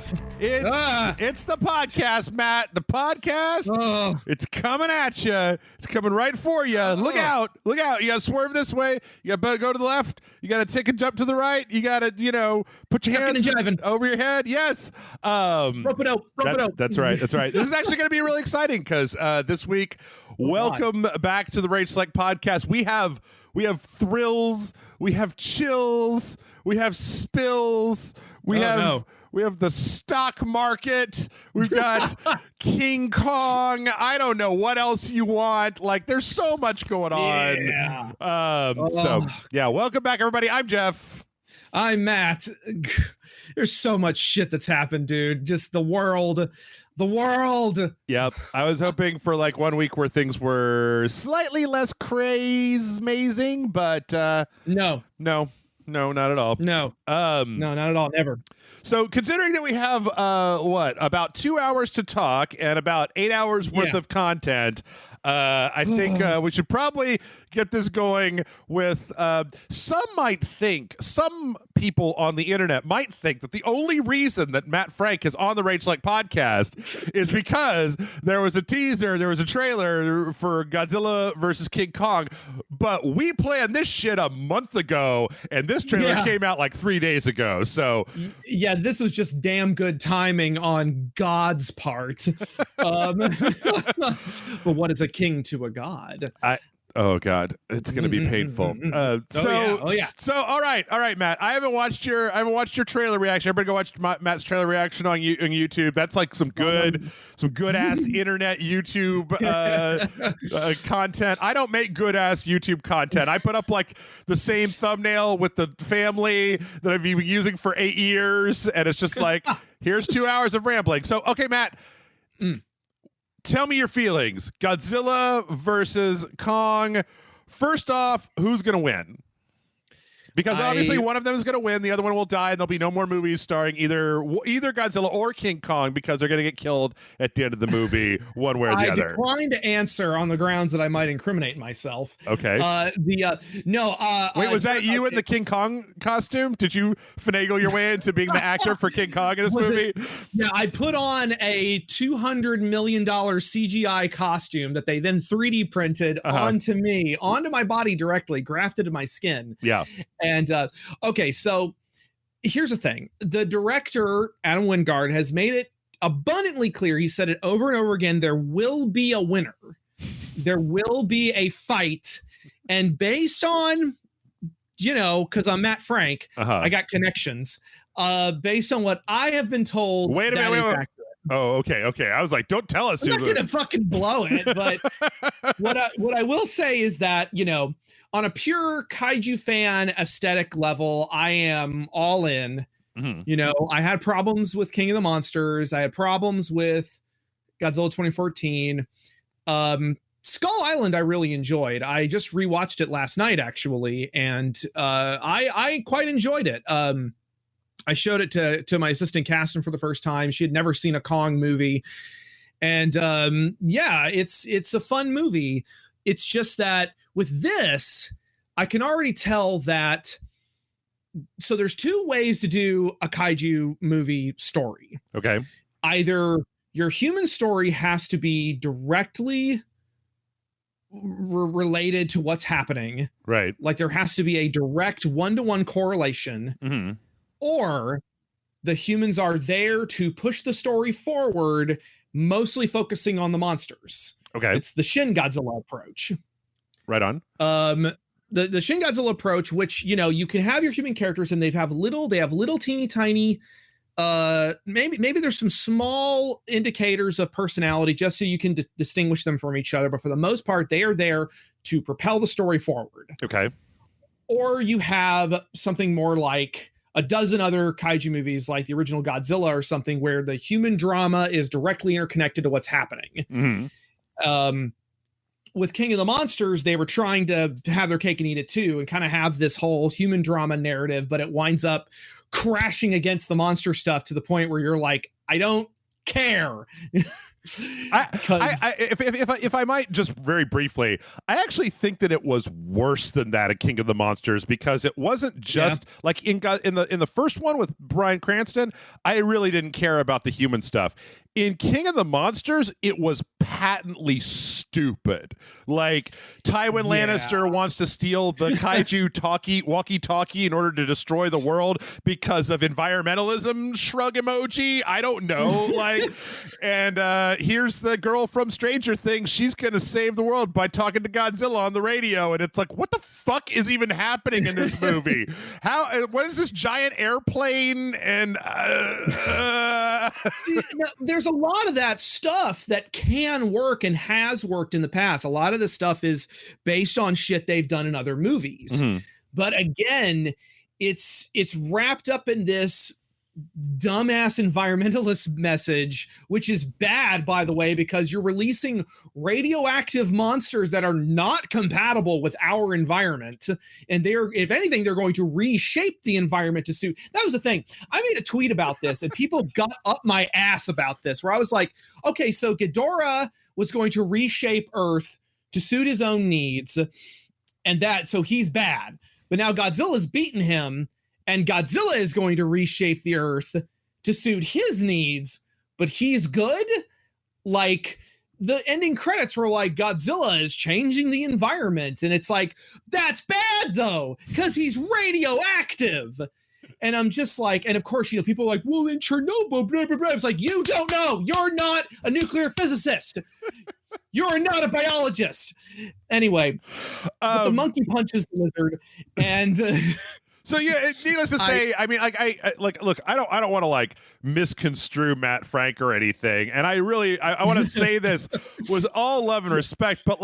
Jeff. It's the podcast, Matt. The podcast. It's coming at you. It's coming right for you. Look out. Look out. You got to swerve this way. You got to go to the left. You got to take a jump to the right. You got to, put your hands over your head. Yes. Rope it out. That's right. That's right. This is actually going to be really exciting because this week, welcome back to the Rage Select podcast. We have thrills. We have chills. We have spills. We have the stock market. We've got King Kong. I don't know what else you want. Like, there's so much going on. Yeah. Welcome back, everybody. I'm Jeff. I'm Matt. There's so much shit that's happened, dude. Just the world. Yep. I was hoping for like 1 week where things were slightly less amazing, but no, not at all. No, not at all. Never. So considering that we have about 2 hours to talk and about 8 hours worth of content, I think we should probably get this going with some people on the internet might think that the only reason that Matt Frank is on the Rage Select podcast is because there was a teaser, there was a trailer for Godzilla versus King Kong, but we planned this shit a month ago and this trailer came out like 3 days ago. So yeah, this was just damn good timing on God's part. But what is a king to a god? Oh God, it's gonna be painful. So all right, Matt. I haven't watched your trailer reaction. Everybody go watch Matt's trailer reaction on YouTube. That's like some good ass internet YouTube content. I don't make good ass YouTube content. I put up like the same thumbnail with the family that I've been using for 8 years, and it's just like here's 2 hours of rambling. So okay, Matt. Tell me your feelings. Godzilla versus Kong. First off, who's going to win? Because obviously one of them is going to win. The other one will die, and there'll be no more movies starring either Godzilla or King Kong because they're going to get killed at the end of the movie, one way or the other. I decline to answer on the grounds that I might incriminate myself. Okay. Wait, was that you in the King Kong costume? Did you finagle your way into being the actor for King Kong in this movie? Yeah, I put on a $200 million CGI costume that they then 3D printed onto my body directly, grafted to my skin. Yeah. And okay, so here's the thing. The director, Adam Wingard, has made it abundantly clear. He said it over and over again. There will be a winner. There will be a fight. And based on, because I'm Matt Frank, I got connections. Based on what I have been told. Wait a minute. Oh, okay. I was like, don't tell us. I'm not gonna fucking blow it, but what I will say is that, on a pure kaiju fan aesthetic level, I am all in. Mm-hmm. I had problems with King of the Monsters. I had problems with Godzilla 2014. Skull Island, I really enjoyed. I just rewatched it last night, actually, and I quite enjoyed it. I showed it to my assistant Caston for the first time. She had never seen a Kong movie. And it's a fun movie. It's just that with this, I can already tell that. So there's two ways to do a kaiju movie story. Okay. Either your human story has to be directly related to what's happening. Right. Like there has to be a direct one-to-one correlation. Mm-hmm. Or the humans are there to push the story forward, mostly focusing on the monsters. Okay. It's the Shin Godzilla approach. Right on. The Shin Godzilla approach, which, you can have your human characters and they have little teeny tiny, maybe there's some small indicators of personality just so you can distinguish them from each other. But for the most part, they are there to propel the story forward. Okay. Or you have something more like a dozen other kaiju movies like the original Godzilla or something where the human drama is directly interconnected to what's happening. Mm-hmm. With King of the Monsters, they were trying to have their cake and eat it too and kind of have this whole human drama narrative, but it winds up crashing against the monster stuff to the point where you're like, I don't care. If I might just very briefly, I actually think that it was worse than that at King of the Monsters, because it wasn't just like in the first one with Bryan Cranston, I really didn't care about the human stuff. In King of the Monsters, it was patently stupid. Like, Tywin Lannister wants to steal the kaiju walkie-talkie in order to destroy the world because of environmentalism, shrug emoji. I don't know. Like, and here's the girl from Stranger Things. She's going to save the world by talking to Godzilla on the radio. And it's like, what the fuck is even happening in this movie? What is this giant airplane? And See, there's a lot of that stuff that can work and has worked in the past. A lot of this stuff is based on shit they've done in other movies. But again, it's wrapped up in this dumbass environmentalist message, which is bad, by the way, because you're releasing radioactive monsters that are not compatible with our environment, and if anything, they're going to reshape the environment to suit. That was the thing. I made a tweet about this, and people got up my ass about this, where I was like, okay, so Ghidorah was going to reshape Earth to suit his own needs, and so he's bad, but now Godzilla's beaten him, and Godzilla is going to reshape the Earth to suit his needs, but he's good? Like, the ending credits were like, Godzilla is changing the environment. And it's like, that's bad, though, because he's radioactive. And I'm just like, and of course, people are like, well, in Chernobyl, blah, blah, blah. It's like, you don't know. You're not a nuclear physicist. You're not a biologist. Anyway, but the monkey punches the lizard, and... So yeah, needless to say, I mean, look, I don't want to like misconstrue Matt Frank or anything, and I want to say this with all love and respect, but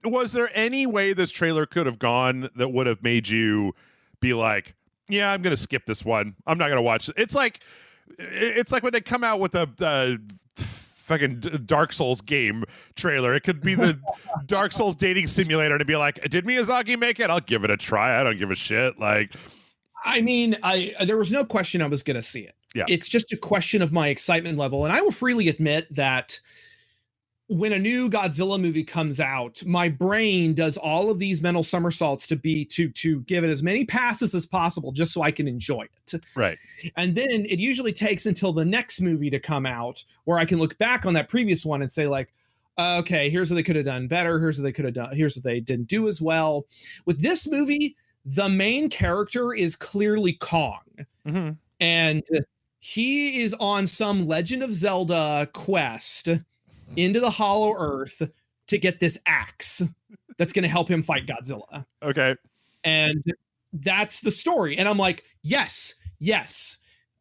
was there any way this trailer could have gone that would have made you be like, yeah, I'm gonna skip this one, I'm not gonna watch it? It's like when they come out with a fucking Dark Souls game trailer. It could be the Dark Souls dating simulator, and it'd be like, did Miyazaki make it? I'll give it a try. I don't give a shit. Like, I mean, there was no question I was going to see it. Yeah. It's just a question of my excitement level. And I will freely admit that when a new Godzilla movie comes out, my brain does all of these mental somersaults to give it as many passes as possible, just so I can enjoy it. Right. And then it usually takes until the next movie to come out where I can look back on that previous one and say, like, okay, here's what they could have done better. Here's what they could have done. Here's what they didn't do as well. With this movie, the main character is clearly Kong. Mm-hmm. And he is on some Legend of Zelda quest into the Hollow Earth to get this axe that's going to help him fight Godzilla. Okay. And that's the story. And I'm like, yes.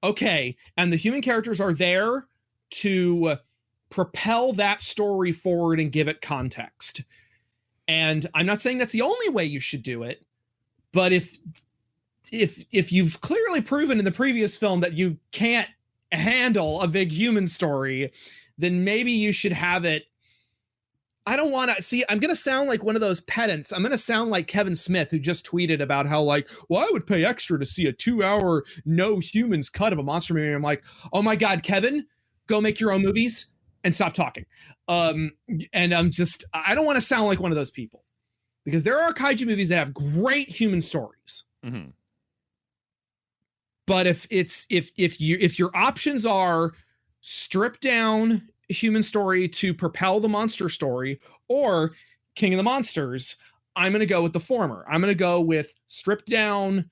Okay. And the human characters are there to propel that story forward and give it context. And I'm not saying that's the only way you should do it, but if you've clearly proven in the previous film that you can't handle a big human story, then maybe you should have it. I don't want to see, I'm going to sound like one of those pedants. I'm going to sound like Kevin Smith, who just tweeted about how, like, well, I would pay extra to see a 2-hour no humans cut of a monster movie. And I'm like, oh my God, Kevin, go make your own movies and stop talking. And I don't want to sound like one of those people, because there are kaiju movies that have great human stories. Mm-hmm. But if your options are strip down human story to propel the monster story, or King of the Monsters, I'm going to go with the former. I'm going to go with stripped down.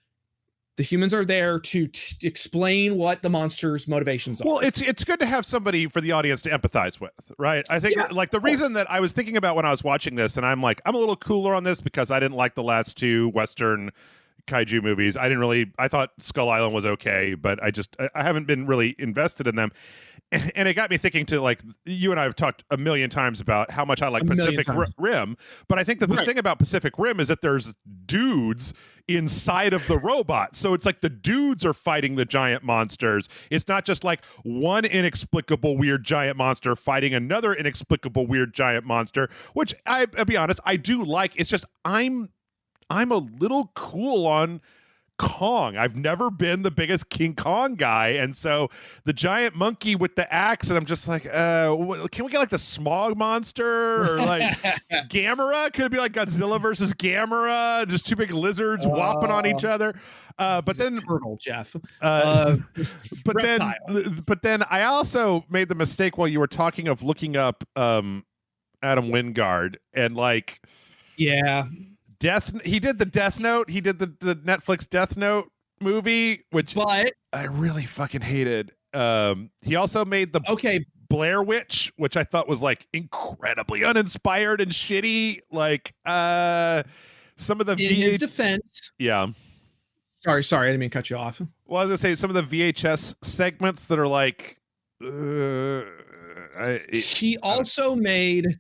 The humans are there to explain what the monster's motivations are. Well, it's good to have somebody for the audience to empathize with, right? I think the reason that I was thinking about when I was watching this, and I'm a little cooler on this because I didn't like the last two Western kaiju movies. I thought Skull Island was okay, but I haven't been really invested in them. And it got me thinking to, like, you and I have talked a million times about how much I like Pacific Rim, but I think that the thing about Pacific Rim is that there's dudes inside of the robot. So it's like the dudes are fighting the giant monsters. It's not just like one inexplicable weird giant monster fighting another inexplicable weird giant monster, which I'll be honest, I do like. It's just I'm a little cool on Kong. I've never been the biggest King Kong guy, and so the giant monkey with the axe, and I'm just like, can we get like the smog monster or like Gamera? Could it be like Godzilla versus Gamera? Just two big lizards whopping on each other. But then turtle, Jeff. but reptile. then I also made the mistake while you were talking of looking up Adam Wingard and like he did the Death Note. He did the Netflix Death Note movie, which I really fucking hated. He also made the Blair Witch, which I thought was like incredibly uninspired and shitty. Like some of the in his defense. Yeah. Sorry, I didn't mean to cut you off. Well, I was gonna say some of the VHS segments that are like he also made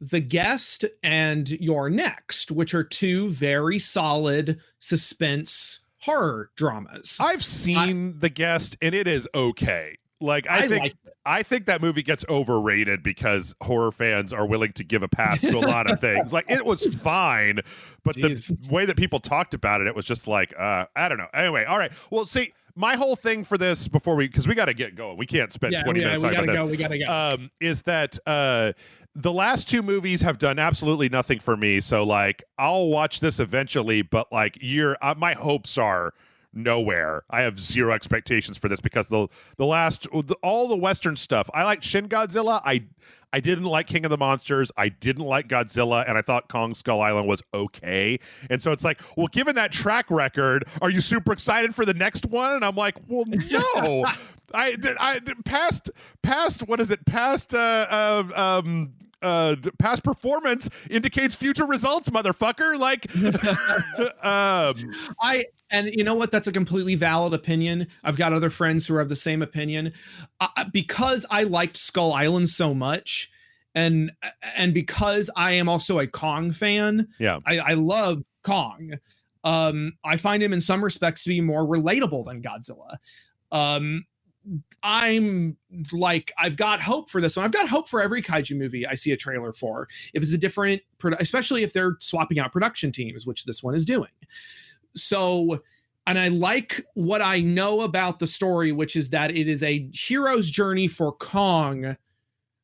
The Guest and You're Next, which are two very solid suspense horror dramas. I've seen The Guest, and it is okay. Like I think that movie gets overrated because horror fans are willing to give a pass to a lot of things. Like it was fine, but the way that people talked about it, it was just like I don't know. Anyway, all right. Well, see, my whole thing for this because we got to get going. We can't spend 20 minutes talking about this. We gotta go. Is that the last two movies have done absolutely nothing for me. So like I'll watch this eventually, but like my hopes are nowhere. I have zero expectations for this because all the Western stuff. I liked Shin Godzilla. I didn't like King of the Monsters. I didn't like Godzilla, and I thought Kong Skull Island was okay. And so it's like, well, given that track record, are you super excited for the next one? And I'm like, well, no. Past what is it? Past performance indicates future results, motherfucker. Like, and you know what? That's a completely valid opinion. I've got other friends who have the same opinion. Because I liked Skull Island so much, and because I am also a Kong fan. Yeah, I love Kong. I find him in some respects to be more relatable than Godzilla. I'm like, I've got hope for this one. I've got hope for every kaiju movie I see a trailer for. If it's a different, especially if they're swapping out production teams, which this one is doing. So, and I like what I know about the story, which is that it is a hero's journey for Kong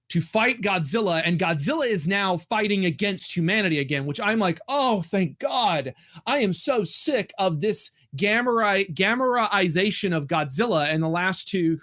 to fight Godzilla, and Godzilla is now fighting against humanity again, which I'm like, oh, thank God. I am so sick of this Gameraization of Godzilla in the last two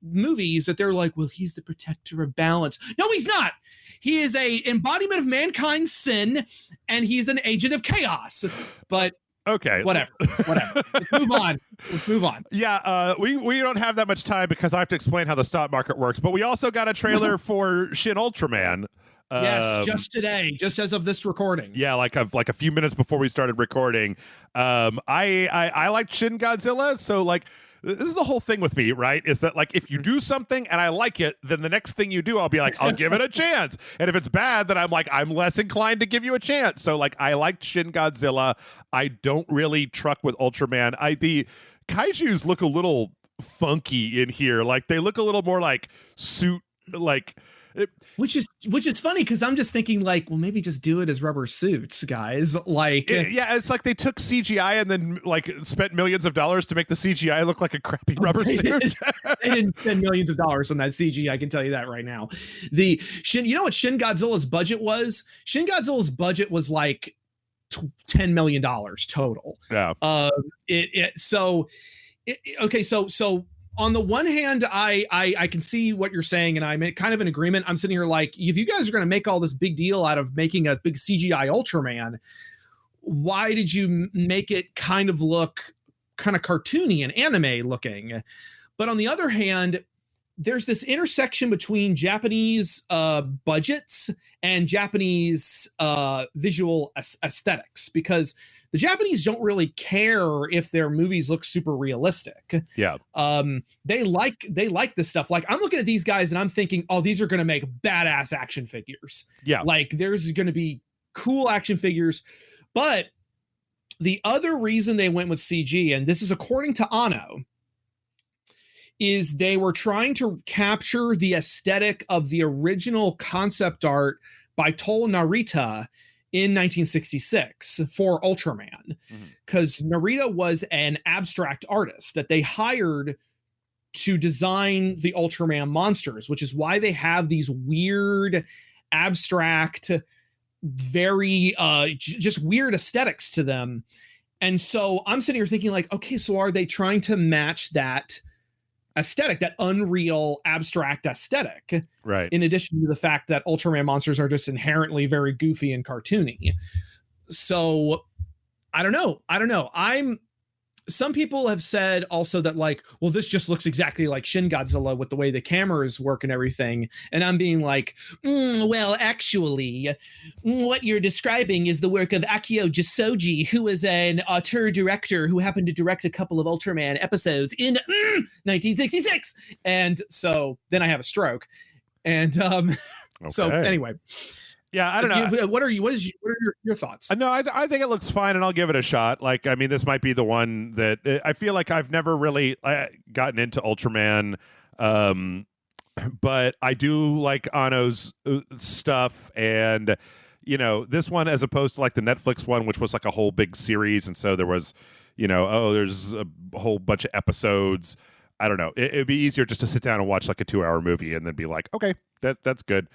movies that they're like, well, he's the protector of balance. No, he's not. He is a embodiment of mankind's sin, and he's an agent of chaos. But okay, whatever. Let's move on. Yeah, we don't have that much time because I have to explain how the stock market works. But we also got a trailer for Shin Ultraman. Yes, just today, just as of this recording. Yeah, like a few minutes before we started recording. I liked Shin Godzilla, so like this is the whole thing with me, right? Is that like if you do something and I like it, then the next thing you do, I'll be like, I'll give it a chance. And if it's bad, then I'm like, I'm less inclined to give you a chance. So like I liked Shin Godzilla. I don't really truck with Ultraman. The kaijus look a little funky in here. Like they look a little more like suit like. Which is funny because I'm just thinking like, well, maybe just do it as rubber suits, guys. Like, it's like they took CGI and then like spent millions of dollars to make the CGI look like a crappy rubber suit. They didn't spend millions of dollars on that CG. I can tell you that right now. You know what Shin Godzilla's budget was? Shin Godzilla's budget was like $10 million total. Yeah. So on the one hand, I can see what you're saying, and I'm kind of in agreement. I'm sitting here like, if you guys are going to make all this big deal out of making a big CGI Ultraman, why did you make it kind of look kind of cartoony and anime looking? But on the other hand, there's this intersection between Japanese budgets and Japanese visual aesthetics, because the Japanese don't really care if their movies look super realistic. Yeah. They like this stuff. Like I'm looking at these guys and I'm thinking, oh, these are going to make badass action figures. Yeah. Like there's going to be cool action figures. But the other reason they went with CG, and this is according to Anno, is they were trying to capture the aesthetic of the original concept art by Toll Narita in 1966 for Ultraman, because Narita was an abstract artist that they hired to design the Ultraman monsters, which is why they have these weird, abstract, very just weird aesthetics to them. And so I'm sitting here thinking like, okay, so are they trying to match that aesthetic, that unreal abstract aesthetic, right? In addition to the fact that Ultraman monsters are just inherently very goofy and cartoony. So I don't know. Some people have said also that like, well, this just looks exactly like Shin Godzilla with the way the cameras work and everything. And I'm being like, well, actually, what you're describing is the work of Akio Jisoji, who is an auteur director who happened to direct a couple of Ultraman episodes in 1966. And so then I have a stroke. And so anyway. Yeah, I don't know. What are your thoughts? No, I think it looks fine, and I'll give it a shot. Like, I mean, this might be the one that I feel like I've never really gotten into Ultraman, but I do like Anno's stuff, and you know, this one as opposed to like the Netflix one, which was like a whole big series, and so there was, you know, there's a whole bunch of episodes. I don't know. It'd be easier just to sit down and watch like a 2-hour movie and then be like, okay, that's good.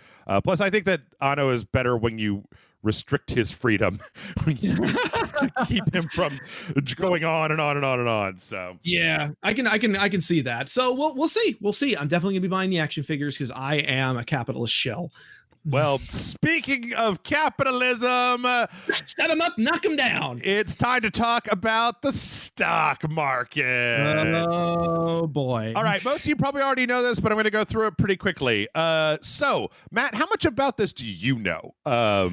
Plus, I think that Anno is better when you restrict his freedom, when you keep him from going on and on and on and on. So yeah, I can see that. So we'll see. I'm definitely gonna be buying the action figures because I am a capitalist shell. Well, speaking of capitalism, set them up, knock them down. It's time to talk about the stock market. Oh, boy. All right. Most of you probably already know this, but I'm going to go through it pretty quickly. So, Matt, how much about this do you know? I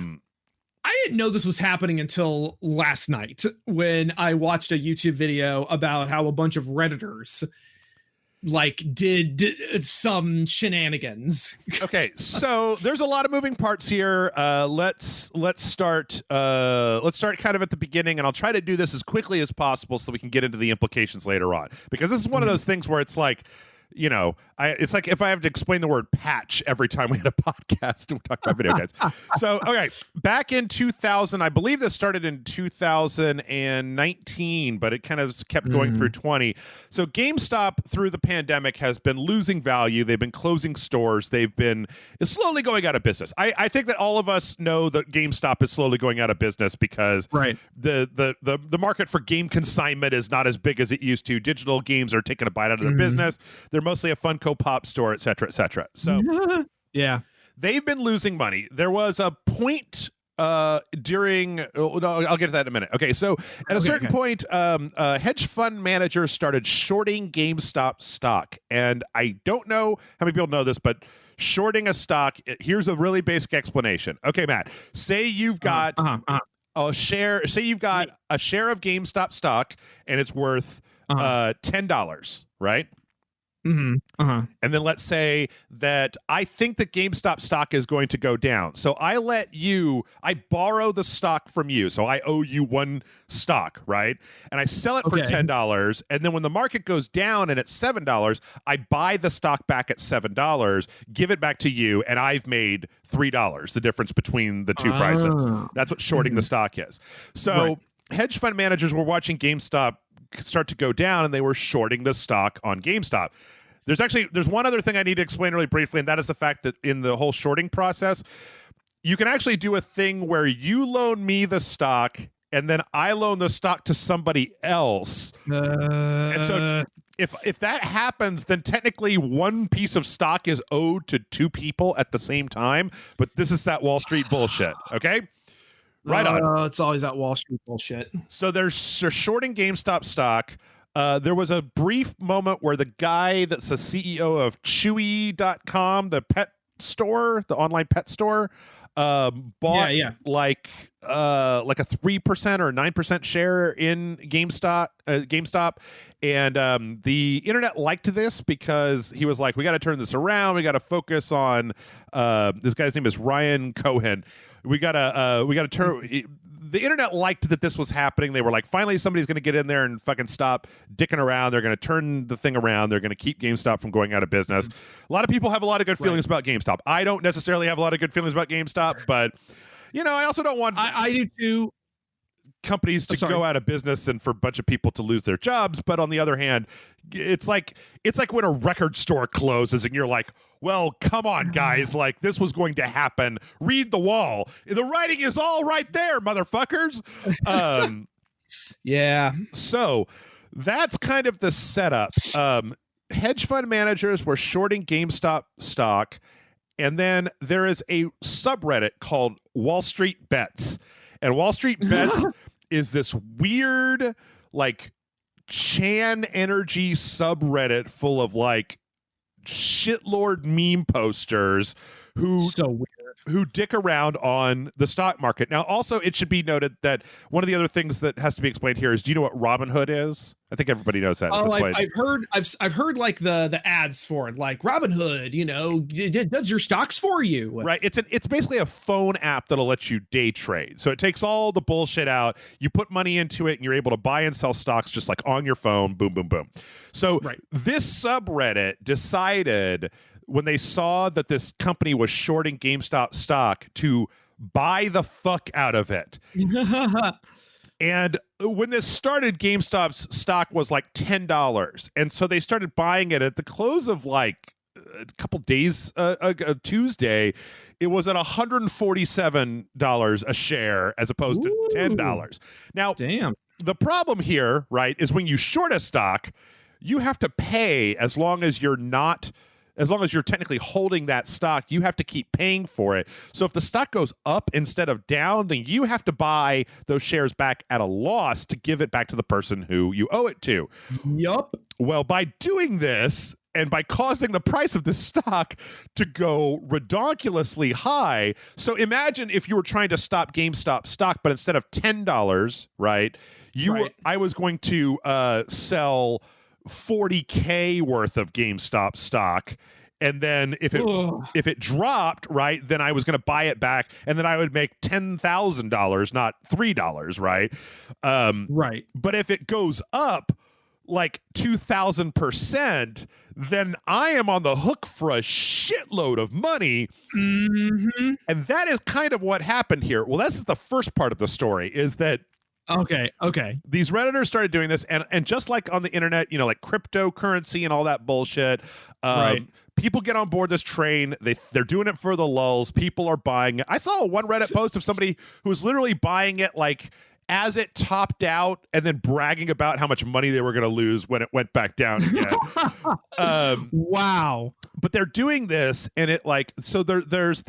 didn't know this was happening until last night when I watched a YouTube video about how a bunch of Redditors like did some shenanigans. Okay, so there's a lot of moving parts here. Let's start kind of at the beginning, and I'll try to do this as quickly as possible so we can get into the implications later on, because this is one of those things where it's like, you know, it's like if I have to explain the word patch every time we had a podcast and we talk about video games. So, okay, back in 2000, I believe this started in 2019, but it kind of kept going through 20. So GameStop through the pandemic has been losing value. They've been closing stores. It's slowly going out of business. I think that all of us know that GameStop is slowly going out of business because the market for game consignment is not as big as it used to. Digital games are taking a bite out of their business. They're mostly a Funko Pop store, et cetera, et cetera. So yeah, they've been losing money. There was a point during I'll get to that in a minute. Okay, so at a certain point, hedge fund managers started shorting GameStop stock. And I don't know how many people know this, but shorting a stock, here's a really basic explanation. Okay, Matt, say you've got a share, say you've got a share of GameStop stock and it's worth $10, right? And then let's say that I think that GameStop stock is going to go down. So I borrow the stock from you. So I owe you one stock, right? And I sell it for $10. And then when the market goes down and it's $7, I buy the stock back at $7, give it back to you, and I've made $3, the difference between the two prices. That's what shorting the stock is. So hedge fund managers were watching GameStop start to go down, and they were shorting the stock on GameStop. There's one other thing I need to explain really briefly, and that is the fact that in the whole shorting process, you can actually do a thing where you loan me the stock and then I loan the stock to somebody else. And so if that happens, then technically one piece of stock is owed to two people at the same time, but this is that Wall Street bullshit, okay? Right on. It's always that Wall Street bullshit. So they're shorting GameStop stock. There was a brief moment where the guy that's the CEO of Chewy.com, the pet store, the online pet store, bought like a 3% or 9% share in GameStop, and the internet liked this because he was like, we got to turn this around. We got to focus on this guy's name is Ryan Cohen. We gotta turn. The internet liked that this was happening. They were like, finally, somebody's going to get in there and fucking stop dicking around. They're going to turn the thing around. They're going to keep GameStop from going out of business. A lot of people have a lot of good feelings about GameStop. I don't necessarily have a lot of good feelings about GameStop, but I also don't want I do too. companies to go out of business and for a bunch of people to lose their jobs. But on the other hand, it's like when a record store closes and you're like, well, come on, guys. Like, this was going to happen. Read the wall. The writing is all right there, motherfuckers. Yeah. So that's kind of the setup. Hedge fund managers were shorting GameStop stock. And then there is a subreddit called Wall Street Bets. And Wall Street Bets is this weird, like, Chan energy subreddit full of, like, shitlord meme posters who dick around on the stock market. Now, also, it should be noted that one of the other things that has to be explained here is, do you know what Robinhood is? I think everybody knows that. Oh, I've heard like the ads for it, like Robinhood, does your stocks for you. Right. It's basically a phone app that'll let you day trade. So it takes all the bullshit out. You put money into it and you're able to buy and sell stocks just like on your phone. Boom, boom, boom. So this subreddit decided, when they saw that this company was shorting GameStop stock, to buy the fuck out of it. And when this started, GameStop's stock was like $10. And so they started buying it at the close of like a couple days, Tuesday. It was at $147 a share as opposed to $10. Now, damn. The problem here, right, is when you short a stock, you have to pay as long as you're technically holding that stock. You have to keep paying for it. So if the stock goes up instead of down, then you have to buy those shares back at a loss to give it back to the person who you owe it to. Yup. Well, by doing this and by causing the price of the stock to go redonkulously high. So imagine if you were trying to stop GameStop stock, but instead of $10, right, I was going to sell $40K worth of GameStop stock, and then if it dropped, right, then I was going to buy it back, and then I would make $10,000, not $3, right? Right. But if it goes up like 2,000%, then I am on the hook for a shitload of money. Mm-hmm. And that is kind of what happened here. Well, that's the first part of the story, is that Okay. these Redditors started doing this, and just like on the internet, like cryptocurrency and all that bullshit, people get on board this train. They're doing it for the lulls. People are buying it. I saw one Reddit post of somebody who was literally buying it like as it topped out and then bragging about how much money they were going to lose when it went back down again. Wow. But they're doing this, and it there's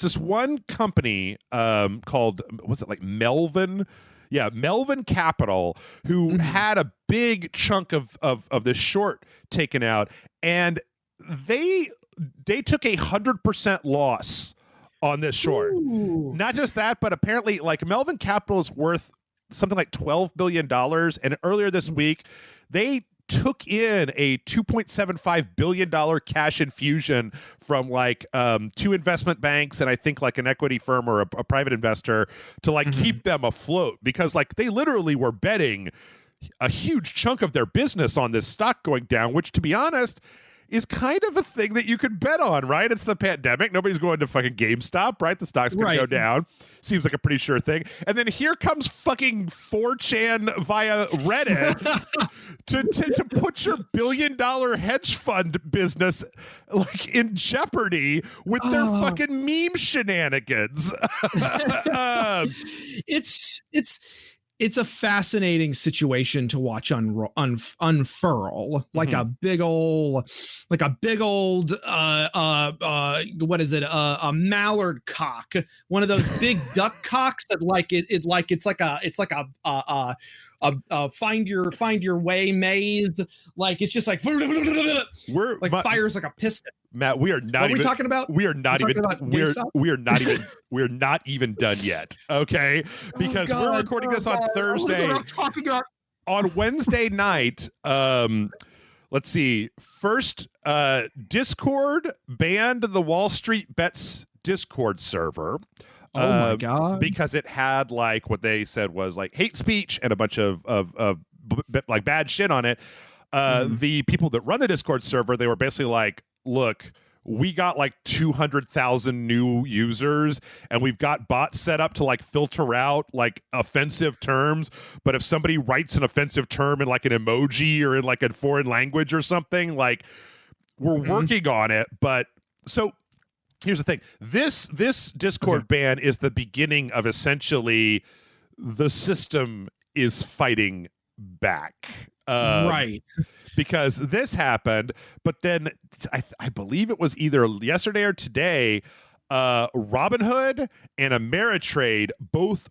this one company called, what's it, like Melvin? Yeah, Melvin Capital, who had a big chunk of this short taken out, and they took 100% loss on this short. Ooh. Not just that, but apparently, like, Melvin Capital is worth something like $12 billion, and earlier this week they took in a $2.75 billion cash infusion from like two investment banks and I think like an equity firm or a private investor to like keep them afloat, because like they literally were betting a huge chunk of their business on this stock going down, which, to be honest, is kind of a thing that you could bet on, right? It's the pandemic. Nobody's going to fucking GameStop, right? The stock's going to go down. Seems like a pretty sure thing. And then here comes fucking 4chan via Reddit to put your $1 billion hedge fund business like in jeopardy with their fucking meme shenanigans. It's a fascinating situation to watch unfurl, like a big old what is it, a mallard cock, one of those big duck cocks that it's like a find your way maze, like it's just like fires like a piston. Matt, we are not even talking about. We are not even done yet. Okay, because we're recording this on Thursday. On Wednesday night, let's see. First, Discord banned the Wall Street Bets Discord server. Oh my god! Because it had like what they said was like hate speech and a bunch of like bad shit on it. The people that run the Discord server, they were basically like, look, we got like 200,000 new users, and we've got bots set up to like filter out like offensive terms. But if somebody writes an offensive term in like an emoji or in like a foreign language or something, like we're working on it. But so here's the thing. This Discord ban is the beginning of essentially the system is fighting back. Right. Because this happened, but then I believe it was either yesterday or today, Robinhood and Ameritrade both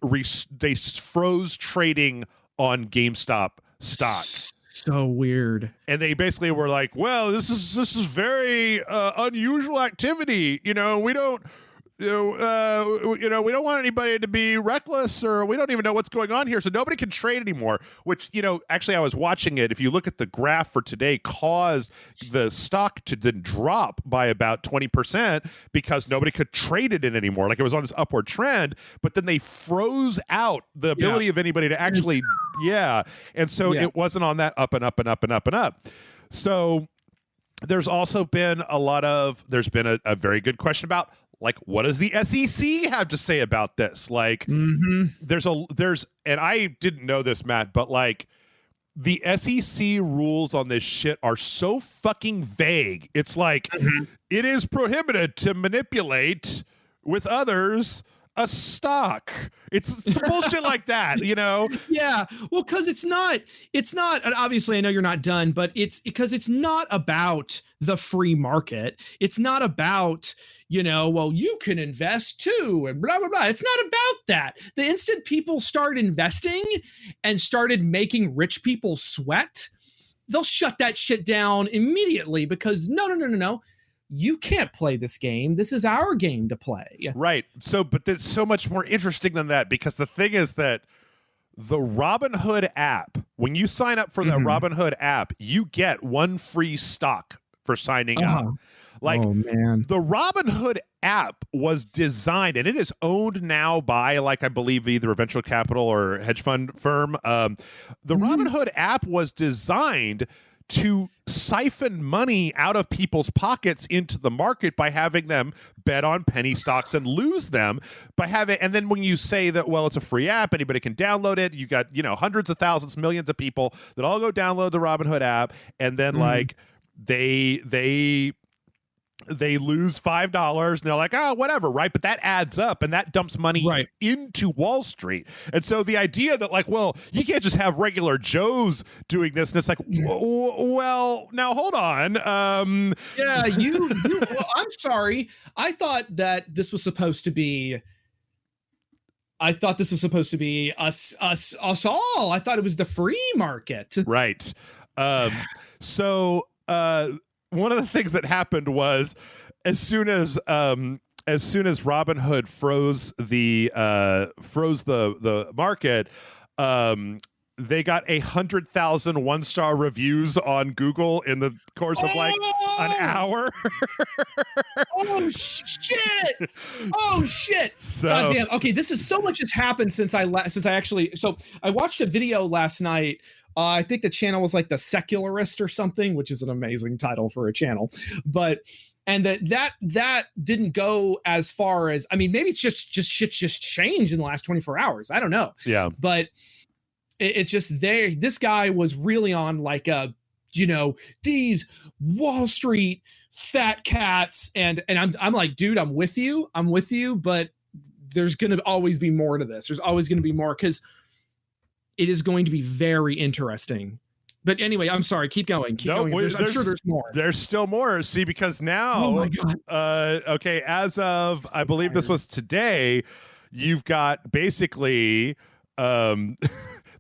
they froze trading on GameStop stock. So weird. And they basically were like, well, this is very unusual activity. We don't we don't want anybody to be reckless, or we don't even know what's going on here, so nobody can trade anymore, which, actually I was watching it. If you look at the graph for today, caused the stock to then drop by about 20% because nobody could trade it in anymore. Like, it was on this upward trend, but then they froze out the ability of anybody to actually, and so it wasn't on that up and up and up and up and up. So there's also been there's been a very good question about, like, what does the SEC have to say about this? Like, there's and I didn't know this, Matt, but like the SEC rules on this shit are so fucking vague. It's like, it is prohibited to manipulate with others a stock. It's bullshit like that, Yeah. Well, because it's not, and obviously I know you're not done, but it's because it's not about the free market. It's not about, well, you can invest too, and blah, blah, blah. It's not about that. The instant people start investing and started making rich people sweat, they'll shut that shit down immediately, because no. You can't play this game. This is our game to play. Right. So, but it's so much more interesting than that, because the thing is that the Robinhood app, when you sign up for the Robinhood app, you get one free stock for signing up. Like, the Robinhood app was designed, and it is owned now by, like, I believe either a venture capital or hedge fund firm. The Robinhood app was designed to siphon money out of people's pockets into the market by having them bet on penny stocks and lose them and then when you say that, well, it's a free app, anybody can download it, you got, hundreds of thousands, millions of people that all go download the Robinhood app, and then like they lose $5 and they're like, whatever, right? But that adds up, and that dumps money into Wall Street. And so the idea that, like, well, you can't just have regular Joes doing this, and it's like, well, now hold on. Well, I'm sorry. I thought this was supposed to be us all. I thought it was the free market. Right. So one of the things that happened was, as soon as Robinhood froze the market, they got 100,000 one-star reviews on Google in the course of like an hour. Oh shit! So, God damn. Okay, this is so much has happened since I watched a video last night. I think the channel was like The Secularist or something, which is an amazing title for a channel. And that didn't go as far as, I mean, maybe it's just shit's just changed in the last 24 hours. I don't know. Yeah. But it's just this guy was really on like these Wall Street fat cats. And I'm like, dude, I'm with you, but there's going to always be more to this. There's always going to be more, because it is going to be very interesting. But anyway, I'm sorry. Keep going. I'm sure there's more. There's still more. See, because now, oh my God. Okay, as of, I believe this was today, you've got basically the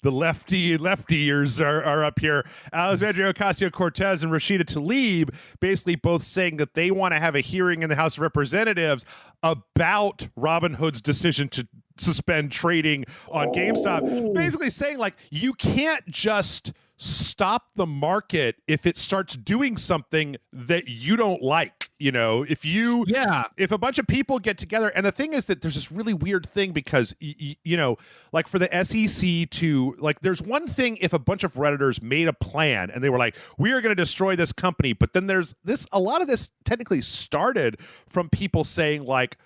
leftiers are up here. Alexandria Ocasio-Cortez and Rashida Tlaib basically both saying that they want to have a hearing in the House of Representatives about Robinhood's decision to suspend trading on GameStop. Basically saying, like, you can't just stop the market if it starts doing something that you don't like. If a bunch of people get together, and the thing is that there's this really weird thing because like for the SEC to like, there's one thing if a bunch of Redditors made a plan and they were like, we are going to destroy this company, but then there's this, a lot of this technically started from people saying like,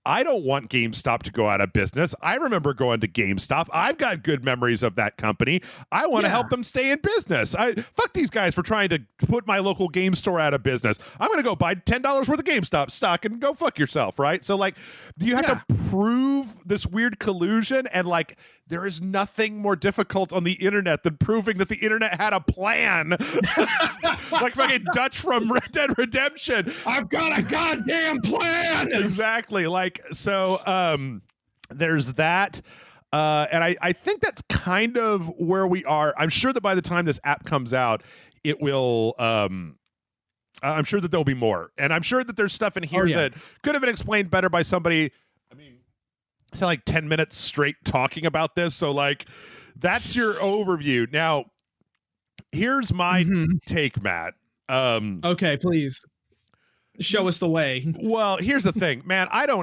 I don't want GameStop to go out of business. I remember going to GameStop. I've got good memories of that company. I want to help them stay in business. Fuck these guys for trying to put my local game store out of business. I'm going to go buy $10 worth of GameStop stock and go fuck yourself, right? So, like, do you have to prove this weird collusion? And, like, there is nothing more difficult on the internet than proving that the internet had a plan. Like fucking Dutch from Red Dead Redemption. I've got a goddamn plan. Exactly. Like, so there's that. And I think that's kind of where we are. I'm sure that by the time this app comes out, it will I'm sure that there'll be more. And I'm sure that there's stuff in here that could have been explained better by somebody. I mean, it's like 10 minutes straight talking about this. So like, that's your overview. Now, here's my take, Matt. Okay, please show us the way. Well, here's the thing, man. I do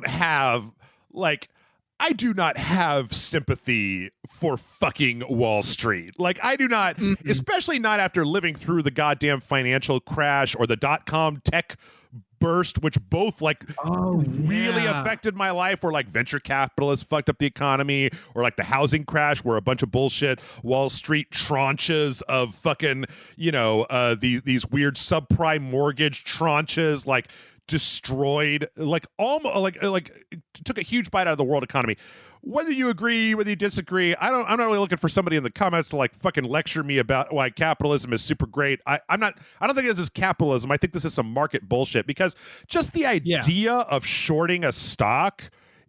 not have sympathy for fucking Wall Street. Like, I do not, especially not after living through the goddamn financial crash or the .com tech burst, which both really affected my life, where like venture capitalists fucked up the economy, or like the housing crash where a bunch of bullshit Wall Street tranches of fucking, these weird subprime mortgage tranches, like destroyed, like almost like took a huge bite out of the world economy. Whether you agree, whether you disagree, I'm not really looking for somebody in the comments to like fucking lecture me about why capitalism is super great. I don't think this is capitalism. I think this is some market bullshit, because just the idea of shorting a stock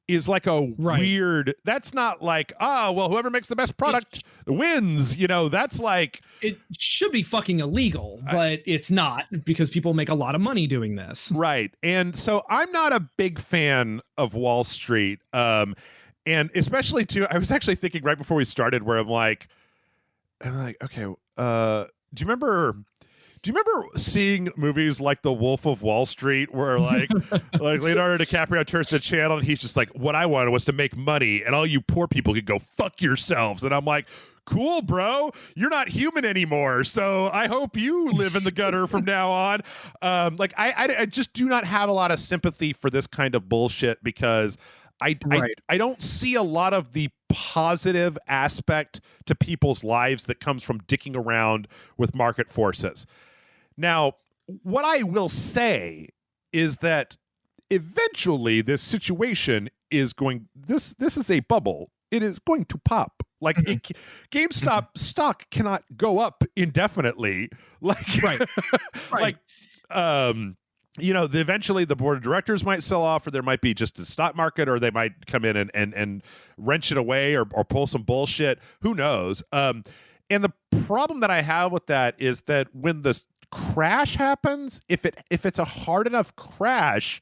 is like a weird, that's not like, whoever makes the best product wins. That's like, it should be fucking illegal, but it's not, because people make a lot of money doing this. Right. And so I'm not a big fan of Wall Street. And especially too, I was actually thinking right before we started, where I'm like, okay, do you remember seeing movies like The Wolf of Wall Street, where like Leonardo DiCaprio turns to the channel and he's just like, what I wanted was to make money and all you poor people could go fuck yourselves. And I'm like, cool, bro, you're not human anymore, so I hope you live in the gutter from now on. I just do not have a lot of sympathy for this kind of bullshit, because I don't see a lot of the positive aspect to people's lives that comes from dicking around with market forces. Now, what I will say is that eventually this situation is going, this is a bubble. It is going to pop. Like GameStop stock cannot go up indefinitely. Eventually the board of directors might sell off, or there might be just a stock market, or they might come in and wrench it away, or pull some bullshit. Who knows? And the problem that I have with that is that when the crash happens, if it's a hard enough crash,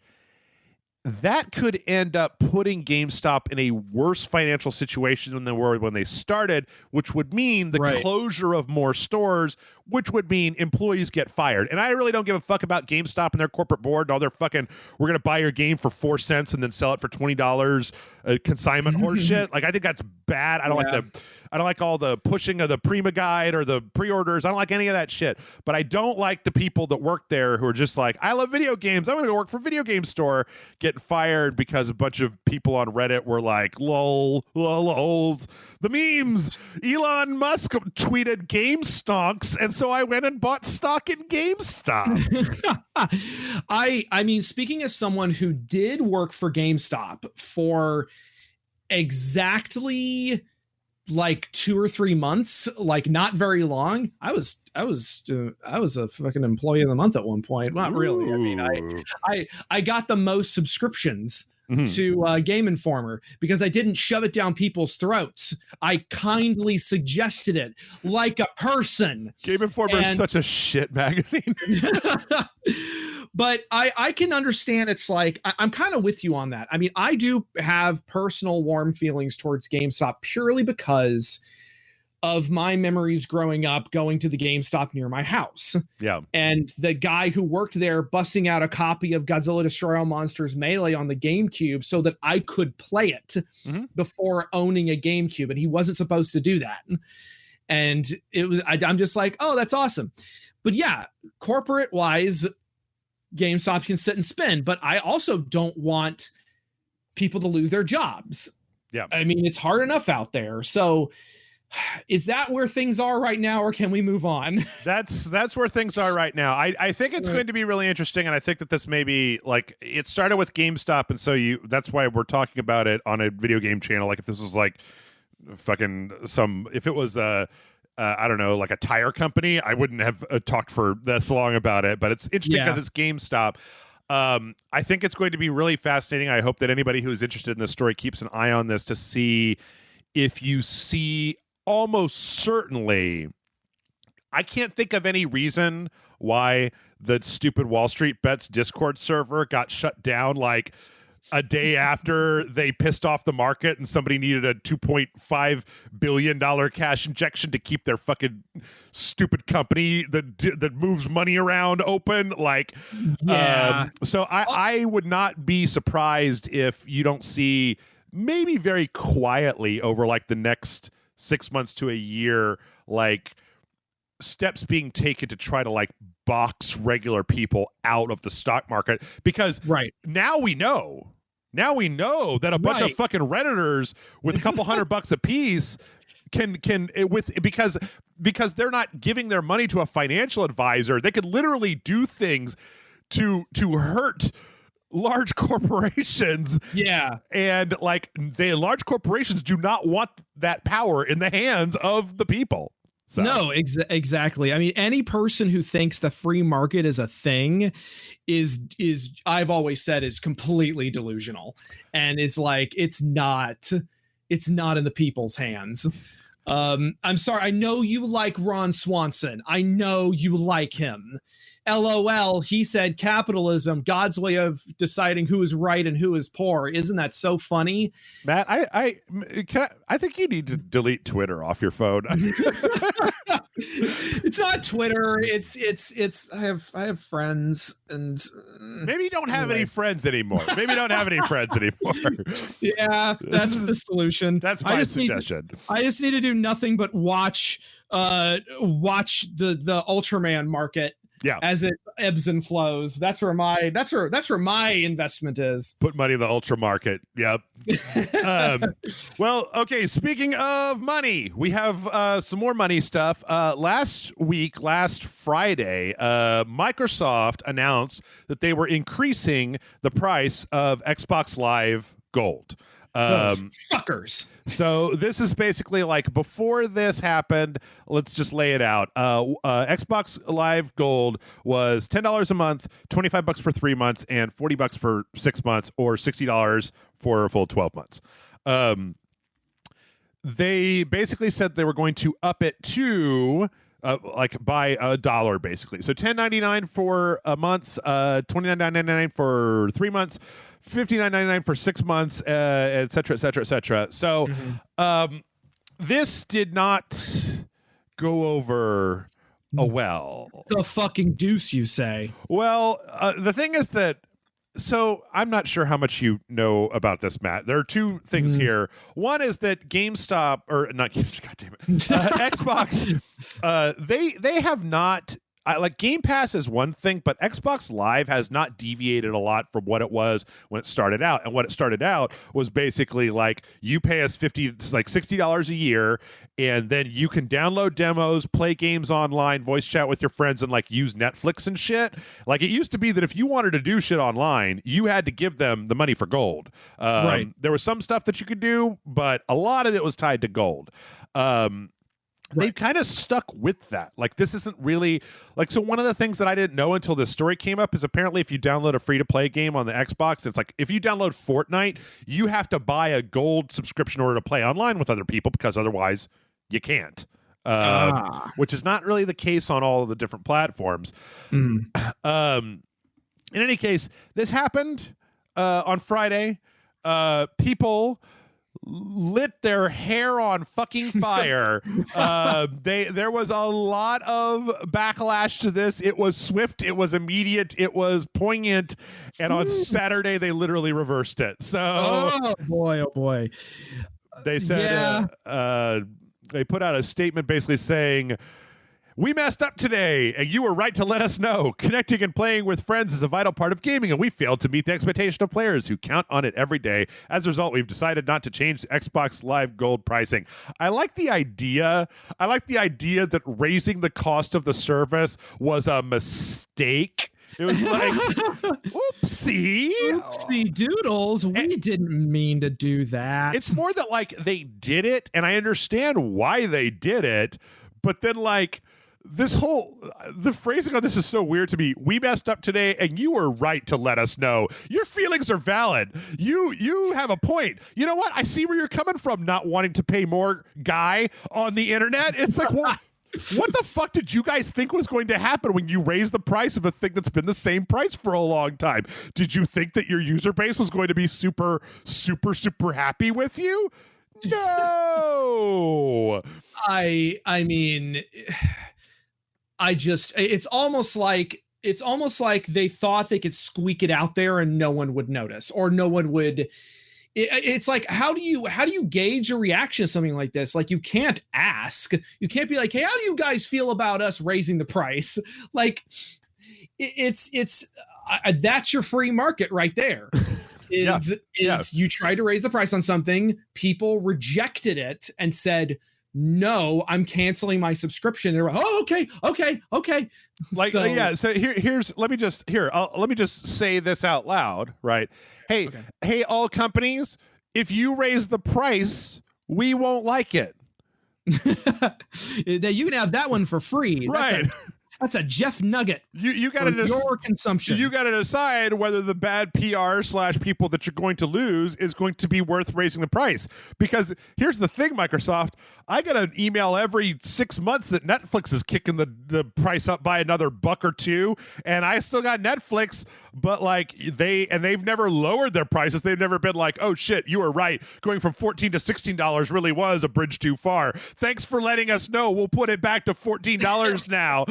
that could end up putting GameStop in a worse financial situation than they were when they started, which would mean the closure of more stores, which would mean employees get fired. And I really don't give a fuck about GameStop and their corporate board and all their fucking, we're going to buy your game for 4 cents and then sell it for $20 consignment horseshit. Like, I think that's bad. I don't like all the pushing of the Prima guide or the pre-orders. I don't like any of that shit. But I don't like the people that work there who are just like, I love video games, I'm going to go work for a video game store, getting fired because a bunch of people on Reddit were like, lol, lols. The memes. Elon Musk tweeted game stonks, and so I went and bought stock in GameStop. I mean, speaking as someone who did work for GameStop for exactly like 2 or 3 months, like not very long. I was a fucking employee of the month at one point. Not really. I mean, I got the most subscriptions to Game Informer because I didn't shove it down people's throats. I kindly suggested it like a person. Game Informer is such a shit magazine. But I can understand. It's like, I'm kind of with you on that. I mean, I do have personal warm feelings towards GameStop purely because of my memories growing up going to the GameStop near my house. Yeah. And the guy who worked there busting out a copy of Godzilla Destroy All Monsters Melee on the GameCube so that I could play it before owning a GameCube. And he wasn't supposed to do that. And I'm just like, oh, that's awesome. But yeah, corporate wise, GameStop can sit and spin. But I also don't want people to lose their jobs. Yeah. I mean, it's hard enough out there. So is that where things are right now, or can we move on? That's where things are right now. I think it's going to be really interesting, and I think that this may be like, it started with GameStop, and so that's why we're talking about it on a video game channel. Like if this was like fucking if it was I don't know, like a tire company, I wouldn't have talked for this long about it. But it's interesting because it's GameStop. I think it's going to be really fascinating. I hope that anybody who is interested in this story keeps an eye on this to see if you see. Almost certainly, I can't think of any reason why the stupid Wall Street Bets Discord server got shut down like a day after they pissed off the market and somebody needed a $2.5 billion cash injection to keep their fucking stupid company that moves money around open. Like, so I would not be surprised if you don't see maybe very quietly over like the next 6 months to a year, like steps being taken to try to like box regular people out of the stock market, because now we know that a bunch of fucking Redditors with a couple $100 a piece because they're not giving their money to a financial advisor. They could literally do things to hurt large corporations. Yeah. And like the large corporations do not want that power in the hands of the people. So. No, exactly. I mean, any person who thinks the free market is a thing is I've always said is completely delusional, and is like, it's not in the people's hands. I'm sorry. I know you like Ron Swanson. I know you like him. LOL, he said capitalism, God's way of deciding who is right and who is poor. Isn't that so funny? Matt, I think you need to delete Twitter off your phone. It's not Twitter. It's I have friends, and maybe you don't have any friends anymore. Maybe you don't have any friends anymore. Yeah, that's the solution. That's my suggestion. I just need to do nothing but watch the Ultraman market. Yeah, as it ebbs and flows. That's where my investment is. Put money in the ultra market. Yep. Well, okay. Speaking of money, we have some more money stuff. Last Friday, Microsoft announced that they were increasing the price of Xbox Live Gold. Those fuckers. So this is basically like, before this happened, let's just lay it out. Xbox Live Gold was $10 a month, $25 for 3 months, and $40 for 6 months, or $60 for a full 12 months. They basically said they were going to up it to like by $1, basically. So $10.99 for a month, $29.99 for 3 months, $59.99 for 6 months, et cetera, et cetera, et cetera. So this did not go over well. The fucking deuce, you say? Well, the thing is that, so I'm not sure how much you know about this, Matt. There are two things here. One is that GameStop, or not GameStop, goddamn it, Xbox, they have not. Like Game Pass is one thing, but Xbox Live has not deviated a lot from what it was when it started out. And what it started out was basically like, you pay us $60 a year, and then you can download demos, play games online, voice chat with your friends, and like use Netflix and shit. Like, it used to be that if you wanted to do shit online, you had to give them the money for gold. Right. There was some stuff that you could do, but a lot of it was tied to gold. They've kind of stuck with that. Like, this isn't really like, so one of the things that I didn't know until this story came up is apparently if you download a free-to-play game on the Xbox, it's like, if you download Fortnite, you have to buy a gold subscription in order to play online with other people, because otherwise you can't. Which is not really the case on all of the different platforms. In any case, this happened on Friday. People lit their hair on fucking fire. There was a lot of backlash to this. It was swift, it was immediate, it was poignant, and on Saturday they literally reversed it. So oh boy. They said they put out a statement basically saying, "We messed up today, and you were right to let us know. Connecting and playing with friends is a vital part of gaming, and we failed to meet the expectation of players who count on it every day. As a result, we've decided not to change Xbox Live Gold pricing." I like the idea. That raising the cost of the service was a mistake. It was like, oopsie doodles. We didn't mean to do that. It's more that like they did it, and I understand why they did it, but then like the phrasing on this is so weird to me. We messed up today, and you were right to let us know. Your feelings are valid. You have a point. You know what? I see where you're coming from, not wanting to pay more, guy on the internet. It's like, what the fuck did you guys think was going to happen when you raised the price of a thing that's been the same price for a long time? Did you think that your user base was going to be super, super, super happy with you? No. I mean, it's almost like they thought they could squeak it out there and no one would notice, or no one would. It's like, how do you gauge a reaction to something like this? Like, you can't ask. You can't be like, hey, how do you guys feel about us raising the price? Like, it's that's your free market right there. You try to raise the price on something, people rejected it and said, no, I'm canceling my subscription. They're like, oh, okay. Like, so let me just say this out loud, right? Hey, all companies, if you raise the price, we won't like it. You can have that one for free. Right. That's a Jeff Nugget. You got to your consumption. You got to decide whether the bad PR / people that you're going to lose is going to be worth raising the price. Because here's the thing, Microsoft, I get an email every 6 months that Netflix is kicking the price up by another $1 or $2, and I still got Netflix, but like they've never lowered their prices. They've never been like, oh shit, you were right. Going from $14 to $16 really was a bridge too far. Thanks for letting us know. We'll put it back to $14 now.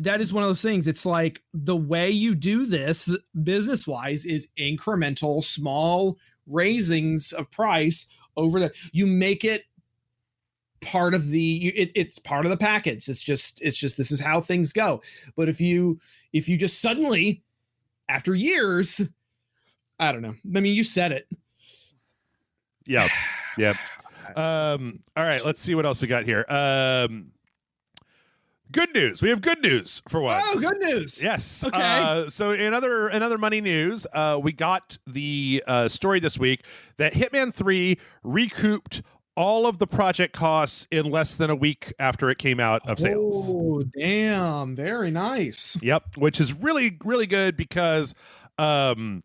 That is one of those things. It's like, the way you do this business wise is incremental, small raisings of price over you make it part of it's part of the package. It's just this is how things go. But if you just suddenly, after years, I don't know. I mean, you said it. Yeah. All right, let's see what else we got here. Good news. We have good news for once. Oh, good news. Yes. Okay. So in other money news, we got the story this week that Hitman 3 recouped all of the project costs in less than a week after it came out of sales. Oh, damn. Very nice. Yep, which is really, really good because if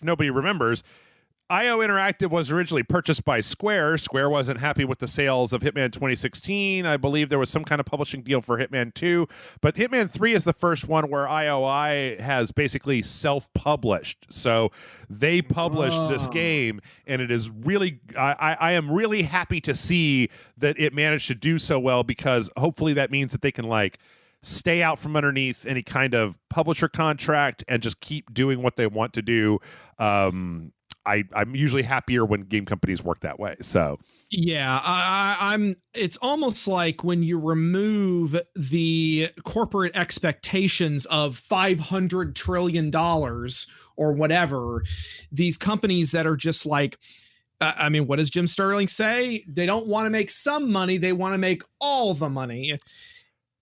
nobody remembers, IO Interactive was originally purchased by Square. Square wasn't happy with the sales of Hitman 2016. I believe there was some kind of publishing deal for Hitman 2. But Hitman 3 is the first one where IOI has basically self-published. So they published this game, and it is really... I am really happy to see that it managed to do so well, because hopefully that means that they can, like, stay out from underneath any kind of publisher contract and just keep doing what they want to do. I'm usually happier when game companies work that way. So yeah, I'm. It's almost like when you remove the corporate expectations of $500 trillion or whatever, these companies that are just like, I mean, what does Jim Sterling say? They don't want to make some money; they want to make all the money.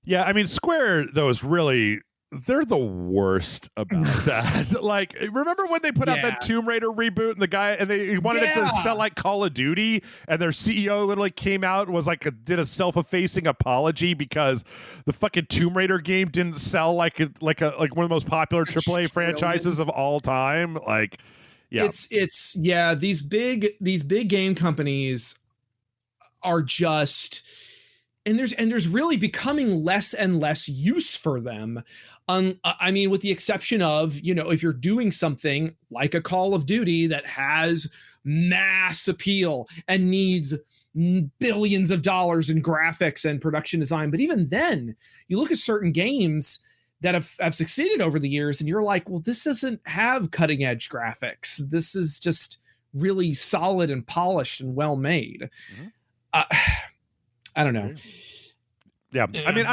Yeah, I mean, Square though is really. They're the worst about that. Like, remember when they put out that Tomb Raider reboot, and they wanted it to sell like Call of Duty, and their CEO literally came out and was like did a self-effacing apology because the fucking Tomb Raider game didn't sell like one of the most popular AAA franchises of all time. Like, yeah, it's these big game companies are just. there's really becoming less and less use for them. I mean, with the exception of, if you're doing something like a Call of Duty that has mass appeal and needs billions of dollars in graphics and production design. But even then, you look at certain games that have succeeded over the years, and you're like, well, this doesn't have cutting edge graphics. This is just really solid and polished and well made. I don't know. Yeah. I mean,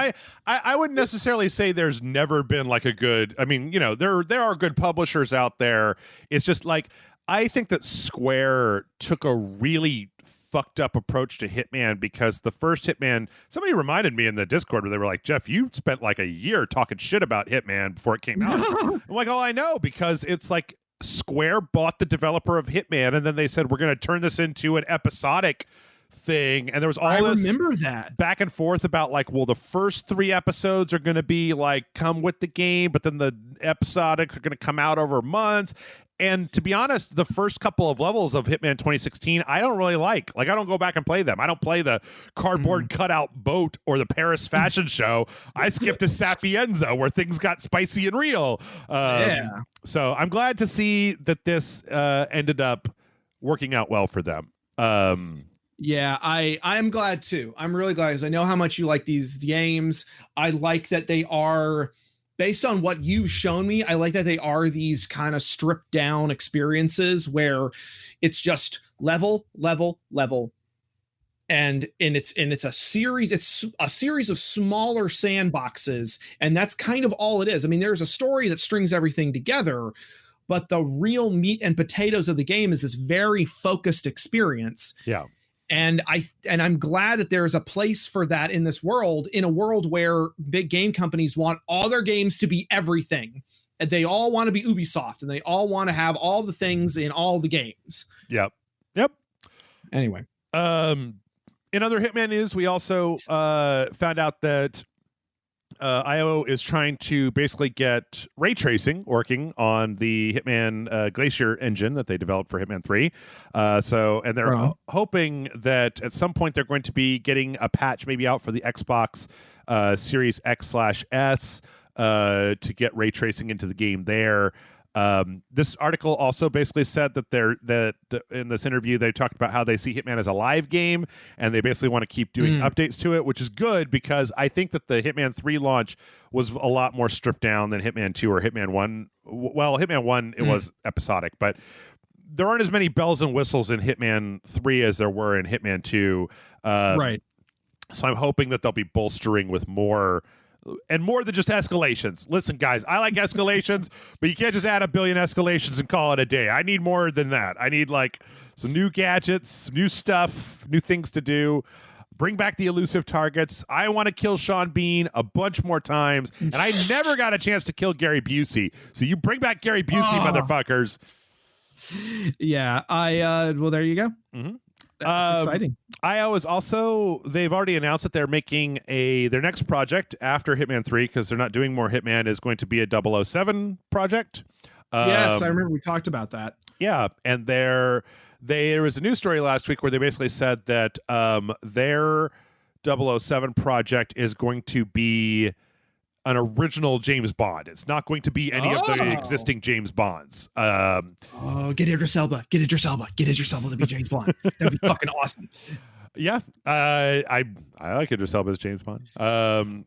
I wouldn't necessarily say there's never been like a good, I mean, there are good publishers out there. It's just like, I think that Square took a really fucked up approach to Hitman, because the first Hitman, somebody reminded me in the Discord where they were like, Jeff, you spent like a year talking shit about Hitman before it came out. I'm like, oh, I know, because it's like Square bought the developer of Hitman, and then they said, we're going to turn this into an episodic thing, and there was all this remember that back and forth about like, well, the first 3 episodes are going to be like come with the game, but then the episodic are going to come out over months. And to be honest, the first couple of levels of Hitman 2016, I don't really like. Like, I don't go back and play them. I don't play the cardboard cutout boat or the Paris fashion show. I skipped to Sapienza, where things got spicy and real. So I'm glad to see that this ended up working out well for them. Yeah, I'm glad too. I'm really glad, because I know how much you like these games. I like that they are, based on what you've shown me, I like that they are these kind of stripped down experiences where it's just level. And it's a series of smaller sandboxes, and that's kind of all it is. I mean, there's a story that strings everything together, but the real meat and potatoes of the game is this very focused experience. Yeah. And I'm glad that there's a place for that in this world, in a world where big game companies want all their games to be everything. And they all want to be Ubisoft, and they all want to have all the things in all the games. Yep. Anyway. In other Hitman news, we also found out that IO is trying to basically get ray tracing working on the Hitman Glacier engine that they developed for Hitman 3. And they're hoping that at some point they're going to be getting a patch maybe out for the Xbox Series X/S to get ray tracing into the game there. This article also basically said that in this interview they talked about how they see Hitman as a live game, and they basically want to keep doing updates to it, which is good, because I think that the Hitman 3 launch was a lot more stripped down than Hitman 2 or Hitman 1. Well, Hitman 1, it was episodic, but there aren't as many bells and whistles in Hitman 3 as there were in Hitman 2. Right. So I'm hoping that they'll be bolstering with more than just escalations. Listen, guys, I like escalations, but you can't just add a billion escalations and call it a day. I need more than that. I need like some new gadgets, some new stuff, new things to do. Bring back the elusive targets. I want to kill Sean Bean a bunch more times, and I never got a chance to kill Gary Busey. So you bring back Gary Busey, motherfuckers. Yeah, well, there you go. Mm-hmm. That's exciting. IO is also, they've already announced that they're making their next project after Hitman 3, because they're not doing more Hitman, is going to be a 007 project. Yes, I remember we talked about that. Yeah, and there was a news story last week where they basically said that their 007 project is going to be an original James Bond. It's not going to be any of the existing James Bonds. Get Idris Elba. Get Idris Elba to be James Bond. That'd be fucking awesome. Yeah, I like Idris Elba as James Bond. I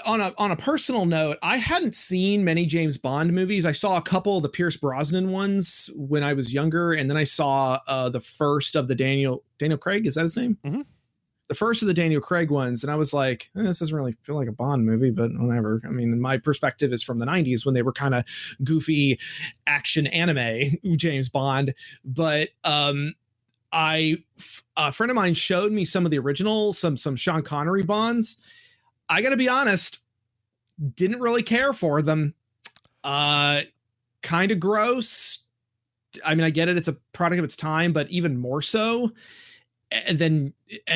on a personal note, I hadn't seen many James Bond movies. I saw a couple of the Pierce Brosnan ones when I was younger, and then I saw the first of the Daniel Craig. Is that his name? Mm-hmm. The first of the Daniel Craig ones, and I was like, this doesn't really feel like a Bond movie, but whatever. I mean, my perspective is from the 90s when they were kind of goofy action anime James Bond. But a friend of mine showed me some of the original, some Sean Connery Bonds. I got to be honest, didn't really care for them. Kind of gross. I mean, I get it. It's a product of its time, but even more so. And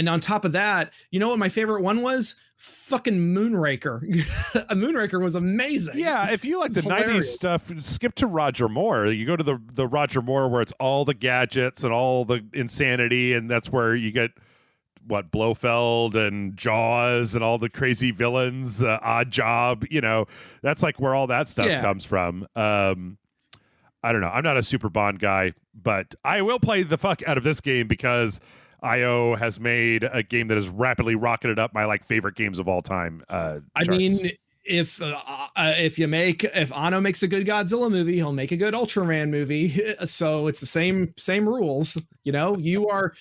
on top of that, you know what my favorite one was? Fucking Moonraker. Moonraker was amazing. Yeah, if you like the hilarious 90s stuff, skip to Roger Moore. You go to the Roger Moore where it's all the gadgets and all the insanity, and that's where you get what, Blofeld and Jaws and all the crazy villains, Odd Job, that's like where all that stuff comes from. I don't know. I'm not a super Bond guy, but I will play the fuck out of this game because IO has made a game that has rapidly rocketed up my like favorite games of all time. I mean, if Anno makes a good Godzilla movie, he'll make a good Ultraman movie. So it's the same rules. You are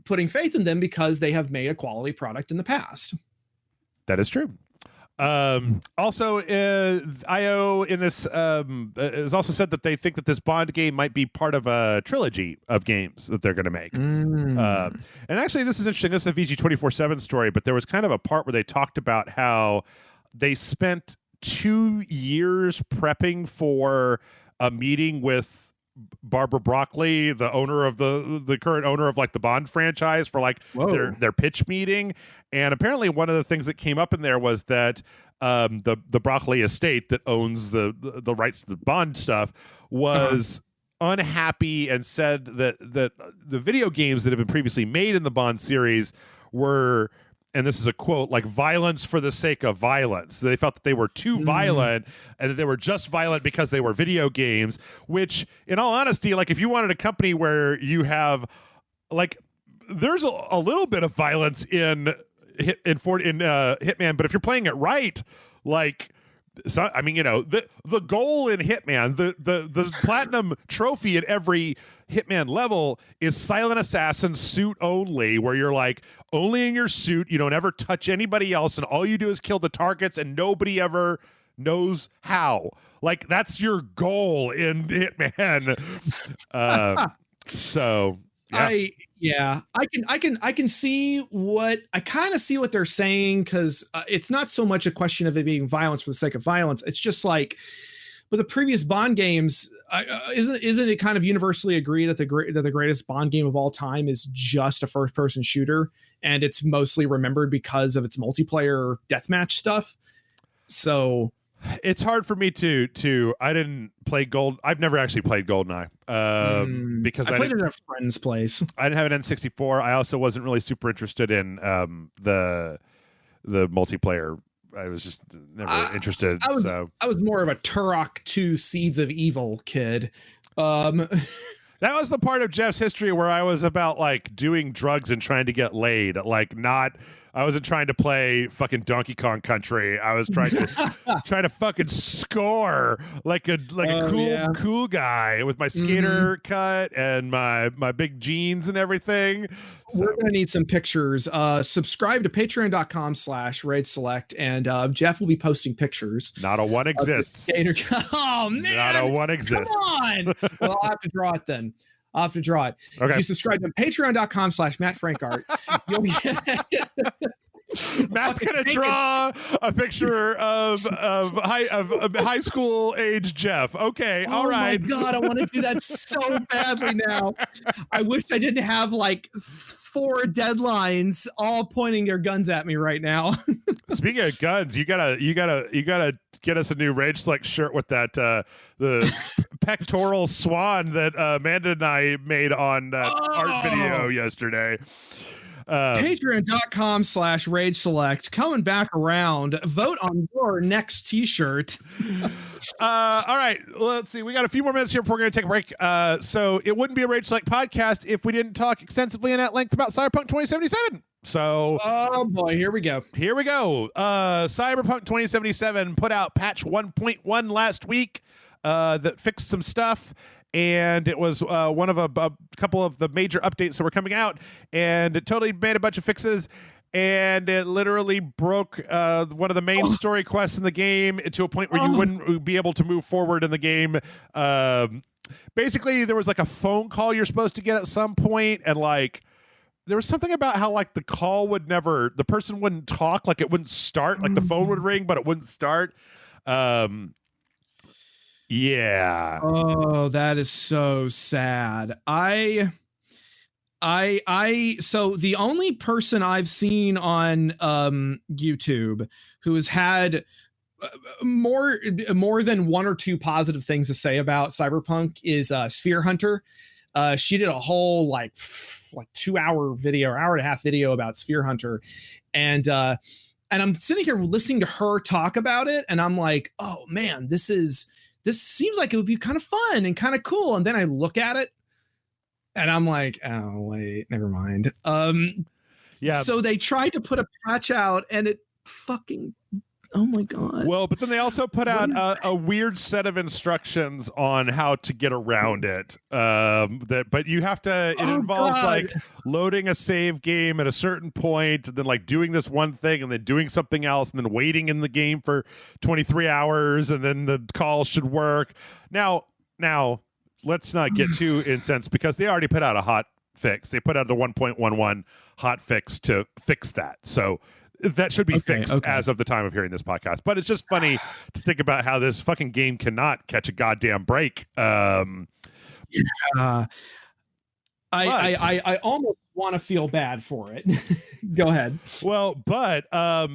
putting faith in them because they have made a quality product in the past. That is true. Also, IO in this has also said that they think that this Bond game might be part of a trilogy of games that they're going to make. And actually, this is interesting. This is a VG247 story, but there was kind of a part where they talked about how they spent 2 years prepping for a meeting with Barbara Broccoli, the owner of the current owner of like the Bond franchise, for like their pitch meeting. And apparently one of the things that came up in there was that the Broccoli estate that owns the rights to the Bond stuff was unhappy and said that the video games that have been previously made in the Bond series were, and this is a quote, like violence for the sake of violence. They felt that they were too violent and that they were just violent because they were video games, which in all honesty, like if you wanted a company where you have like, there's a little bit of violence in Hitman, but if you're playing it right, like, so I mean, the goal in Hitman, the platinum trophy at every Hitman level is silent assassin suit only, where you're like only in your suit, you don't ever touch anybody else, and all you do is kill the targets, and nobody ever knows how. Like that's your goal in Hitman. So yeah. I can see what I kind of see what they're saying, because it's not so much a question of it being violence for the sake of violence. It's just like with the previous Bond games, isn't it kind of universally agreed that the greatest Bond game of all time is just a first person shooter, and it's mostly remembered because of its multiplayer deathmatch stuff. So it's hard for me to I didn't play I've never actually played GoldenEye because I played it at a friend's place. I didn't have an N64. I also wasn't really super interested in the multiplayer. I was just never interested. I was more of a Turok 2 Seeds of Evil kid. That was the part of Jeff's history where I was about like doing drugs and trying to get laid. Like I wasn't trying to play fucking Donkey Kong Country. I was trying to fucking score like a cool guy with my skater cut and my big jeans and everything. So. We're gonna need some pictures. Subscribe to patreon.com/raidselect, and Jeff will be posting pictures. Not a one exists. Oh man, not a one exists. Come on. Well, I'll have to draw it then. Okay. If you subscribe to patreon.com/MattFrankArt, you'll be Matt's gonna draw a picture of high school age Jeff. Okay, all right. Oh my god, I want to do that so badly now. I wish I didn't have like 4 deadlines all pointing their guns at me right now. Speaking of guns, you gotta get us a new Rage Select shirt with that the pectoral swan that Amanda and I made on that art video yesterday. Patreon.com/Rage Select, coming back around. Vote on your next t-shirt. All right, let's see. We got a few more minutes here before we're going to take a break. So it wouldn't be a Rage Select podcast if we didn't talk extensively and at length about Cyberpunk 2077. So, oh boy, here we go. Cyberpunk 2077 put out patch 1.1 last week that fixed some stuff. And it was one of a couple of the major updates that were coming out, and it totally made a bunch of fixes, and it literally broke one of the main story quests in the game to a point where you wouldn't be able to move forward in the game. Basically, there was like a phone call you're supposed to get at some point, and like there was something about how like the person wouldn't talk, like it wouldn't start, like the phone would ring, but it wouldn't start. Yeah. Oh, that is so sad. So the only person I've seen on YouTube who has had more than 1 or 2 positive things to say about Cyberpunk is Sphere Hunter. She did a whole like like 2-hour video or hour and a half video about Sphere Hunter, and I'm sitting here listening to her talk about it, and I'm like, oh man, this seems like it would be kind of fun and kind of cool. And then I look at it and I'm like, oh wait, never mind. Yeah. So they tried to put a patch out and it fucking, oh my God. Well, but then they also put out a weird set of instructions on how to get around it. But you have to, it involves like loading a save game at a certain point, and then like doing this one thing and then doing something else and then waiting in the game for 23 hours and then the call should work. Now, let's not get too incensed because they already put out a hot fix. They put out the 1.11 hot fix to fix that. So that should be fixed as of the time of hearing this podcast. But it's just funny to think about how this fucking game cannot catch a goddamn break. I almost want to feel bad for it. Go ahead. Well, but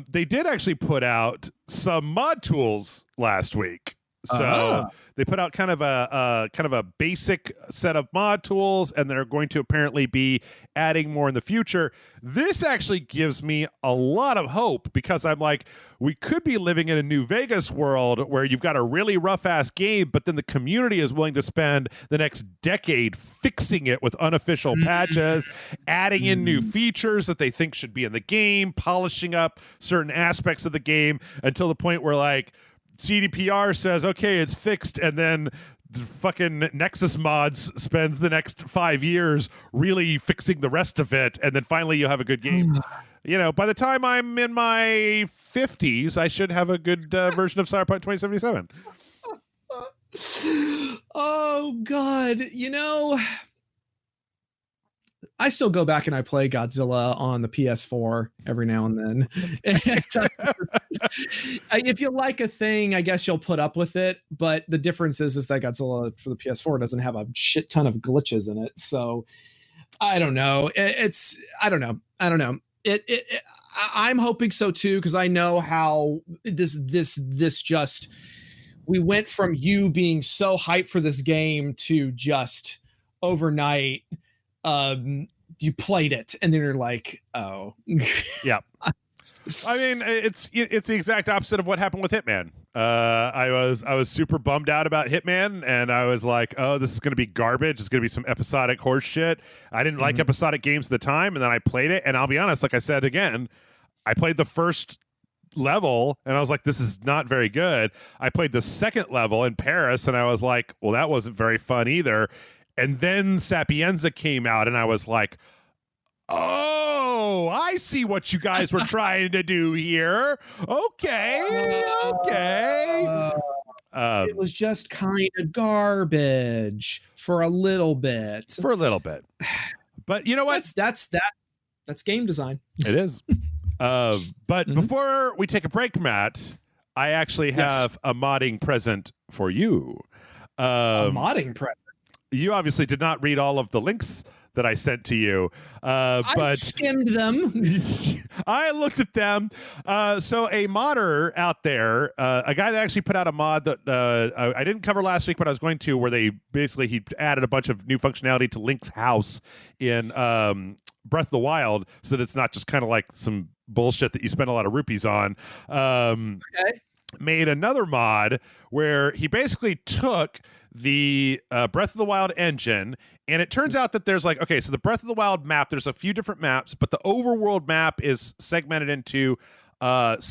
they did actually put out some mod tools last week. So they put out kind of a basic set of mod tools, and they're going to apparently be adding more in the future. This actually gives me a lot of hope because I'm like, we could be living in a New Vegas world where you've got a really rough ass game, but then the community is willing to spend the next decade fixing it with unofficial patches, adding in new features that they think should be in the game, polishing up certain aspects of the game until the point where like CDPR says, okay, it's fixed, and then the fucking Nexus Mods spends the next 5 years really fixing the rest of it, and then finally you'll have a good game. You know, by the time I'm in my 50s, I should have a good version of Cyberpunk 2077. Oh, God. You know, I still go back and I play Godzilla on the PS4 every now and then. If you like a thing, I guess you'll put up with it. But the difference is that Godzilla for the PS4 doesn't have a shit ton of glitches in it. So I don't know. I don't know. I'm hoping so too, because I know how this just, we went from you being so hyped for this game to just overnight you played it and then you're like, oh. Yeah. I mean, it's the exact opposite of what happened with Hitman. I was super bummed out about Hitman, and I was like, oh, this is going to be garbage. It's going to be some episodic horse shit. I didn't like episodic games at the time, and then I played it, and I'll be honest, like I said again, I played the first level and I was like, this is not very good. I played the second level in Paris and I was like, well, that wasn't very fun either. And then Sapienza came out and I was like, oh, I see what you guys were trying to do here. Okay. It was just kind of garbage for a little bit. But you know what? That's game design. It is. But before we take a break, Matt, I actually have a modding present for you. A modding present? You obviously did not read all of the links that I sent to you. But I skimmed them. I looked at them. So a modder out there, a guy that actually put out a mod that I didn't cover last week, but I was going to, where he added a bunch of new functionality to Link's house in Breath of the Wild, so that it's not just kind of like some bullshit that you spend a lot of rupees on. Made another mod where he basically took the Breath of the Wild engine, and it turns out that there's like, okay, so the Breath of the Wild map, there's a few different maps, but the overworld map is segmented into 80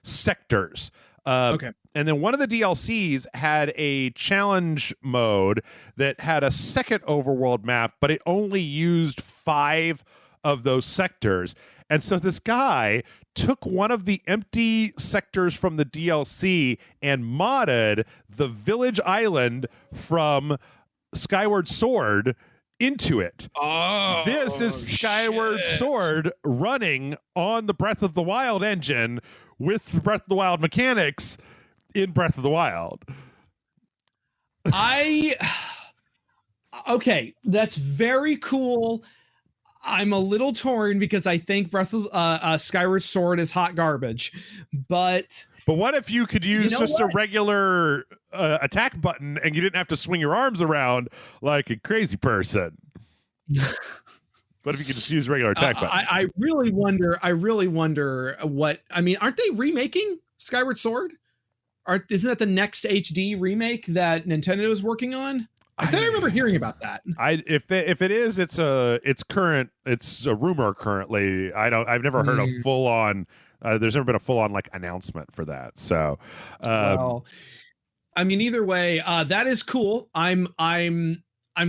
sectors. And then one of the DLCs had a challenge mode that had a second overworld map, but it only used 5 of those sectors. And so this guy took one of the empty sectors from the DLC and modded the village island from Skyward Sword into it. Oh, this is Skyward Sword running on the Breath of the Wild engine with Breath of the Wild mechanics in Breath of the Wild. Okay, that's very cool. I'm a little torn because I think Breath of Skyward Sword is hot garbage, but But what if you could use just a regular attack button and you didn't have to swing your arms around like a crazy person? What if you could just use regular attack button? I really wonder what. I mean, aren't they remaking Skyward Sword? Isn't that the next HD remake that Nintendo is working on? I thought I remember hearing about that. If it is, it's a rumor currently. I've never heard a full on. There's never been a full on like announcement for that. So, well, I mean, either way, that is cool. I'm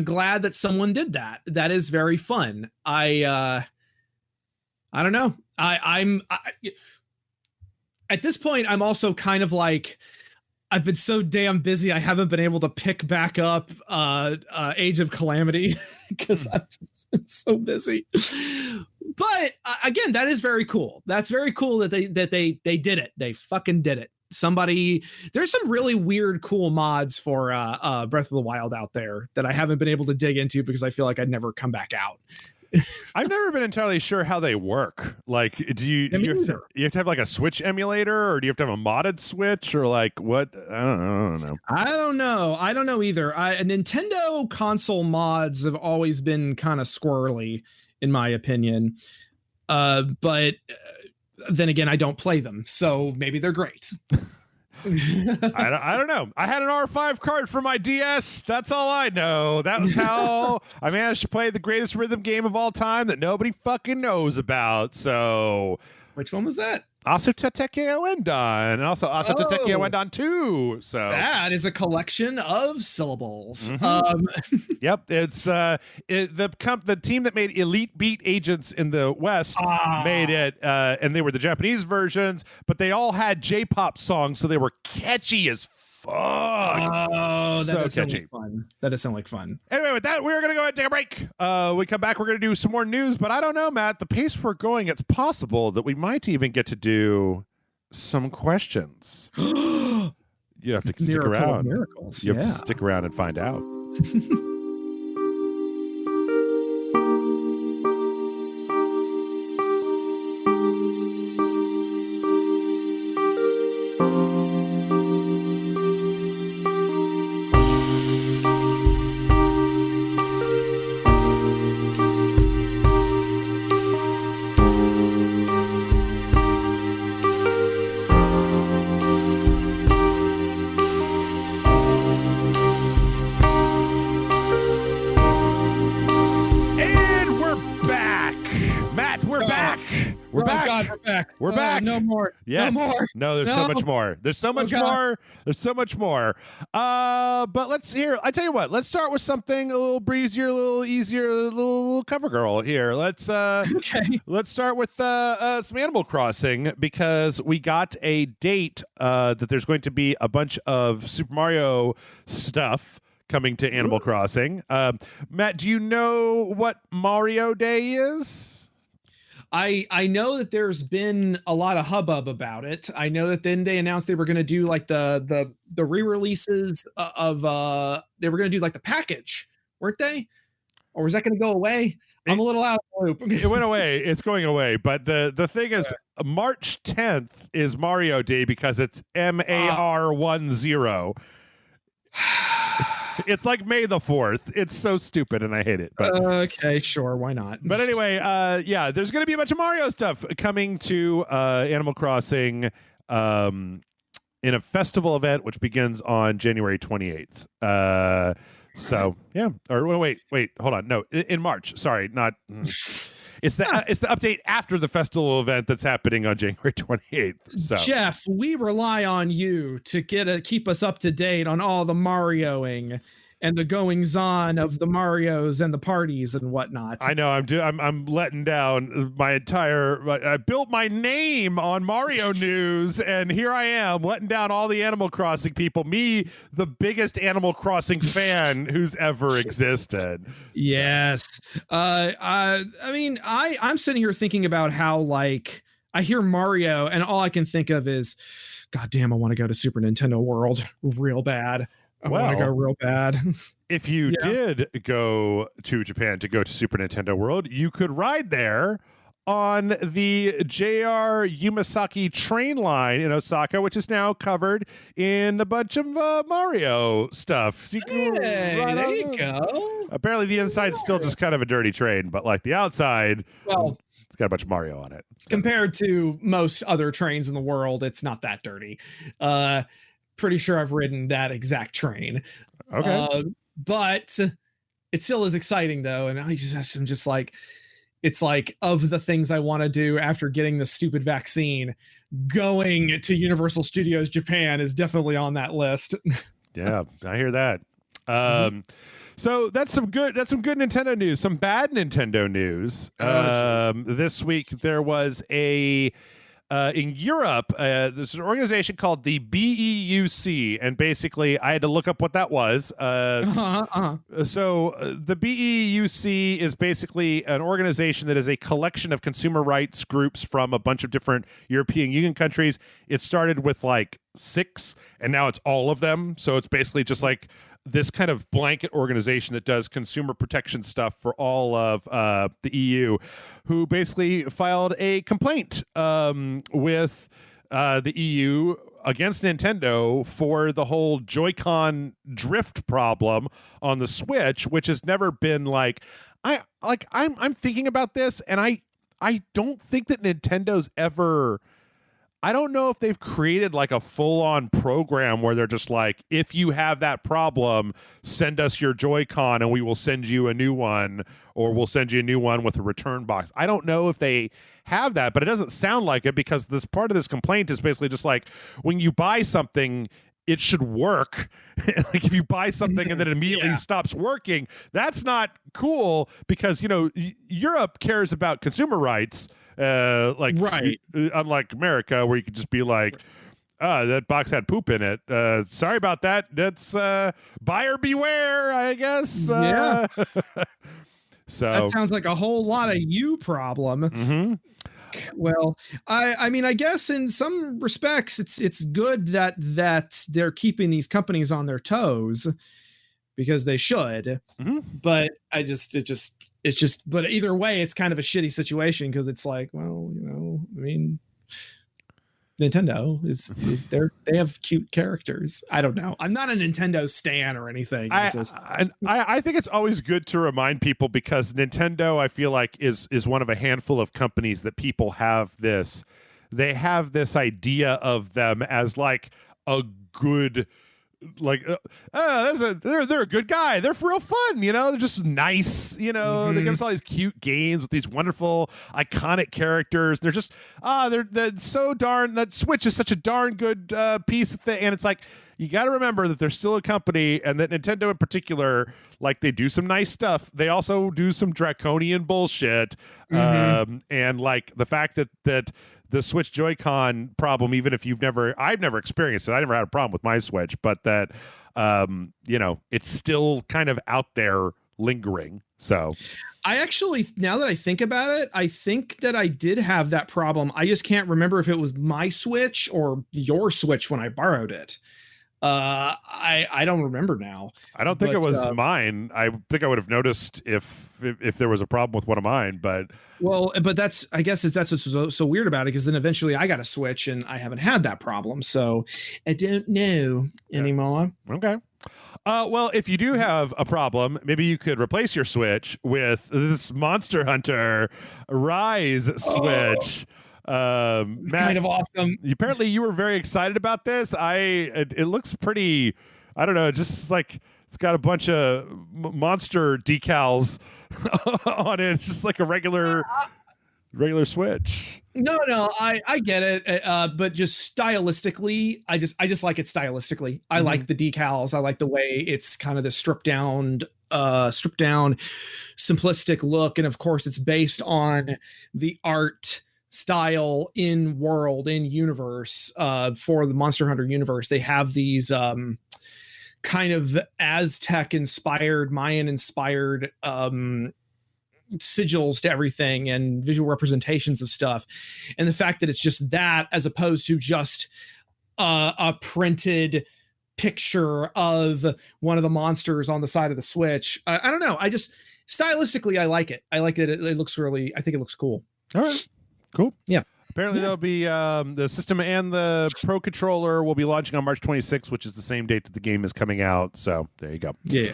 glad that someone did that. That is very fun. I don't know. I'm at this point, I'm also kind of like, I've been so damn busy. I haven't been able to pick back up Age of Calamity because I'm just so busy. But again, that is very cool. That's very cool that they did it. They fucking did it. There's some really weird, cool mods for Breath of the Wild out there that I haven't been able to dig into because I feel like I'd never come back out. I've never been entirely sure how they work. Like, do you have to have like a Switch emulator, or do you have to have a modded Switch, or like what? I don't know. I don't know either. Nintendo console mods have always been kind of squirrely, in my opinion. But then again, I don't play them, so maybe they're great. I don't know. I had an R5 card for my DS. That's all I know. That was how I managed to play the greatest rhythm game of all time that nobody fucking knows about. So, which one was that? Asoteteke Wendon, and also Asoteteke Wendon 2. So that is a collection of syllables. Yep, it's the team that made Elite Beat Agents in the West made it, and they were the Japanese versions, but they all had J-pop songs, so they were catchy as fuck. Oh, so that does catchy. Sound like fun. That does sound like fun. Anyway, with that, we're going to go ahead and take a break. We come back, we're going to do some more news, but I don't know, Matt. The pace we're going, it's possible that we might even get to do some questions. You have to stick around. Miracles. You have to stick around and find out. We're back. No more. Yes. No more. No, there's so much more. There's so much more. There's so much more. But let's hear. I tell you what. Let's start with something a little breezier, a little easier, a little cover girl here. Let's start with some Animal Crossing, because we got a date that there's going to be a bunch of Super Mario stuff coming to Animal Crossing. Matt, do you know what Mario Day is? I know that there's been a lot of hubbub about it. I know that then they announced they were going to do like the re-releases of they were going to do like the package, weren't they? Or was that going to go away? I'm a little out of the loop. It went away. It's going away. But the thing is, March 10th is Mario Day because it's MAR10. It's like May the 4th. It's so stupid, and I hate it. But okay, sure, why not? But anyway, yeah, there's going to be a bunch of Mario stuff coming to Animal Crossing in a festival event, which begins on January 28th. So yeah, or wait, hold on, no, in March. Sorry, not. It's the update after the festival event that's happening on January 28th. So Jeff, we rely on you to keep us up to date on all the Marioing and the goings on of the Marios and the parties and whatnot. I know I'm letting down my entire. I built my name on Mario news, and here I am letting down all the Animal Crossing people. Me, the biggest Animal Crossing fan who's ever existed. Yes. I mean, I'm sitting here thinking about how, like, I hear Mario and all I can think of is, God damn, I want to go to Super Nintendo World real bad. I want to go real bad. If you did go to Japan to go to Super Nintendo World, you could ride there on the JR Yumasaki train line in Osaka, which is now covered in a bunch of Mario stuff. So you can there you go. Apparently, the inside's still just kind of a dirty train, but like the outside, well, it's got a bunch of Mario on it. Compared to most other trains in the world, it's not that dirty. Pretty sure I've ridden that exact train. Okay. But it still is exciting though, and I'm just like, it's like, of the things I want to do after getting the stupid vaccine, going to Universal Studios Japan is definitely on that list. Yeah, I hear that. So that's some good Nintendo news. Some bad Nintendo news. This week there was a in Europe, there's an organization called the BEUC, and basically I had to look up what that was. So the BEUC is basically an organization that is a collection of consumer rights groups from a bunch of different European Union countries. It started with like 6, and now it's all of them. So it's basically just like this kind of blanket organization that does consumer protection stuff for all of the EU, who basically filed a complaint with the EU against Nintendo for the whole Joy-Con drift problem on the Switch, which has never been like, I'm thinking about this, and I don't think that Nintendo's ever, I don't know if they've created like a full-on program where they're just like, if you have that problem, send us your Joy-Con and we will send you a new one, or we'll send you a new one with a return box. I don't know if they have that, but it doesn't sound like it, because this part of this complaint is basically just like, when you buy something, it should work. Like if you buy something and then it immediately stops working, that's not cool, because, you know, Europe cares about consumer rights. Right. Unlike America, where you could just be like, that box had poop in it. Sorry about that. That's buyer beware, I guess. Yeah. So that sounds like a whole lot of you problem. Mm-hmm. Well, I mean, I guess in some respects, it's good that they're keeping these companies on their toes, because they should. Mm-hmm. But but either way, it's kind of a shitty situation, because it's like, well, you know, I mean, Nintendo is they have cute characters. I don't know. I'm not a Nintendo stan or anything. I think it's always good to remind people, because Nintendo, I feel like, is one of a handful of companies that people have this idea of them as like a good, like they're a good guy, they're for real fun, you know, they're just nice, you know. They give us all these cute games with these wonderful iconic characters. They're just they're so darn, that Switch is such a darn good piece of thing. And it's like, you got to remember that they're still a company, and that Nintendo in particular, like, they do some nice stuff, they also do some draconian bullshit. And like the fact that the Switch Joy-Con problem, even if I've never experienced it, I never had a problem with my Switch, but that, you know, it's still kind of out there lingering. So I actually, now that I think about it, I think that I did have that problem. I just can't remember if it was my Switch or your Switch when I borrowed it. I don't remember now. I don't think it was mine. I think I would have noticed if there was a problem with one of mine, but that's, I guess that's what's so weird about it, because then eventually I got a Switch and I haven't had that problem, so I don't know anymore. Okay. Well, if you do have a problem, maybe you could replace your Switch with this Monster Hunter Rise Switch. It's Matt, kind of awesome. Apparently you were very excited about this. It looks pretty, I don't know, just like it's got a bunch of monster decals on it. It's just like a regular Switch. No, I get it. But just stylistically, I just like it stylistically. I like the decals. I like the way it's kind of the stripped down, simplistic look. And of course it's based on the art style in universe for the Monster Hunter universe. They have these kind of Aztec inspired, Mayan inspired sigils to everything, and visual representations of stuff. And the fact that it's just that, as opposed to just a printed picture of one of the monsters on the side of the Switch. I don't know. I just stylistically, I like it. I like that it looks really, I think it looks cool. All right. Cool. Yeah. Apparently, there'll be the system and the Pro Controller will be launching on March 26th, which is the same date that the game is coming out. So there you go. Yeah.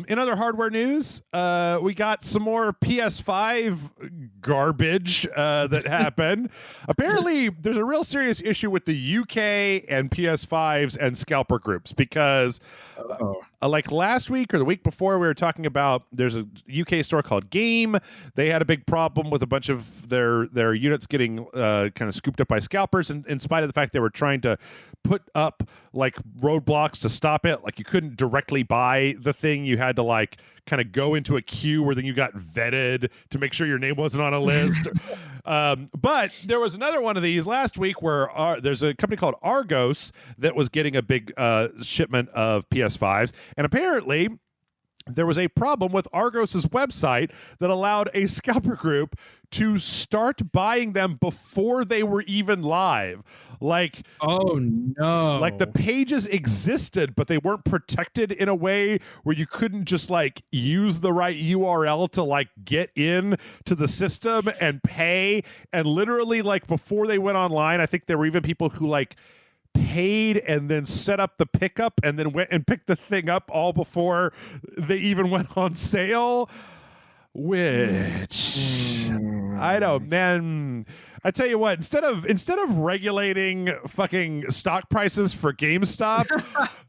In other hardware news, we got some more PS5 garbage that happened. Apparently, there's a real serious issue with the UK and PS5s and scalper groups because like last week or the week before, we were talking about there's a UK store called Game. They had a big problem with a bunch of their units getting kind of scooped up by scalpers, in spite of the fact they were trying to put up like roadblocks to stop it. Like you couldn't directly buy the thing. You had to like kind of go into a queue where then you got vetted to make sure your name wasn't on a list. But there was another one of these last week where there's a company called Argos that was getting a big shipment of PS5s. And apparently there was a problem with Argos's website that allowed a scalper group to start buying them before they were even live. Like, oh no, like the pages existed, but they weren't protected in a way where you couldn't just like use the right URL to like get in to the system and pay. And literally, like before they went online, I think there were even people who like paid and then set up the pickup and then went and picked the thing up all before they even went on sale. Which I don't, man. I tell you what, instead of regulating fucking stock prices for GameStop,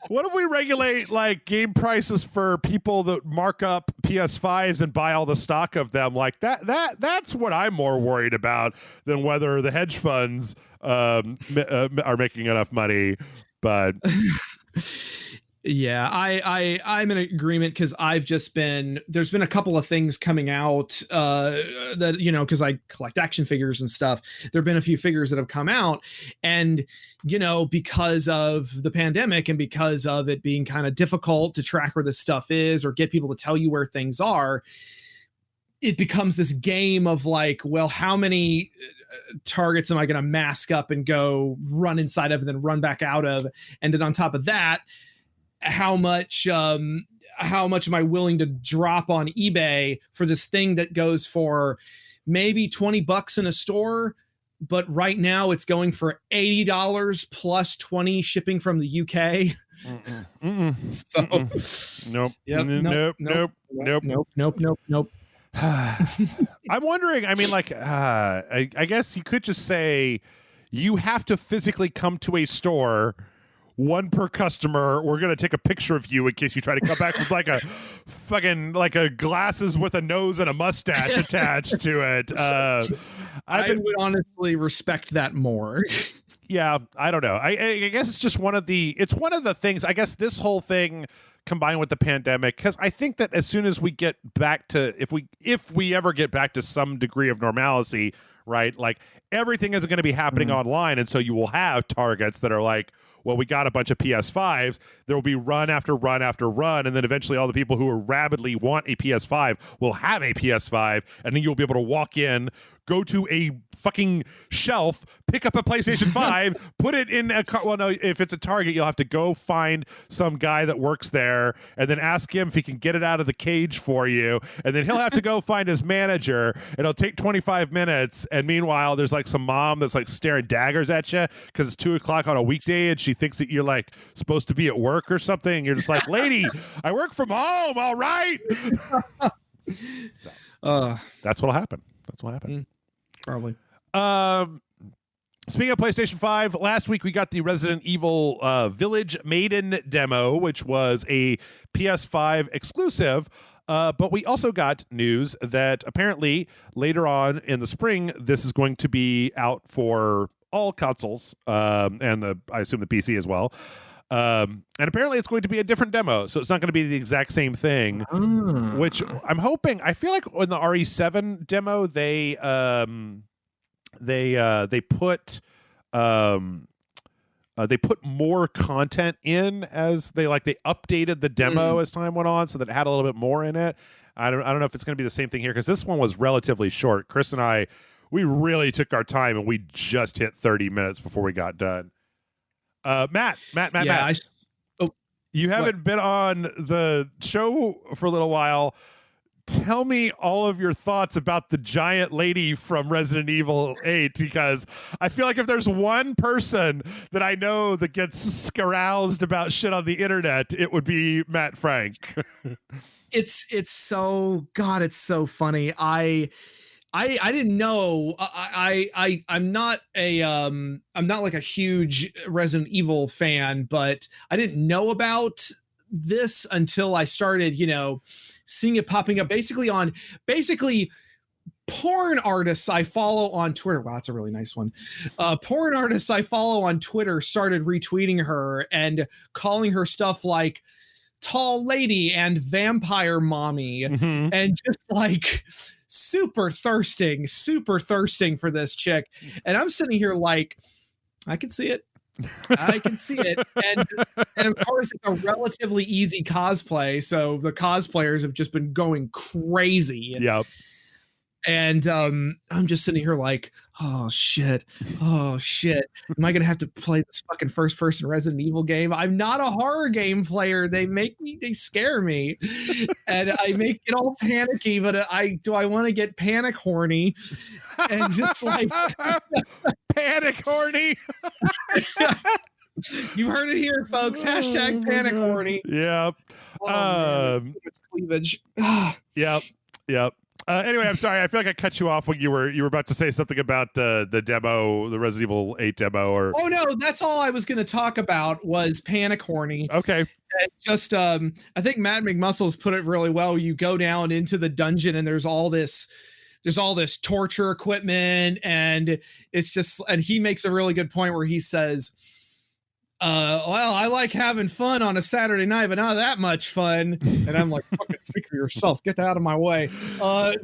what if we regulate like game prices for people that mark up PS5s and buy all the stock of them? Like that's what I'm more worried about than whether the hedge funds are making enough money. But yeah, I'm in agreement because there's been a couple of things coming out that, you know, because I collect action figures and stuff. There have been a few figures that have come out, and, you know, because of the pandemic and because of it being kind of difficult to track where this stuff is or get people to tell you where things are, it becomes this game of like, well, how many targets am I going to mask up and go run inside of and then run back out of? And then on top of that, how much am I willing to drop on eBay for this thing that goes for maybe $20 in a store, but right now it's going for $80 plus 20 shipping from the UK. So nope. Yep, nope. I'm wondering, I mean, like, I guess you could just say you have to physically come to a store, one per customer. We're going to take a picture of you in case you try to come back with like a fucking, like a glasses with a nose and a mustache attached to it. I would honestly respect that more. Yeah, I don't know. I guess it's just one of the things, I guess this whole thing combined with the pandemic, because I think that as soon as we get back to, if we ever get back to some degree of normalcy, right, like everything isn't going to be happening online, and so you will have targets that are like, well, we got a bunch of PS5s. There will be run after run after run, and then eventually all the people who rabidly want a PS5 will have a PS5, and then you'll be able to walk in, go to a fucking shelf, pick up a PlayStation 5, put it in a car. Well, no, if it's a Target, you'll have to go find some guy that works there and then ask him if he can get it out of the cage for you. And then he'll have to go find his manager, and it'll take 25 minutes. And meanwhile, there's like some mom that's like staring daggers at you because it's 2:00 on a weekday and she thinks that you're like supposed to be at work or something. And you're just like, lady, I work from home. All right. So that's what'll happen. That's what happened. Probably. Speaking of PlayStation 5, last week we got the Resident Evil Village Maiden demo, which was a PS5 exclusive. But we also got news that apparently later on in the spring, this is going to be out for all consoles, and I assume the PC as well. And apparently it's going to be a different demo, so it's not going to be the exact same thing, which I'm hoping. I feel like in the RE7 demo, they put more content in as they updated the demo as time went on, so that it had a little bit more in it. I don't know if it's going to be the same thing here, because this one was relatively short. Chris and I, we really took our time, and we just hit 30 minutes before we got done. Matt. You haven't been on the show for a little while. tell me all of your thoughts about the giant lady from Resident Evil 8, because I feel like if there's one person that I know that gets aroused about shit on the internet, it would be Matt Frank. It's so, God, it's so funny. I didn't know. I'm not like a huge Resident Evil fan, but I didn't know about this until I started, seeing it popping up basically porn artists I follow on Twitter. Wow, that's a really nice one. Porn artists I follow on Twitter started retweeting her and calling her stuff like tall lady and vampire mommy, and just like super thirsting for this chick. And I'm sitting here like, I can see it. And of course it's a relatively easy cosplay, so the cosplayers have just been going crazy. Yep. And I'm just sitting here like, oh shit, am I gonna have to play this fucking first person Resident Evil game? I'm not a horror game player. They scare me, and I get all panicky. But I want to get panic horny, and just like panic horny. You've heard it here, folks. Hashtag panic horny. Yep. Cleavage. Yep. Anyway, I'm sorry. I feel like I cut you off when you were about to say something about the demo, the Resident Evil 8 demo. Or oh no, that's all I was going to talk about was panic horny. Okay. And just I think Matt McMuscles put it really well. You go down into the dungeon and there's all this torture equipment, and it's just, and he makes a really good point where he says, well, I like having fun on a Saturday night, but not that much fun. And I'm like, fucking speak for yourself. Get out of my way. I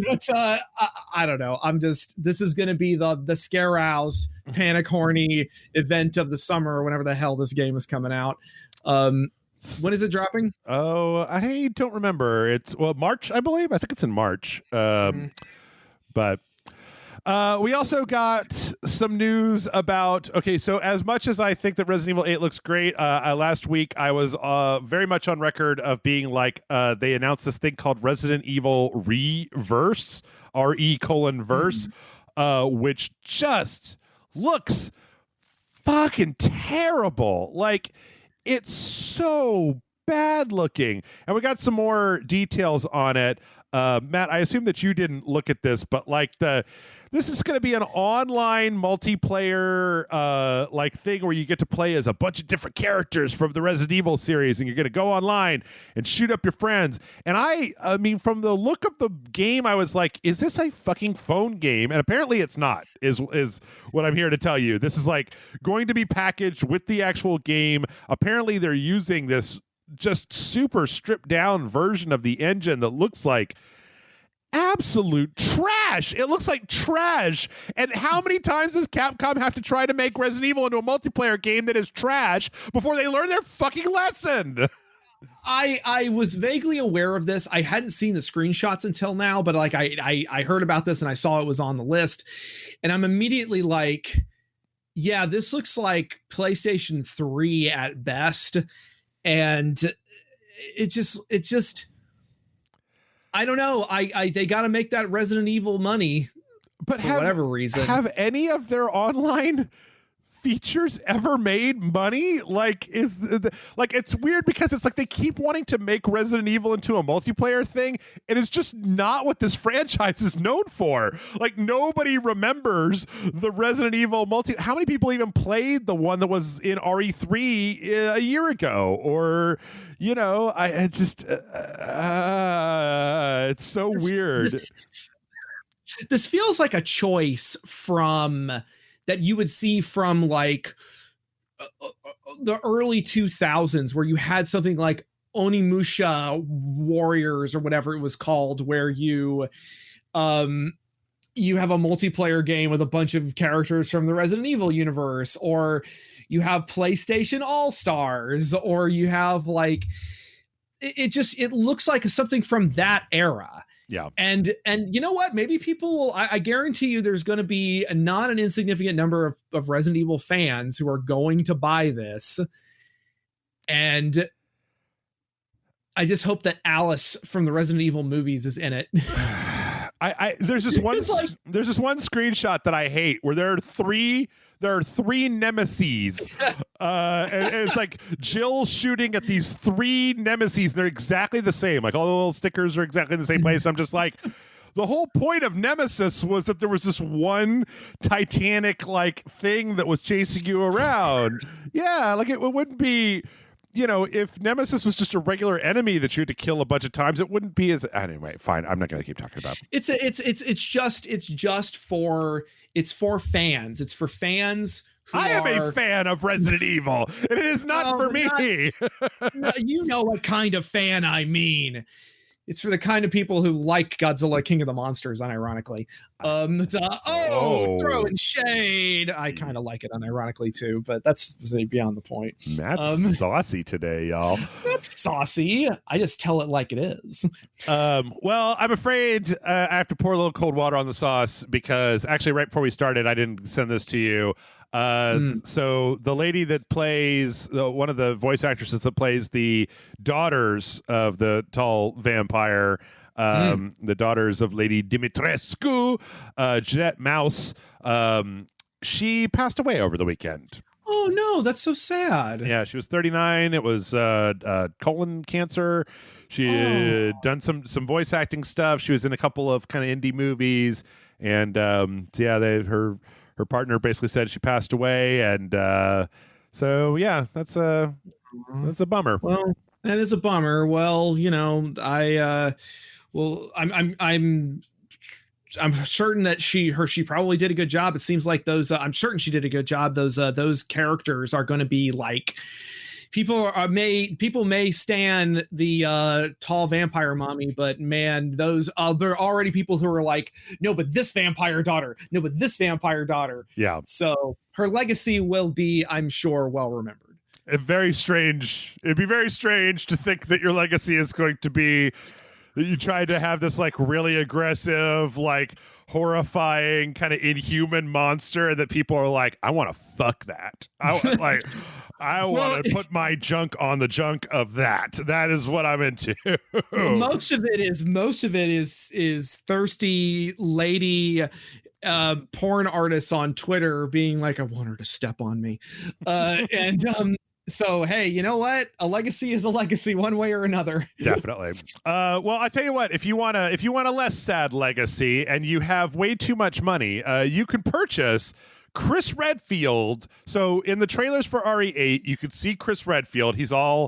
don't know. This is going to be the scare roused, panic horny event of the summer, or whenever the hell this game is coming out. When is it dropping? Oh, I don't remember. It's March, I believe. I think it's in March. But we also got some news about, okay, so as much as I think that Resident Evil 8 looks great, last week I was very much on record of being like, they announced this thing called Resident Evil Reverse, RE:verse, which just looks fucking terrible. Like, it's so bad looking. And we got some more details on it. Matt, I assume that you didn't look at this, but like this is going to be an online multiplayer like thing where you get to play as a bunch of different characters from the Resident Evil series, and you're going to go online and shoot up your friends. And I mean, from the look of the game, I was like, is this a fucking phone game? And apparently it's not, is what I'm here to tell you. This is like going to be packaged with the actual game. Apparently they're using this just super stripped down version of the engine that looks like absolute trash. It looks like trash. And how many times does Capcom have to try to make Resident Evil into a multiplayer game that is trash before they learn their fucking lesson? I was vaguely aware of this. I hadn't seen the screenshots until now, but like I heard about this and I saw it was on the list, and I'm immediately like, yeah, this looks like PlayStation 3 at best. And it just I don't know. They got to make that Resident Evil money, but for whatever reason. Have any of their online features ever made money? Like, like, it's weird because it's like they keep wanting to make Resident Evil into a multiplayer thing, and it's just not what this franchise is known for. Like, nobody remembers the Resident Evil How many people even played the one that was in RE3 a year ago? Or, it's just it's so weird. This feels like a choice that you would see from like the early 2000s, where you had something like Onimusha Warriors or whatever it was called, where you have a multiplayer game with a bunch of characters from the Resident Evil universe, or you have PlayStation All-Stars, or you have like it looks like something from that era. Yeah. And you know what? Maybe people will, I guarantee you there's going to be not an insignificant number of Resident Evil fans who are going to buy this. And I just hope that Alice from the Resident Evil movies is in it. There's this one screenshot that I hate where there are three nemeses, and it's like Jill shooting at these three nemeses. They're exactly the same. Like all the little stickers are exactly in the same place. I'm just like, the whole point of Nemesis was that there was this one Titanic like thing that was chasing you around. Yeah, like it wouldn't be. If Nemesis was just a regular enemy that you had to kill a bunch of times, it wouldn't be as. Anyway, fine. I'm not going to keep talking about it. It's for fans. It's for fans. I am a fan of Resident Evil, and it is not for me. You know what kind of fan I mean. It's for the kind of people who like Godzilla, King of the Monsters, unironically. Throwing shade. I kind of like it unironically too, but that's beyond the point. That's saucy today, y'all. That's saucy. I just tell it like it is. Well, I'm afraid I have to pour a little cold water on the sauce because actually right before we started, I didn't send this to you. So the lady that plays one of the voice actresses that plays the daughters of the tall vampire, the daughters of Lady Dimitrescu, Jeanette Mouse, she passed away over the weekend. Oh no, that's so sad. Yeah, she was 39. It was colon cancer. She had done some voice acting stuff. She was in a couple of kind of indie movies, and her partner basically said she passed away, and so yeah, that's a bummer. Well, that is a bummer. Well, I'm certain that she probably did a good job. It seems like those. I'm certain she did a good job. Those characters are going to be like. People may stand the tall vampire mommy, but man, those there are already people who are like, no, but this vampire daughter, no, but this vampire daughter. Yeah. So her legacy will be, I'm sure, well remembered. It'd be very strange to think that your legacy is going to be that you tried to have this like really aggressive, like horrifying, kind of inhuman monster, and that people are like, I want to fuck that. I want to put my junk on the junk of that. That is what I'm into. Most of it is thirsty lady porn artists on Twitter being like, I want her to step on me. So, hey, you know what? A legacy is a legacy one way or another. Definitely. Well, I tell you what, if you want a less sad legacy and you have way too much money, you can purchase Chris Redfield. So in the trailers for RE8, you could see Chris Redfield. He's a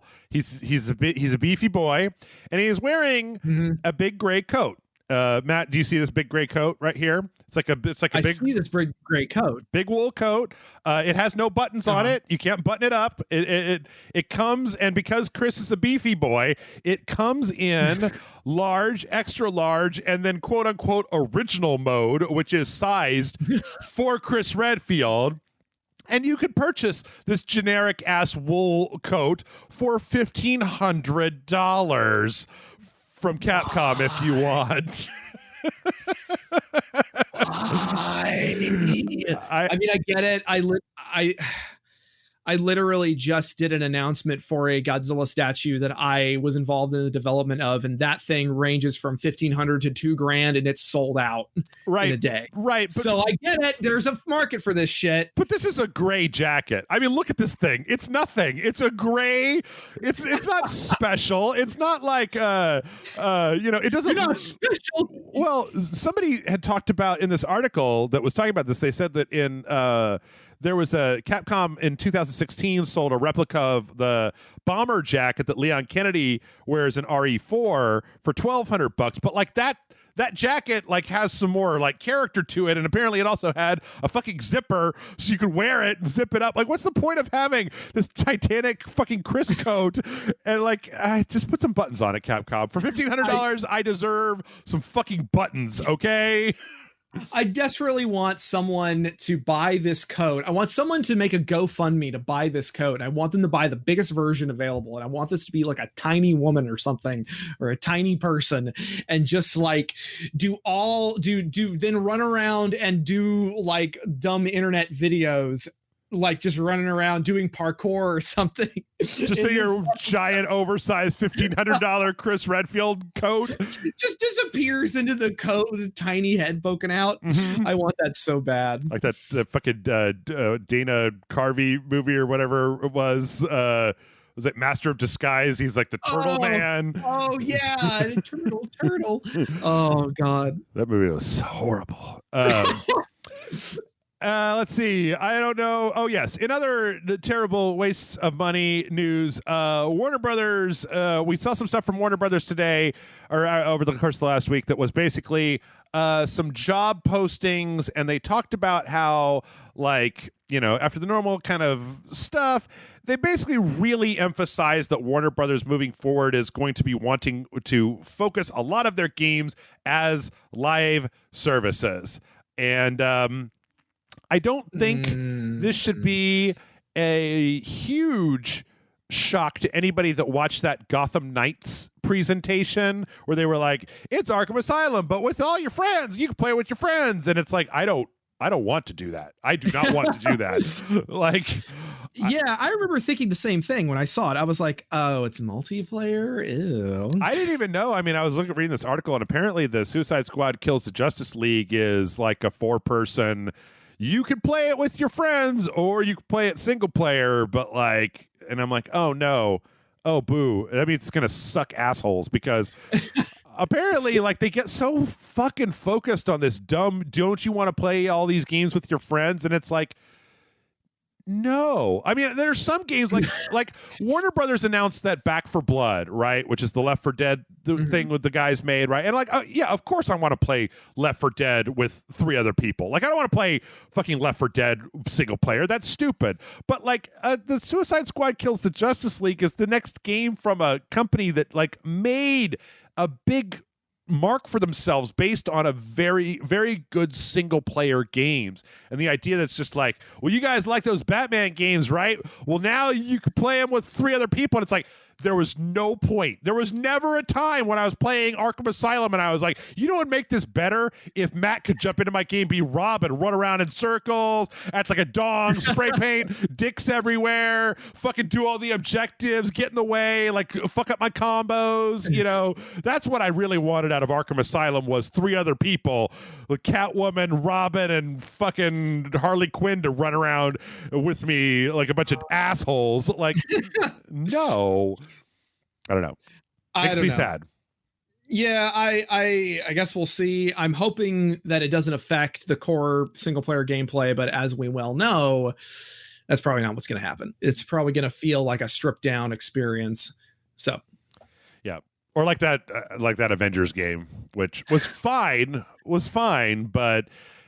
beefy boy, and he is wearing a big gray coat. Matt, do you see this big gray coat right here? I see this big gray coat. Big wool coat. It has no buttons on it. You can't button it up. It comes, and because Chris is a beefy boy, it comes in large, extra large, and then quote unquote original mode, which is sized for Chris Redfield. And you could purchase this generic ass wool coat for $1,500 from Capcom if you want. I mean, I get it. I literally just did an announcement for a Godzilla statue that I was involved in the development of, and that thing ranges from $1,500 to $2,000, and it's sold out in a day. Right. So I get it. There's a market for this shit. But this is a gray jacket. I mean, look at this thing. It's nothing. It's a gray. It's not special. It's not like it doesn't. You're not special. Well, somebody had talked about in this article that was talking about this. They said that in there was a Capcom in 2016 sold a replica of the bomber jacket that Leon Kennedy wears in RE4 for $1,200, but like that jacket like has some more like character to it, and apparently it also had a fucking zipper so you could wear it and zip it up. Like, what's the point of having this Titanic fucking Chris coat? And like, just put some buttons on it, Capcom. For $1,500, I deserve some fucking buttons, okay? I desperately want someone to buy this coat. I want someone to make a GoFundMe to buy this coat. I want them to buy the biggest version available. And I want this to be like a tiny woman or something, or a tiny person, and just like do then run around and do like dumb internet videos like just running around doing parkour or something. Just in your giant oversized $1,500 Chris Redfield coat. Just disappears into the coat with his tiny head poking out. Mm-hmm. I want that so bad. Like that fucking Dana Carvey movie or whatever it was. Was it Master of Disguise? He's like the turtle man. Oh yeah, turtle. Oh god, that movie was horrible. Let's see. I don't know. Oh yes, in other terrible wastes of money news, Warner Brothers. We saw some stuff from Warner Brothers today, or over the course of the last week, that was basically some job postings, and they talked about how, like, you know, after the normal kind of stuff, they basically really emphasized that Warner Brothers moving forward is going to be wanting to focus a lot of their games as live services. And I don't think this should be a huge shock to anybody that watched that Gotham Knights presentation where they were like, it's Arkham Asylum, but with all your friends. You can play with your friends. And it's like, I don't want to do that. I do not want to do that. Like, yeah, I remember thinking the same thing when I saw it. I was like, oh, it's multiplayer? Ew. I didn't even know. I mean, I was reading this article, and apparently the Suicide Squad Kills the Justice League is like a 4-person. You can play it with your friends, or you can play it single player, but like, and I'm like, oh no. Oh, boo. That means it's going to suck assholes, because apparently, like, they get so fucking focused on this dumb, don't you want to play all these games with your friends? And it's like, no. I mean, there's some games like Warner Brothers announced that Back for Blood, right? Which is the Left 4 Dead thing with the guys made, right? And like, yeah, of course I want to play Left 4 Dead with 3 other people. Like, I don't want to play fucking Left 4 Dead single player. That's stupid. But like, the Suicide Squad Kills the Justice League is the next game from a company that like made a big mark for themselves based on a very, very good single player games. And the idea that's just like, well, you guys like those Batman games, right? Well, now you can play them with 3 other people. And it's like, there was no point. There was never a time when I was playing Arkham Asylum and I was like, you know what would make this better? If Matt could jump into my game, be Robin, run around in circles, act like a dog, spray paint, dicks everywhere, fucking do all the objectives, get in the way, like fuck up my combos. You know, that's what I really wanted out of Arkham Asylum, was 3 other people, with Catwoman, Robin, and fucking Harley Quinn to run around with me like a bunch of assholes. Like, no. I don't know. Makes me sad. Yeah, I guess we'll see. I'm hoping that it doesn't affect the core single player gameplay, but as we well know, that's probably not what's going to happen. It's probably going to feel like a stripped down experience. So, yeah, or like that Avengers game, which was fine, but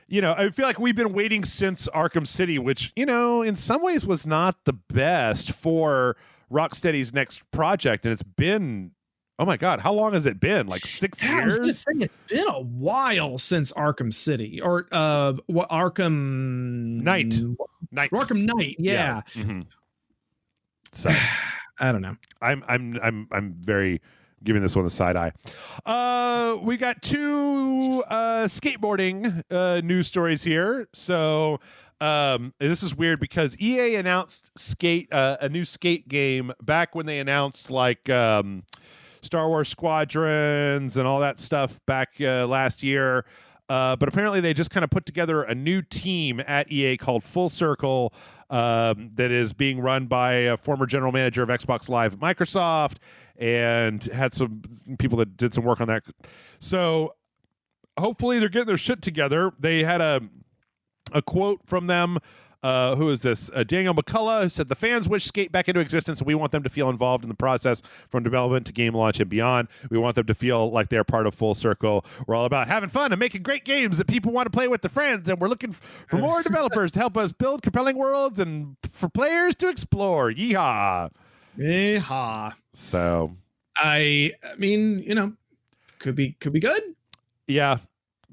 you know, I feel like we've been waiting since Arkham City, which, you know, in some ways was not the best for Rocksteady's next project, and it's been, oh my god, how long has it been? Like 6 years? I was gonna say, it's been a while since Arkham City, or what, Arkham Knight. Arkham Knight, yeah. Mm-hmm. So I don't know. I'm very giving this one the side eye. We got 2 skateboarding news stories here. So this is weird because EA announced a new skate game back when they announced like Star Wars Squadrons and all that stuff back last year. But apparently they just kind of put together a new team at EA called Full Circle that is being run by a former general manager of Xbox Live at Microsoft, and had some people that did some work on that. So hopefully they're getting their shit together. They had a quote from them. Who is this? Daniel McCullough, who said, the fans wish Skate back into existence, and we want them to feel involved in the process from development to game launch and beyond. We want them to feel like they're part of Full Circle. We're all about having fun and making great games that people want to play with their friends, and we're looking for more developers to help us build compelling worlds and for players to explore. Yeehaw. Yeehaw. So I mean, you know, could be good. Yeah.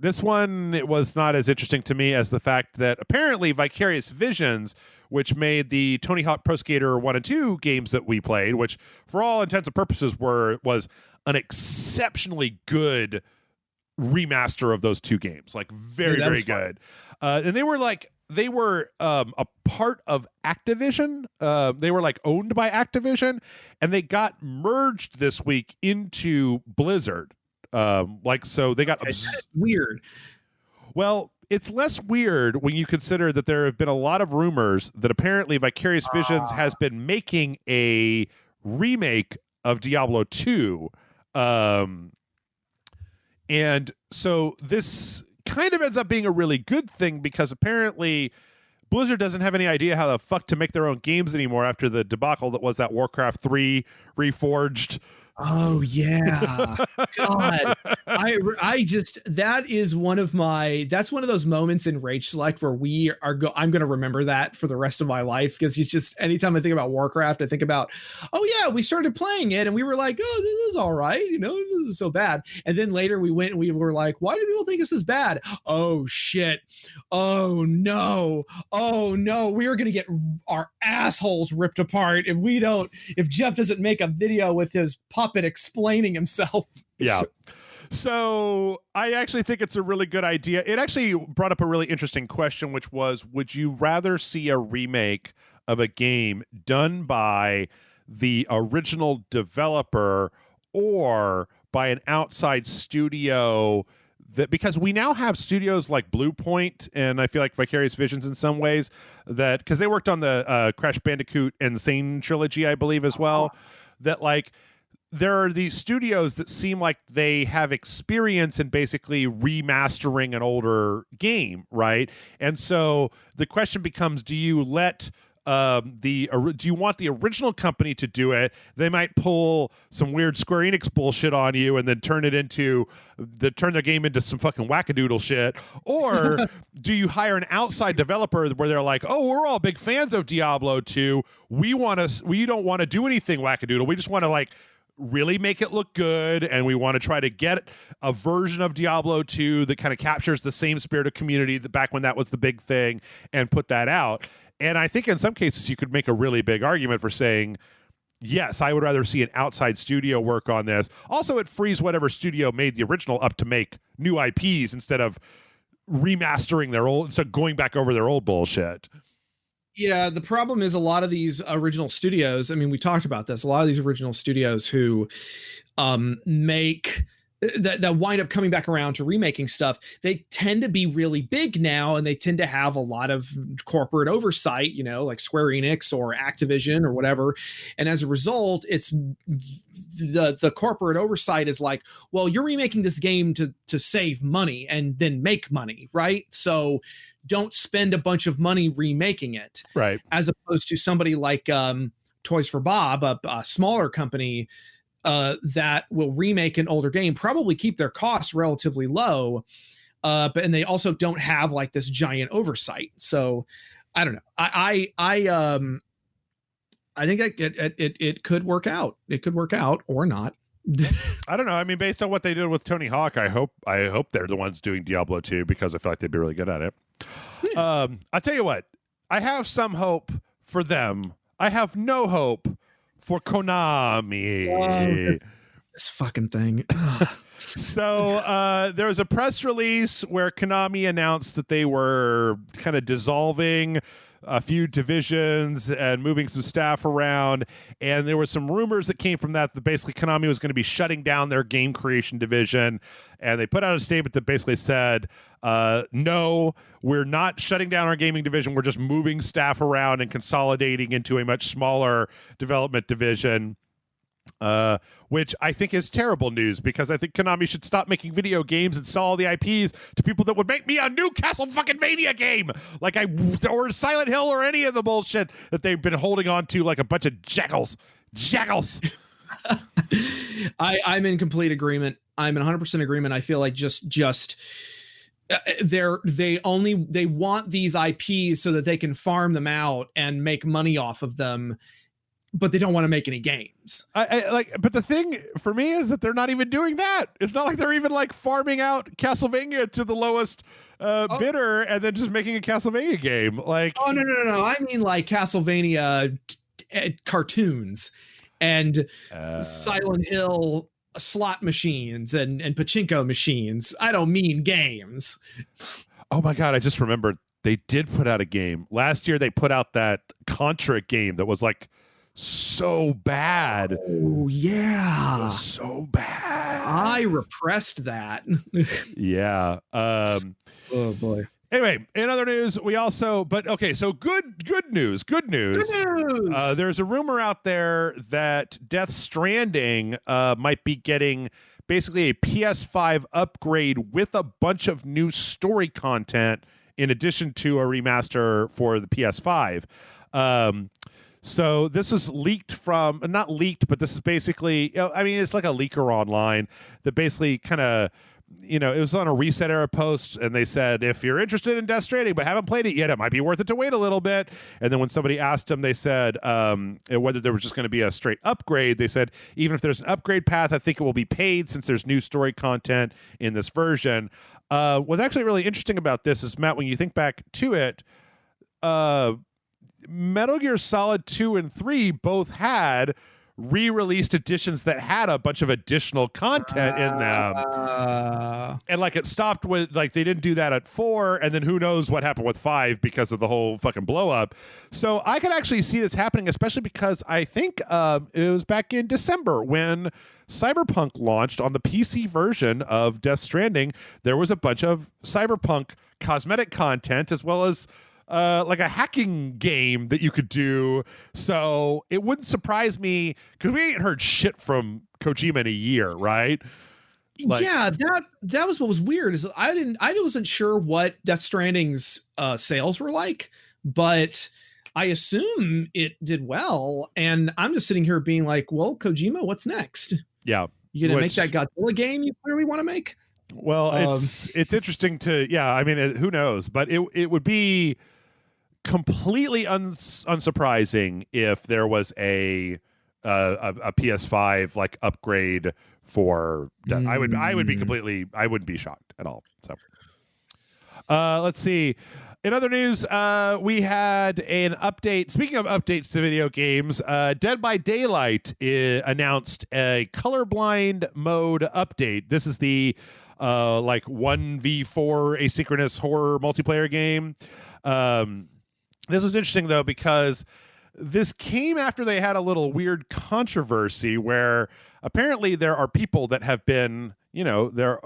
This one, it was not as interesting to me as the fact that apparently Vicarious Visions, which made the Tony Hawk Pro Skater 1 and 2 games that we played, which for all intents and purposes was an exceptionally good remaster of those 2 games. Like very, very good. And they were like they were a part of Activision. They were like owned by Activision, and they got merged this week into Blizzard. So they got weird. Well, it's less weird when you consider that there have been a lot of rumors that apparently Vicarious Visions has been making a remake of Diablo 2. And so this kind of ends up being a really good thing because apparently Blizzard doesn't have any idea how the fuck to make their own games anymore after the debacle that was that Warcraft 3 Reforged. Oh yeah, God! I just that's one of those moments in Rage Select where I'm going to remember that for the rest of my life because he's just anytime I think about Warcraft, I think about, oh yeah, we started playing it and we were like, oh, this is all right, this is so bad, and then later we went and we were like, why do people think this is bad? Oh shit! Oh no! We are going to get our assholes ripped apart if Jeff doesn't make a video with his puppet explaining himself. Yeah. So I actually think it's a really good idea. It actually brought up a really interesting question, which was, would you rather see a remake of a game done by the original developer or by an outside studio? Because we now have studios like Blue Point and I feel like Vicarious Visions in some ways that, because they worked on the Crash Bandicoot Insane trilogy, I believe, as well, that like there are these studios that seem like they have experience in basically remastering an older game, right? And so the question becomes, do you let do you want the original company to do it? They might pull some weird Square Enix bullshit on you and then turn the game into some fucking wackadoodle shit. Or do you hire an outside developer where they're like, oh, we're all big fans of Diablo 2. We don't want to do anything wackadoodle. We just want to like really make it look good, and we want to try to get a version of Diablo 2 that kind of captures the same spirit of community that back when that was the big thing and put that out. And I think in some cases you could make a really big argument for saying, yes, I would rather see an outside studio work on this. Also, it frees whatever studio made the original up to make new IPs instead of remastering their old, so going back over their old bullshit. Yeah, the problem is a lot of these original studios, I mean, we talked about this, a lot of these original studios who make that wind up coming back around to remaking stuff, they tend to be really big now and they tend to have a lot of corporate oversight, like Square Enix or Activision or whatever. And as a result, it's the corporate oversight is like, well, you're remaking this game to save money and then make money, right? So don't spend a bunch of money remaking it. Right. As opposed to somebody like Toys for Bob, a smaller company that will remake an older game, probably keep their costs relatively low, and they also don't have like this giant oversight. So I don't know. I think it could work out. It could work out or not. I don't know. I mean, based on what they did with Tony Hawk, I hope they're the ones doing Diablo 2 because I feel like they'd be really good at it. I'll tell you what. I have some hope for them. I have no hope for Konami. This fucking thing. So there was a press release where Konami announced that they were kind of dissolving a few divisions and moving some staff around, and there were some rumors that came from that basically Konami was going to be shutting down their game creation division, and they put out a statement that basically said, no, we're not shutting down our gaming division, we're just moving staff around and consolidating into a much smaller development division. Which I think is terrible news because I think Konami should stop making video games and sell all the IPs to people that would make me a new Castlevania game, or Silent Hill or any of the bullshit that they've been holding on to like a bunch of jackals. I'm in complete agreement. I'm in 100% agreement. I feel like they want these IPs so that they can farm them out and make money off of them, but they don't want to make any games. But the thing for me is that they're not even doing that. It's not like they're even like farming out Castlevania to the lowest bidder and then just making a Castlevania game. Like, oh no! I mean like Castlevania cartoons and Silent Hill slot machines and pachinko machines. I don't mean games. Oh my God! I just remembered They did put out a game. Last year they put out that Contra game that was like so bad. Oh, yeah. It was so bad. I repressed that. Yeah. Oh, boy. Anyway, in other news, we also, but okay, so good news. Good news. There's a rumor out there that Death Stranding might be getting basically a PS5 upgrade with a bunch of new story content in addition to a remaster for the PS5. So this is leaked from, not leaked, but this is basically, I mean, it's like a leaker online that basically kind of, it was on a Reset Era post, and they said, if you're interested in Death Stranding but haven't played it yet, it might be worth it to wait a little bit. And then when somebody asked them, they said whether there was just going to be a straight upgrade, they said, even if there's an upgrade path, I think it will be paid since there's new story content in this version. What's actually really interesting about this is, Matt, when you think back to it, Metal Gear Solid 2 and 3 both had re-released editions that had a bunch of additional content in them. And like it stopped with, like, they didn't do that at 4, and then who knows what happened with 5 because of the whole fucking blow up. So I could actually see this happening, especially because I think it was back in December when Cyberpunk launched on the PC version of Death Stranding. There was a bunch of Cyberpunk cosmetic content as well as like a hacking game that you could do. So it wouldn't surprise me, because we ain't heard shit from Kojima in a year, right? Like, yeah, that was what was weird, is I wasn't sure what Death Stranding's sales were like, but I assume it did well. And I'm just sitting here being like, well, Kojima, what's next? Yeah. You gonna make that Godzilla game you clearly want to make? Well, it's interesting to, I mean, who knows, but it would be completely unsurprising if there was a PS5 like upgrade for Death. I wouldn't be shocked at all. So let's see. In other news, we had an update. Speaking of updates to video games, Dead by Daylight announced a colorblind mode update. This is the like 1v4 asynchronous horror multiplayer game. This was interesting, though, because this came after they had a little weird controversy where apparently there are people that have been, so there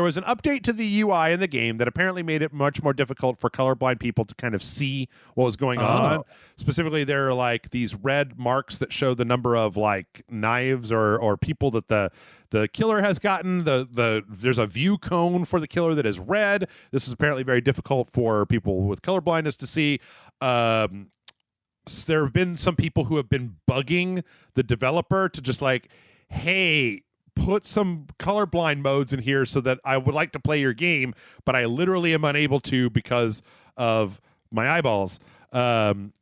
was an update to the UI in the game that apparently made it much more difficult for colorblind people to kind of see what was going on. Specifically, there are like these red marks that show the number of like knives or people that the killer has gotten. There's a view cone for the killer that is red. This is apparently very difficult for people with colorblindness to see. There have been some people who have been bugging the developer to just like, hey, put some colorblind modes in here so that I would like to play your game, but I literally am unable to because of my eyeballs. I mean,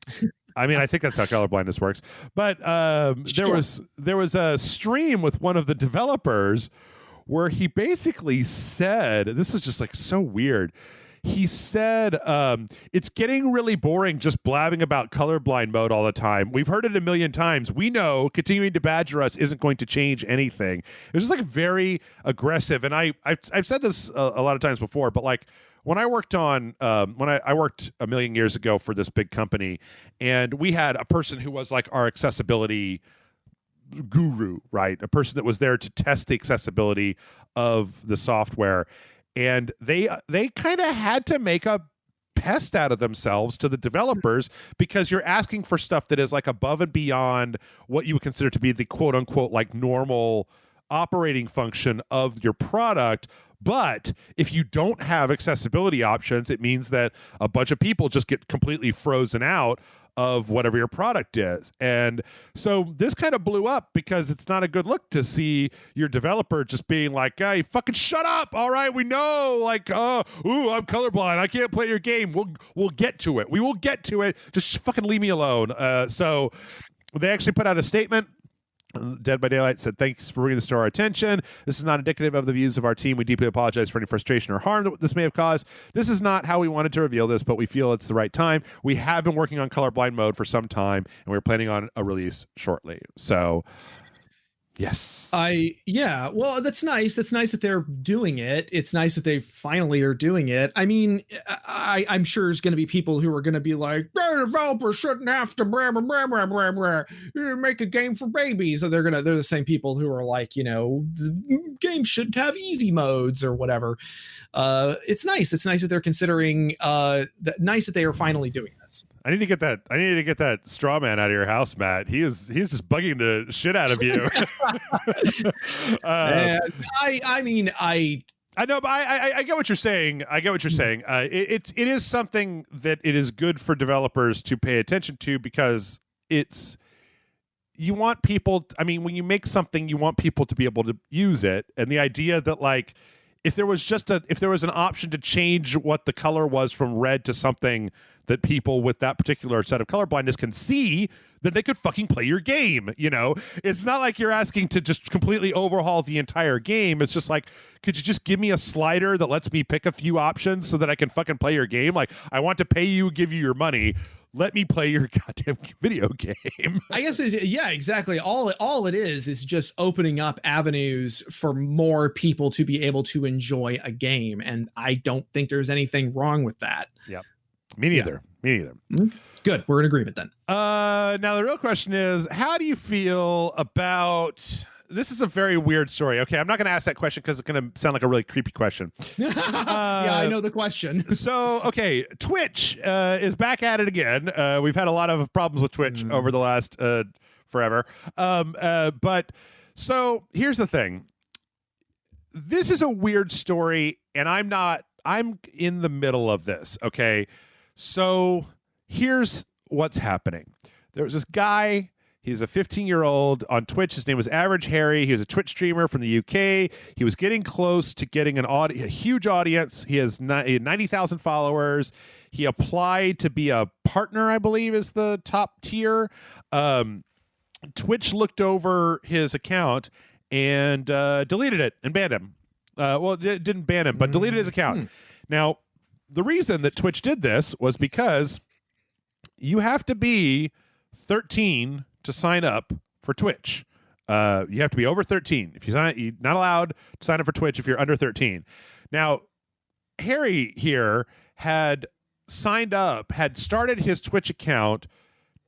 I think that's how colorblindness works. But there was a stream with one of the developers where he basically said, this is just like so weird. He said, it's getting really boring just blabbing about colorblind mode all the time. We've heard it a million times. We know continuing to badger us isn't going to change anything. It was just like very aggressive. And I've said this a lot of times before, but like when I worked on, I worked a million years ago for this big company, and we had a person who was like our accessibility guru, right? A person that was there to test the accessibility of the software. And they kind of had to make a pest out of themselves to the developers because you're asking for stuff that is like above and beyond what you would consider to be the quote unquote like normal operating function of your product. But if you don't have accessibility options, it means that a bunch of people just get completely frozen out of whatever your product is. And so this kind of blew up because it's not a good look to see your developer just being like, hey, fucking shut up. All right, we know, like, I'm colorblind. I can't play your game. We'll get to it. We will get to it. Just fucking leave me alone. So they actually put out a statement. Dead by Daylight said, thanks for bringing this to our attention. This is not indicative of the views of our team. We deeply apologize for any frustration or harm that this may have caused. This is not how we wanted to reveal this, but we feel it's the right time. We have been working on colorblind mode for some time, and we're planning on a release shortly. So Yes. Well, that's nice. That's nice that they're doing it. It's nice that they finally are doing it. I mean, I'm sure there's going to be people who are going to be like, the developers shouldn't have to make a game for babies. So they're the same people who are like, the game shouldn't have easy modes or whatever. It's nice. It's nice that they're considering, nice that they are finally doing this. I need to get that straw man out of your house, Matt. He's just bugging the shit out of you. I know, but I get what you're saying. I get what you're saying. It is something that it is good for developers to pay attention to, because you want people. I mean, when you make something, you want people to be able to use it, and the idea that like, if there was an option to change what the color was from red to something that people with that particular set of color blindness can see, then they could fucking play your game. It's not like you're asking to just completely overhaul the entire game. It's just like, could you just give me a slider that lets me pick a few options so that I can fucking play your game? Like, I want to pay you, give you your money. Let me play your goddamn video game. I guess, exactly. All it is just opening up avenues for more people to be able to enjoy a game. And I don't think there's anything wrong with that. Yep. Me neither. Good. We're in agreement then. Now the real question is, how do you feel about... This is a very weird story. Okay, I'm not going to ask that question because it's going to sound like a really creepy question. Yeah, I know the question. So, okay, Twitch is back at it again. We've had a lot of problems with Twitch over the last forever. But so here's the thing. This is a weird story, and I'm in the middle of this, okay? So here's what's happening. There was this guy... He's a 15-year-old on Twitch. His name was Average Harry. He was a Twitch streamer from the UK. He was getting close to getting a huge audience. He has 90,000 followers. He applied to be a partner, I believe, is the top tier. Twitch looked over his account and deleted it and banned him. It didn't ban him, but deleted his account. Now, the reason that Twitch did this was because you have to be 13 to sign up for Twitch. You have to be over 13. You're not allowed to sign up for Twitch if you're under 13. Now, Harry here had started his Twitch account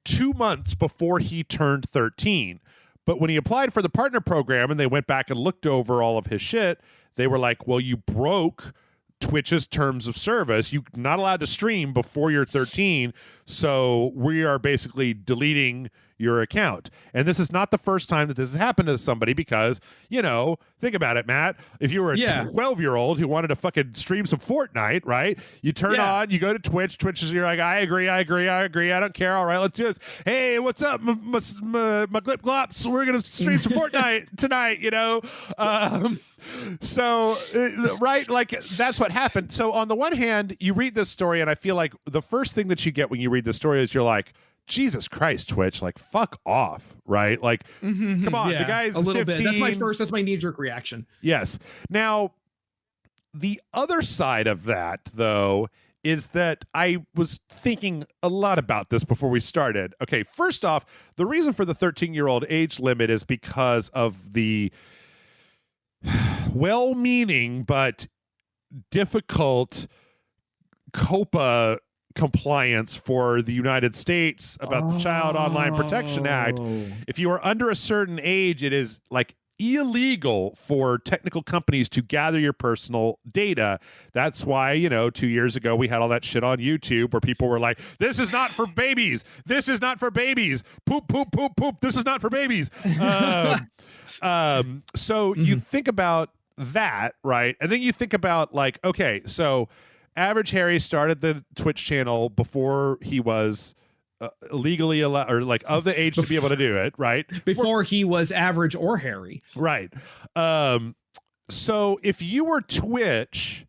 2 months before he turned 13. But when he applied for the partner program and they went back and looked over all of his shit, they were like, well, you broke Twitch's terms of service. You're not allowed to stream before you're 13, so we are basically deleting your account. And this is not the first time that this has happened to somebody, because, think about it, Matt. If you were a 12-year-old who wanted to fucking stream some Fortnite, right? You turn on, you go to Twitch. Twitch is, you're like, I agree. I don't care. All right, let's do this. Hey, what's up, my glip glops? We're going to stream some Fortnite tonight, So, right, like, that's what happened. So on the one hand, you read this story, and I feel like the first thing that you get when you read this story is you're like, Jesus Christ, Twitch, like, fuck off, right? Like, come on, the guy's a little 15. bit. That's my knee-jerk reaction. Yes. Now, the other side of that, though, is that I was thinking a lot about this before we started. Okay, first off, the reason for the 13-year-old age limit is because of the well-meaning but difficult COPA compliance for the United States about the Child Online Protection Act. If you are under a certain age, it is like illegal for technical companies to gather your personal data. That's why, 2 years ago we had all that shit on YouTube where people were like, this is not for babies. This is not for babies. Poop, poop, poop, poop. This is not for babies. So you think about that, right? And then you think about like, okay, so Average Harry started the Twitch channel before he was legally allowed, or like of the age to be able to do it, right? Before he was Average or Harry. Right. So if you were Twitch,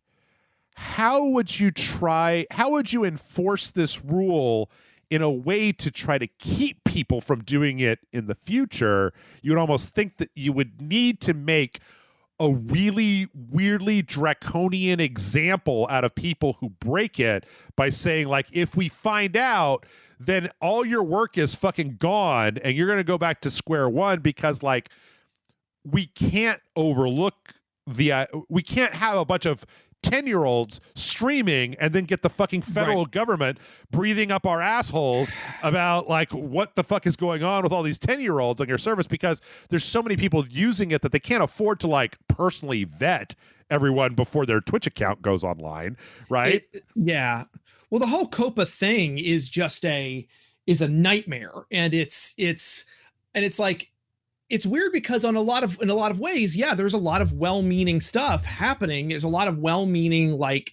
how would you enforce this rule in a way to try to keep people from doing it in the future? You would almost think that you would need to make a really weirdly draconian example out of people who break it by saying, like, if we find out, then all your work is fucking gone and you're going to go back to square one, because, like, we can't overlook we can't have a bunch of 10-year-olds streaming and then get the fucking federal government breathing up our assholes about like what the fuck is going on with all these 10-year-olds on your service, because there's so many people using it that they can't afford to like personally vet everyone before their Twitch account goes online, right? Yeah. Well, the whole COPA thing is just a nightmare, and it's like, it's weird because in a lot of ways, yeah, there's a lot of well-meaning stuff happening. There's a lot of well-meaning, like,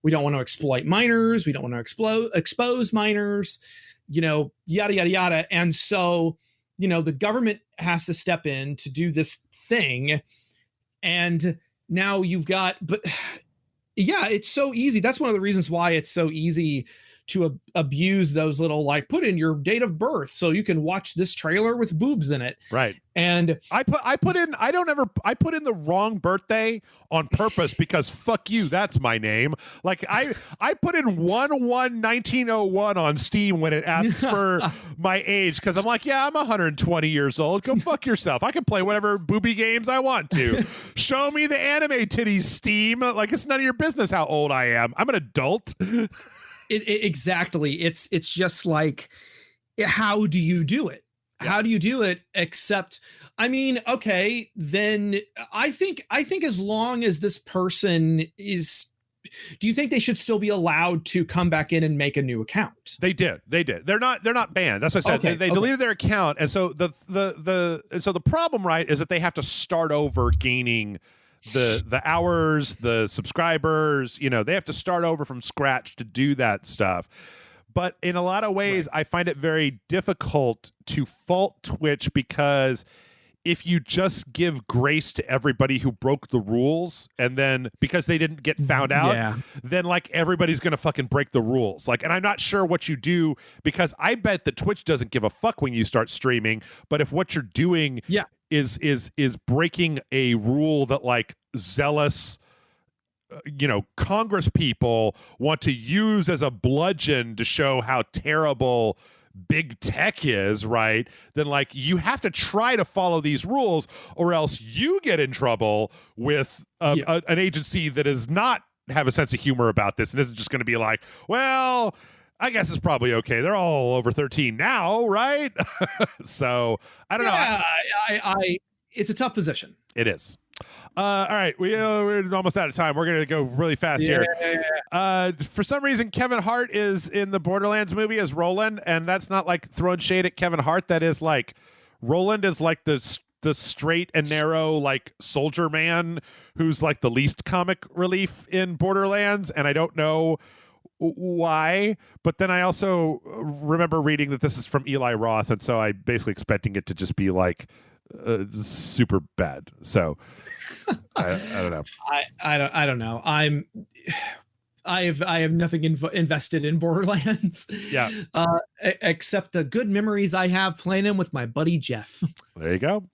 we don't want to exploit minors, we don't want to expose minors, yada yada yada. And so, the government has to step in to do this thing, and now you've got, but yeah, it's so easy. That's one of the reasons why it's so easy to abuse those little, like, put in your date of birth so you can watch this trailer with boobs in it. Right. And I put in the wrong birthday on purpose because fuck you, that's my name. Like I put in 1/1/1901 on Steam when it asks for my age, because I'm like, yeah, I'm 120 years old. Go fuck yourself. I can play whatever booby games I want to. Show me the anime titties, Steam. Like, it's none of your business how old I am. I'm an adult. Exactly. It's just like, how do you do it? Yeah. How do you do it? Except, I mean, okay, then I think as long as this person is, do you think they should still be allowed to come back in and make a new account? They did. They're not banned. That's what I said. Okay, they deleted their account, and so the problem, right, is that they have to start over gaining the hours, the subscribers, they have to start over from scratch to do that stuff. But in a lot of ways, I find it very difficult to fault Twitch, because if you just give grace to everybody who broke the rules, and then because they didn't get found out, then like everybody's going to fucking break the rules. Like, and I'm not sure what you do, because I bet that Twitch doesn't give a fuck when you start streaming. But if what you're doing is breaking a rule that like zealous Congress people want to use as a bludgeon to show how terrible big tech is, right, then like you have to try to follow these rules, or else you get in trouble with an agency that does not have a sense of humor about this and isn't just going to be like, well, I guess it's probably okay. They're all over 13 now, right? So I don't know. I it's a tough position. It is. All right, we're almost out of time. We're going to go really fast here. For some reason, Kevin Hart is in the Borderlands movie as Roland, and that's not like throwing shade at Kevin Hart. That is like, Roland is like the straight and narrow like soldier man who's like the least comic relief in Borderlands, and I don't know why, but then I also remember reading that this is from Eli Roth, and so I basically expecting it to just be like super bad. So I don't know. I don't know. I have nothing invested in Borderlands. Yeah. Except the good memories I have playing him with my buddy Jeff. There you go.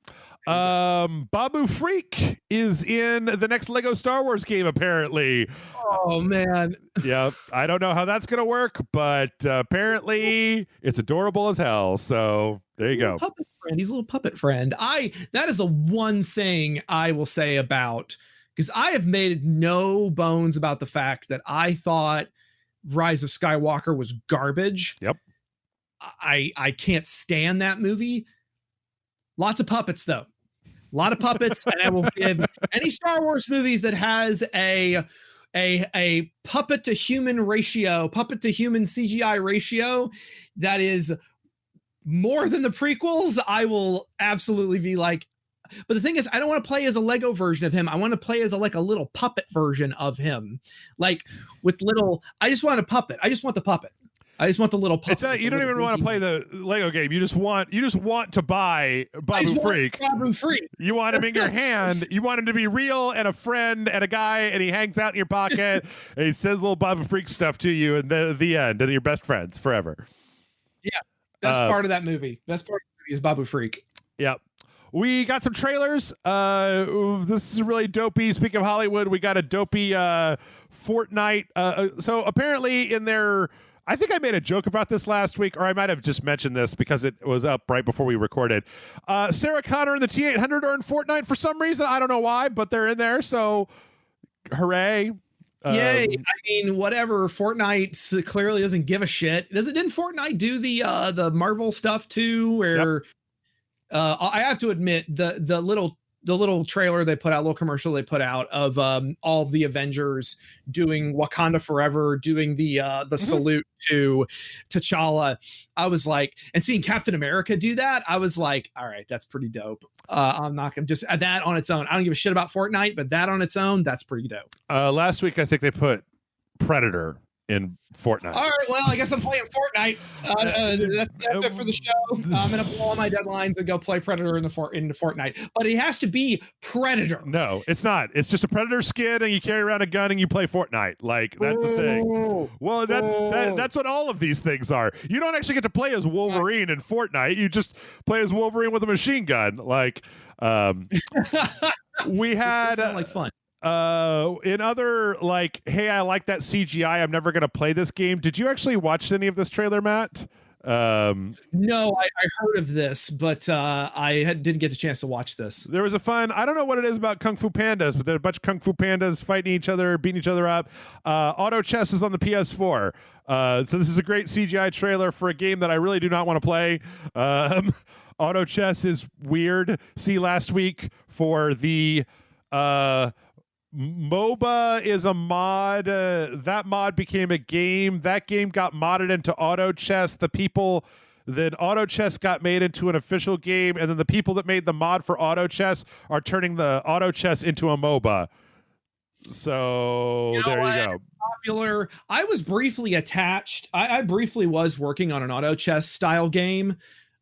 Babu Freak is in the next Lego Star Wars game, apparently. Oh man. Yeah, I don't know how that's gonna work, but apparently it's adorable as hell. So there you go. Puppet friend. He's a little puppet friend. That is the one thing I will say about, because I have made no bones about the fact that I thought Rise of Skywalker was garbage. Yep. I can't stand that movie. Lots of puppets, though. A lot of puppets, and I will give any Star Wars movies that has a puppet to human ratio, puppet to human CGI ratio that is more than the prequels, I will absolutely be like. But the thing is, I don't want to play as a Lego version of him. I want to play as a little puppet version of him, like with little. I just want a puppet. I just want the puppet. I just want the little puppet. You don't even want to play the Lego game. You just want to buy Babu Freak. Babu Freak. You want him in your hand. You want him to be real and a friend and a guy, and he hangs out in your pocket and he says little Babu Freak stuff to you, and then at the end, and you're best friends forever. Yeah, best part of that movie. Best part of the movie is Babu Freak. Yep. We got some trailers. This is really dopey. Speaking of Hollywood, we got a dopey Fortnite. So apparently in their I think I made a joke about this last week, or I might have just mentioned this because it was up right before we recorded. Sarah Connor and the T-800 are in Fortnite for some reason. I don't know why, but they're in there. So, hooray. Yay. I mean, whatever. Fortnite clearly doesn't give a shit. Didn't Fortnite do the Marvel stuff too? Where I have to admit the little trailer they put out, little commercial they put out of all of the Avengers doing Wakanda Forever, doing the salute to T'Challa. I was like, and seeing Captain America do that, I was like, all right, that's pretty dope. I'm not gonna just that on its own. I don't give a shit about Fortnite, but that on its own, that's pretty dope. Last week, I think they put Predator in Fortnite. All right, well, I guess I'm playing Fortnite. That's it for the show. I'm gonna blow all my deadlines and go play Predator into Fortnite. But it has to be Predator. No, it's not. It's just a Predator skin, and you carry around a gun and you play Fortnite. Like that's the thing. Well, that's what all of these things are. You don't actually get to play as Wolverine in Fortnite. You just play as Wolverine with a machine gun. Like we had sound like fun. In other like, hey, I like that CGI. I'm never going to play this game. Did you actually watch any of this trailer, Matt? No, I heard of this, but I didn't get a chance to watch this. There was a fun, I don't know what it is about Kung Fu Pandas, but there are a bunch of Kung Fu Pandas fighting each other, beating each other up. Auto chess is on the PS4. So this is a great CGI trailer for a game that I really do not want to play. Auto chess is weird. See last week for the MOBA is a mod. That mod became a game. That game got modded into Auto Chess. Then Auto Chess got made into an official game, and then the people that made the mod for Auto Chess are turning the Auto Chess into a MOBA. So there you go. Popular. I was briefly attached. I briefly was working on an Auto Chess style game.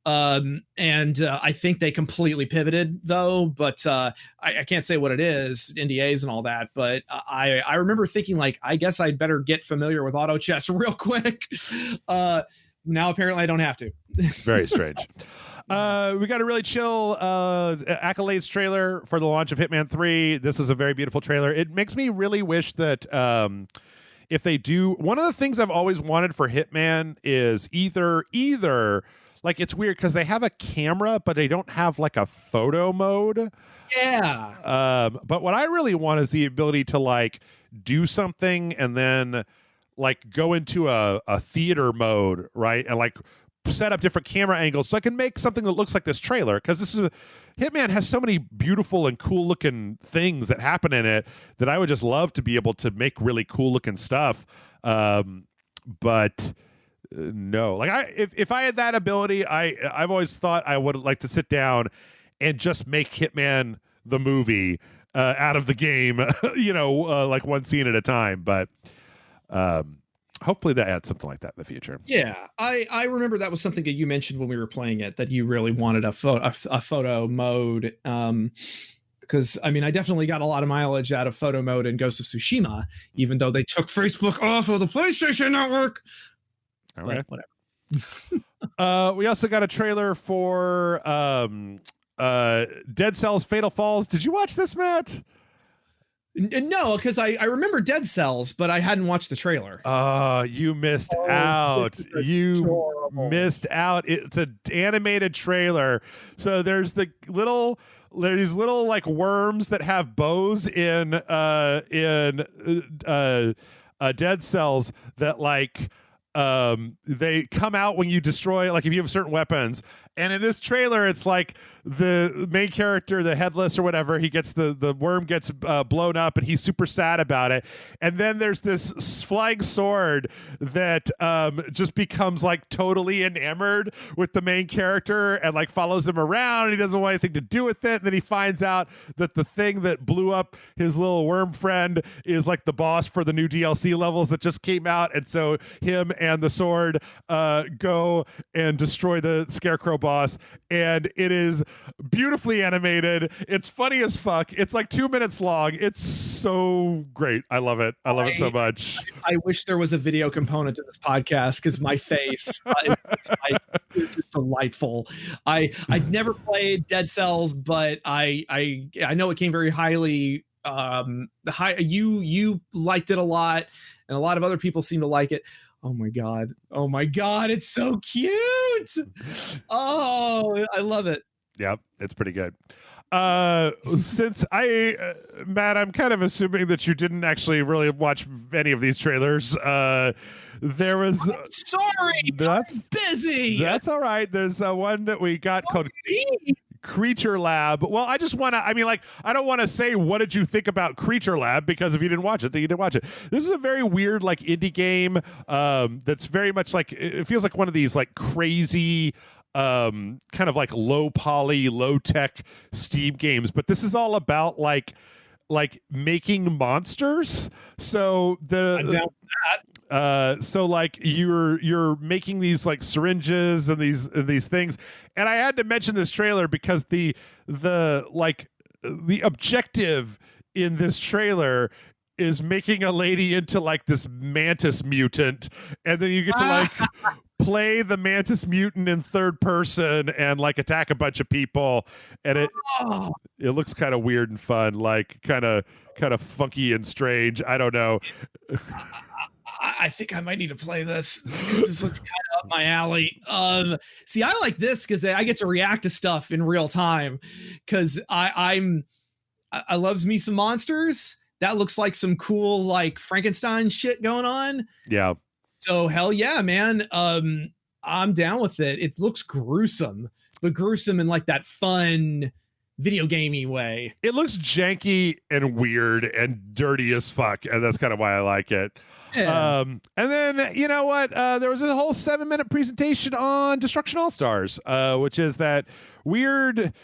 I think they completely pivoted though, but I can't say what it is, NDAs and all that, but I remember thinking like, I guess I'd better get familiar with auto chess real quick. Now apparently I don't have to. It's very strange. We got a really chill accolades trailer for the launch of Hitman 3. This is a very beautiful trailer. It makes me really wish that if they do, one of the things I've always wanted for Hitman is either like, it's weird because they have a camera, but they don't have like a photo mode. Yeah. But what I really want is the ability to like do something and then like go into a theater mode, right? And like set up different camera angles so I can make something that looks like this trailer. Because Hitman has so many beautiful and cool looking things that happen in it that I would just love to be able to make really cool looking stuff. But no, like if I had that ability, I've always thought I would like to sit down and just make Hitman the movie out of the game, like one scene at a time. But hopefully that adds something like that in the future. Yeah, I remember that was something that you mentioned when we were playing it, that you really wanted a photo mode. Because I mean, I definitely got a lot of mileage out of photo mode in Ghost of Tsushima, even though they took Facebook off of the PlayStation Network. All right. Whatever. We also got a trailer for Dead Cells Fatal Falls. Did you watch this, Matt? No, because I remember Dead Cells, but I hadn't watched the trailer. You missed out. Missed out. It's an animated trailer. So there's these little like worms that have bows in Dead Cells that like they come out when you destroy, like if you have certain weapons. And in this trailer, it's like the main character, the headless or whatever, he gets the worm gets blown up and he's super sad about it. And then there's this flying sword that just becomes like totally enamored with the main character and like follows him around. And he doesn't want anything to do with it. And then he finds out that the thing that blew up his little worm friend is like the boss for the new DLC levels that just came out. And so him and the sword go and destroy the Scarecrow boss, and it is beautifully animated. It's funny as fuck. It's like 2 minutes long. It's so great. I love it. I love it so much. I wish there was a video component to this podcast because my face it's delightful. I've never played Dead Cells, but I know it came very highly. You liked it a lot, and a lot of other people seem to like it. Oh my god. Oh my god, it's so cute. Oh, I love it. Yep, it's pretty good. Since Matt, I'm kind of assuming that you didn't actually really watch any of these trailers. There was. I'm sorry, That's I'm busy. That's all right. There's one that we got called Creature Lab. Well, I just want to, I don't want to say what did you think about Creature Lab, because if you didn't watch it, then you didn't watch it. This is a very weird, like, indie game that's very much like, it feels like one of these, like, crazy kind of like low poly, low tech Steam games, but this is all about like making monsters. So so like you're making these like syringes and these things, and I had to mention this trailer because the objective in this trailer is making a lady into like this mantis mutant, and then you get to like play the mantis mutant in third person and like attack a bunch of people, and it looks kind of weird and fun, like kind of funky and strange. I don't know. I think I might need to play this because this looks kind of up my alley. See, I like this because I get to react to stuff in real time, because I loves me some monsters. That looks like some cool like Frankenstein shit going on. Yeah. So hell yeah, man. I'm down with it. It looks gruesome, but gruesome in like that fun video gamey way. It looks janky and weird and dirty as fuck, and that's kind of why I like it. Yeah. And then you know what? There was a whole 7-minute presentation on Destruction All Stars, which is that weird.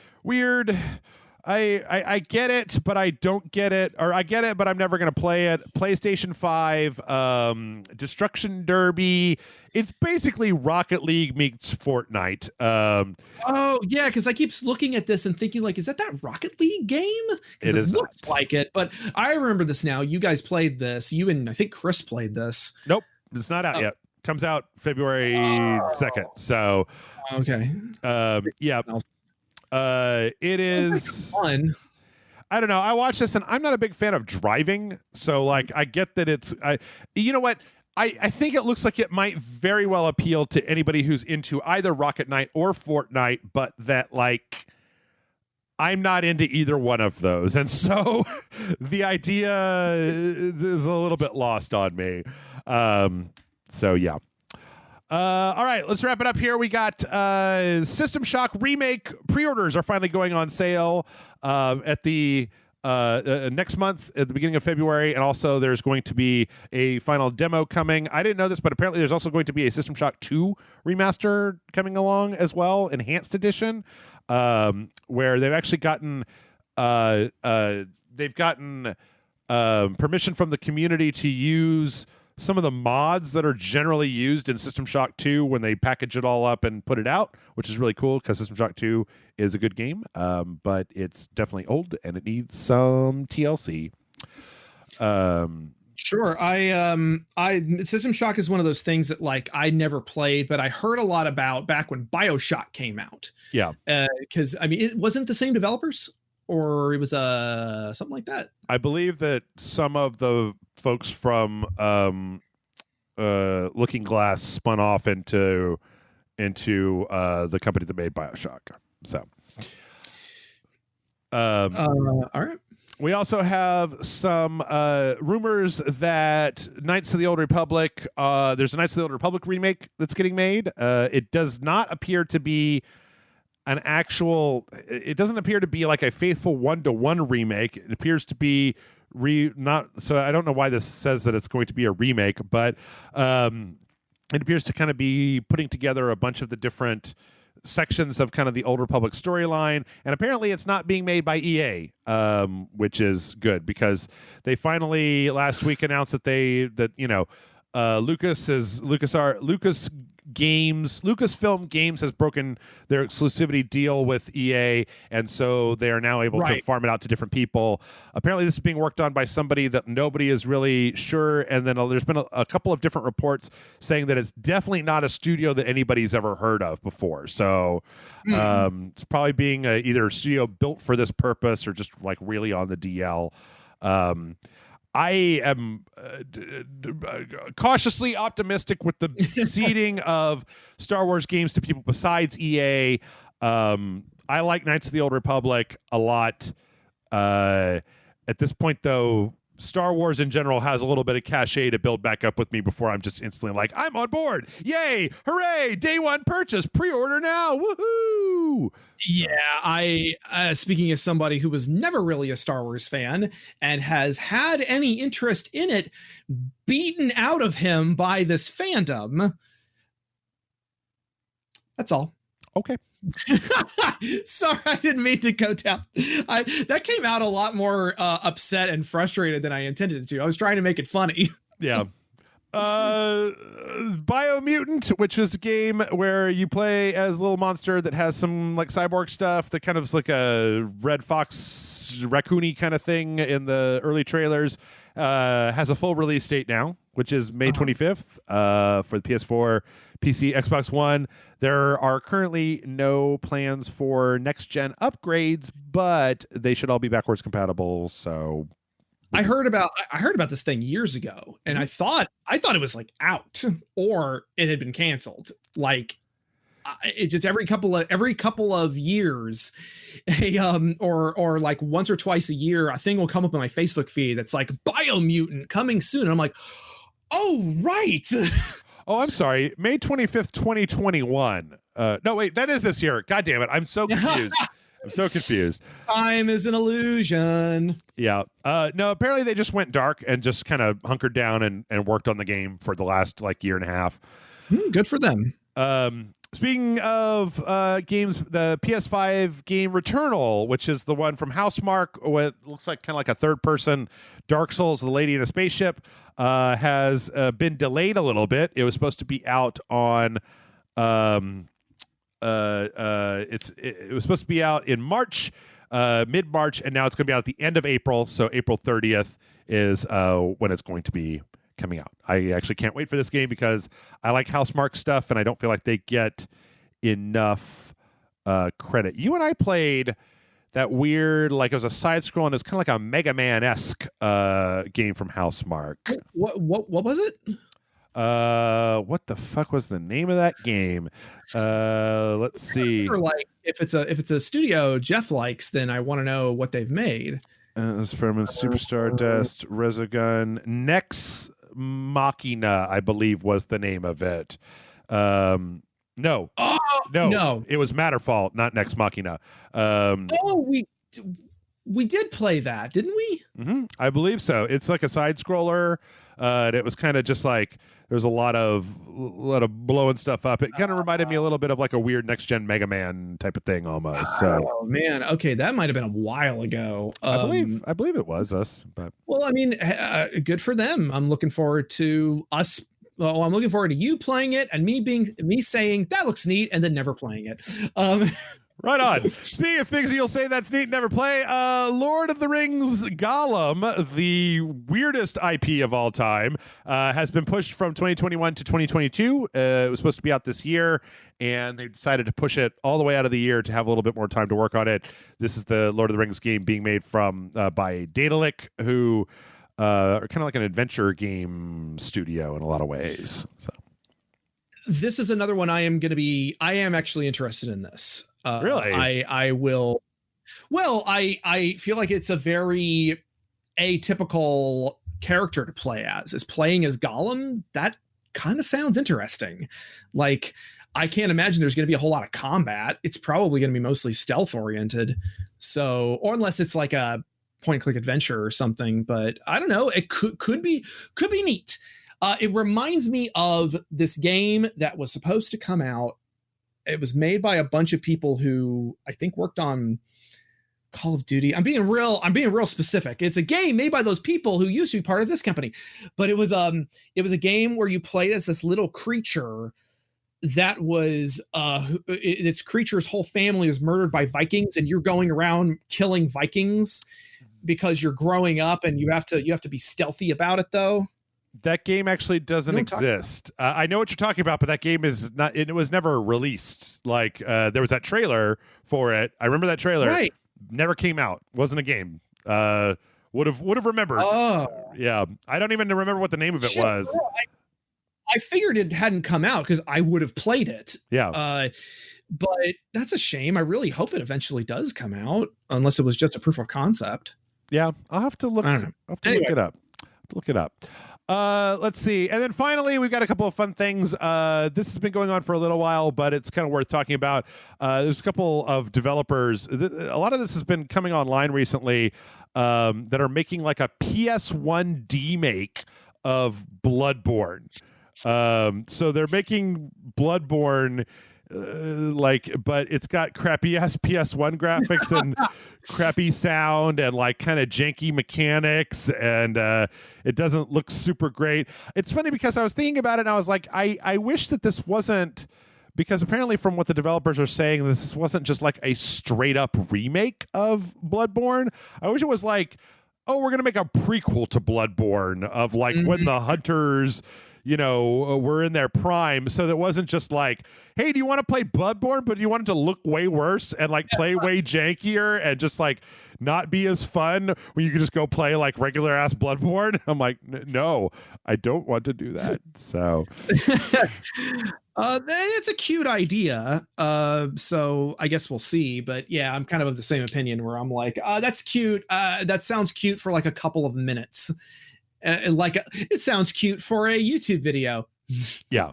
I get it, but I don't get it, or I get it, but I'm never going to play it. PlayStation 5, Destruction Derby. It's basically Rocket League meets Fortnite. Oh, yeah, because I keep looking at this and thinking, like, is that Rocket League game? It is looks not. like it, but I remember this now. You guys played this. You and I think Chris played this. Nope, it's not out yet. Comes out February 2nd. So, okay. Yeah. It is fun. I don't know. I watched this and I'm not a big fan of driving. So like, I get that you know what? I think it looks like it might very well appeal to anybody who's into either Rocket Knight or Fortnite, but that like, I'm not into either one of those. And so the idea is a little bit lost on me. So yeah. All right, let's wrap it up here. We got System Shock Remake pre-orders are finally going on sale at the next month at the beginning of February, and also there's going to be a final demo coming. I didn't know this, but apparently there's also going to be a System Shock 2 remaster coming along as well, enhanced edition, where they've actually gotten permission from the community to use some of the mods that are generally used in System Shock 2 when they package it all up and put it out, which is really cool because System Shock 2 is a good game, but it's definitely old and it needs some TLC. Sure. I System Shock is one of those things that like I never played, but I heard a lot about back when BioShock came out. Yeah. Because I mean, it wasn't the same developers, or it was something like that. I believe that some of the folks from Looking Glass spun off into the company that made BioShock. So, all right. We also have some rumors that Knights of the Old Republic. There's a Knights of the Old Republic remake that's getting made. It does not appear to be an actual. It doesn't appear to be like a faithful 1-to-1 remake. It appears to be not. So I don't know why this says that it's going to be a remake, but it appears to kind of be putting together a bunch of the different sections of kind of the Old Republic storyline, and apparently it's not being made by EA, which is good because they finally last week announced that Lucasfilm Games has broken their exclusivity deal with EA, and so they are now able to farm it out to different people. Apparently this is being worked on by somebody that nobody is really sure, and then there's been a couple of different reports saying that it's definitely not a studio that anybody's ever heard of before. So it's probably being either a studio built for this purpose or just like really on the DL. I am cautiously optimistic with the seeding of Star Wars games to people besides EA. I like Knights of the Old Republic a lot. At this point, though, Star Wars in general has a little bit of cachet to build back up with me before I'm just instantly like, I'm on board. Yay! Hooray! Day one purchase. Pre-order now. Woohoo! Yeah, I speaking as somebody who was never really a Star Wars fan and has had any interest in it beaten out of him by this fandom. That's all. Okay. Sorry, I didn't mean to go down. That came out a lot more upset and frustrated than I intended it to. I was trying to make it funny. Yeah. Biomutant, which is a game where you play as a little monster that has some like cyborg stuff that kind of is like a Red Fox raccoony kind of thing in the early trailers, has a full release date now, which is May 25th for the PS4, PC, Xbox One. There are currently no plans for next-gen upgrades, but they should all be backwards compatible, so... I heard about this thing years ago, and I thought it was like out or it had been canceled. Like it just every couple of years, or like once or twice a year, a thing will come up on my Facebook feed that's like Biomutant coming soon. And I'm like, oh right. Oh, I'm sorry. May 25th, 2021. No, wait, that is this year. God damn it. I'm so confused. I'm so confused. Time is an illusion. Yeah. No, apparently they just went dark and just kind of hunkered down and worked on the game for the last like year and a half. Good for them. Speaking of games, the PS5 game Returnal, which is the one from Housemarque, what looks like kind of like a third-person Dark Souls, the lady in a spaceship, has been delayed a little bit. It was supposed to be out on... it was supposed to be out in March, mid-March, and now it's going to be out at the end of April. So April 30th is when it's going to be coming out. I actually can't wait for this game because I like Housemarque stuff, and I don't feel like they get enough credit. You and I played that weird, like it was a side scroll, and it's kind of like a Mega Man-esque game from Housemarque. What was it? What the fuck was the name of that game? Let's see. Like if it's a studio Jeff likes, then I want to know what they've made. It's from Superstar Dust, Resogun, Nex Machina, I believe was the name of it. No, it was Matterfall, not Nex Machina. We did play that, didn't we? Mm-hmm, I believe so. It's like a side scroller, and it was kind of just like there's a lot of blowing stuff up. It kind of reminded me a little bit of like a weird next gen Mega Man type of thing almost. So, oh man, okay, that might have been a while ago. I believe it was us, but well, I mean, good for them. I'm looking forward to us. Well, I'm looking forward to you playing it and me saying that looks neat and then never playing it. Right on. Speaking of things that you'll say that's neat, never play, Lord of the Rings Gollum, the weirdest IP of all time, has been pushed from 2021 to 2022. It was supposed to be out this year, and they decided to push it all the way out of the year to have a little bit more time to work on it. This is the Lord of the Rings game being made by Daedalic, who are kind of like an adventure game studio in a lot of ways. So. This is another one I am actually interested in this. Really? I will. Well, I feel like it's a very atypical character to play as. Is playing as Gollum, that kind of sounds interesting. Like, I can't imagine there's going to be a whole lot of combat. It's probably going to be mostly stealth oriented. So, or unless it's like a point and click adventure or something, but I don't know. It could be neat. It reminds me of this game that was supposed to come out. It was made by a bunch of people who I think worked on Call of Duty. I'm being real specific. It's a game made by those people who used to be part of this company. But it was a game where you played as this little creature that was its creature's whole family was murdered by Vikings, and you're going around killing Vikings because you're growing up, and you have to be stealthy about it though. That game actually doesn't exist. I know what you're talking about, but that game is not. It was never released. Like there was that trailer for it. I remember that trailer. Right. Never came out. Wasn't a game. would have remembered. Oh, yeah. I don't even remember what the name of it was. Well, I figured it hadn't come out because I would have played it. Yeah. But that's a shame. I really hope it eventually does come out, unless it was just a proof of concept. Yeah, I'll have to look. I don't know. I'll have to look it up. Look it up. Let's see. And then finally, we've got a couple of fun things. This has been going on for a little while, but it's kind of worth talking about. There's a couple of developers. A lot of this has been coming online recently that are making like a PS1 demake of Bloodborne. So they're making Bloodborne but it's got crappy ass PS1 graphics and crappy sound and like kind of janky mechanics, and it doesn't look super great. It's funny because I was thinking about it and I was like, I wish that this wasn't, because apparently from what the developers are saying, this wasn't just like a straight up remake of Bloodborne. I wish it was like, oh, we're gonna make a prequel to Bloodborne of like when the hunters, were in their prime. So that wasn't just like, hey, do you want to play Bloodborne, but you want it to look way worse and like play way jankier and just like not be as fun when you could just go play like regular ass Bloodborne? I'm like, no, I don't want to do that. So it's a cute idea. So I guess we'll see. But yeah, I'm kind of the same opinion where I'm like, that's cute. That sounds cute for like a couple of minutes. It sounds cute for a YouTube video. Yeah.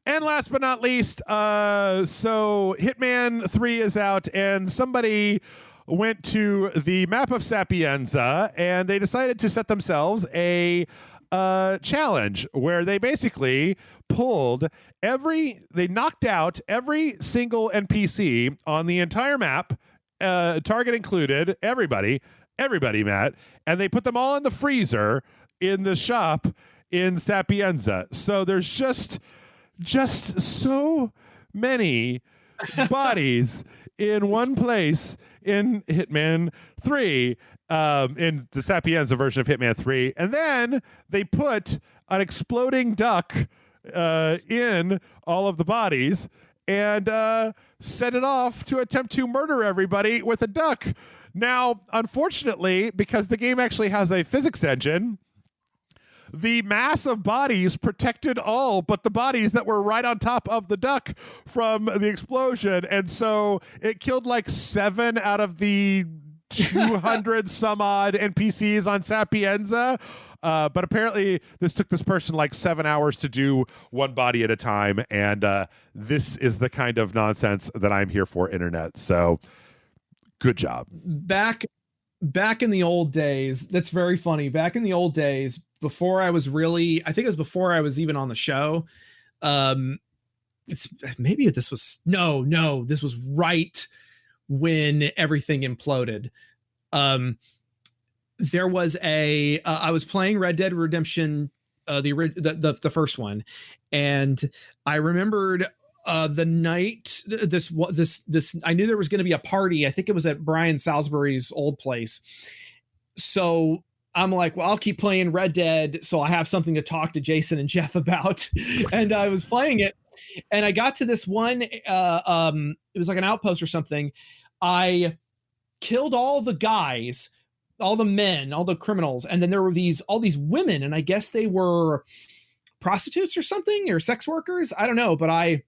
And last but not least, so Hitman 3 is out, and somebody went to the map of Sapienza, and they decided to set themselves a challenge where they basically they knocked out every single NPC on the entire map, target included, everybody, Matt, and they put them all in the freezer in the shop in Sapienza. So there's just so many bodies in one place in Hitman 3, in the Sapienza version of Hitman 3. And then they put an exploding duck in all of the bodies and set it off to attempt to murder everybody with a duck. Now, unfortunately, because the game actually has a physics engine, the mass of bodies protected all but the bodies that were right on top of the duck from the explosion. And so it killed like 7 out of the 200 some odd NPCs on Sapienza. But apparently this took this person like 7 hours to do one body at a time. And this is the kind of nonsense that I'm here for, internet. So good job. Back in the old days, that's very funny. Back in the old days, before I was really, I think it was before I was even on the show. This was right when everything imploded. There was I was playing Red Dead Redemption, the first one, and I remembered the night this I knew there was going to be a party. I think it was at Brian Salisbury's old place. So I'm like, well, I'll keep playing Red Dead so I have something to talk to Jason and Jeff about. And I was playing it, and I got to this one. It was like an outpost or something. I killed all the guys, all the men, all the criminals, and then there were all these women, and I guess they were prostitutes or something, or sex workers. I don't know, but I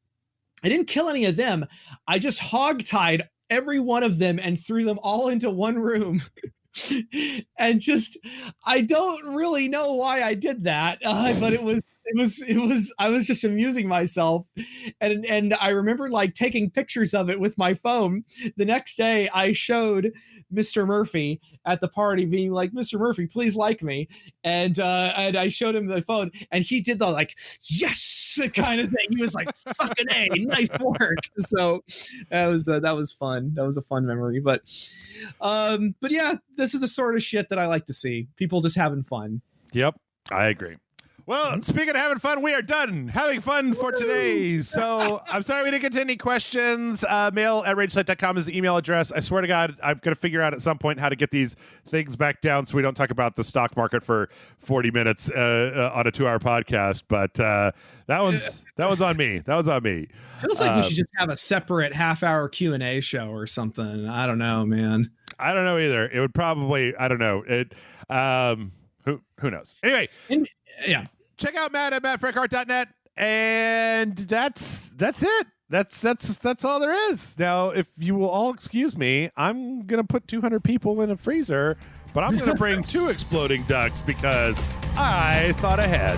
didn't kill any of them. I just hogtied every one of them and threw them all into one room. And I don't really know why I did that, but it was I was just amusing myself, and I remember like taking pictures of it with my phone. The next day I showed Mr. Murphy at the party, being like, Mr. Murphy, please like me, and I showed him the phone, and he did the like yes kind of thing. He was like, fucking A, nice work. So that was fun. That was a fun memory. But yeah, this is the sort of shit that I like to see. People just having fun. Yep, I agree. Well, speaking of having fun, we are done having fun for today. So I'm sorry we didn't get to any questions. Mail@ragesite.com is the email address. I swear to God, I've got to figure out at some point how to get these things back down so we don't talk about the stock market for 40 minutes on a 2-hour podcast. But that one's on me. That was on me. Feels like we should just have a separate half-hour Q&A show or something. I don't know, man. I don't know either. It would probably, I don't know. It who knows? Anyway, check out Matt at mattfrankart.net, and that's it. That's all there is. Now, if you will all excuse me, I'm gonna put 200 people in a freezer, but I'm gonna bring 2 exploding ducks because I thought ahead.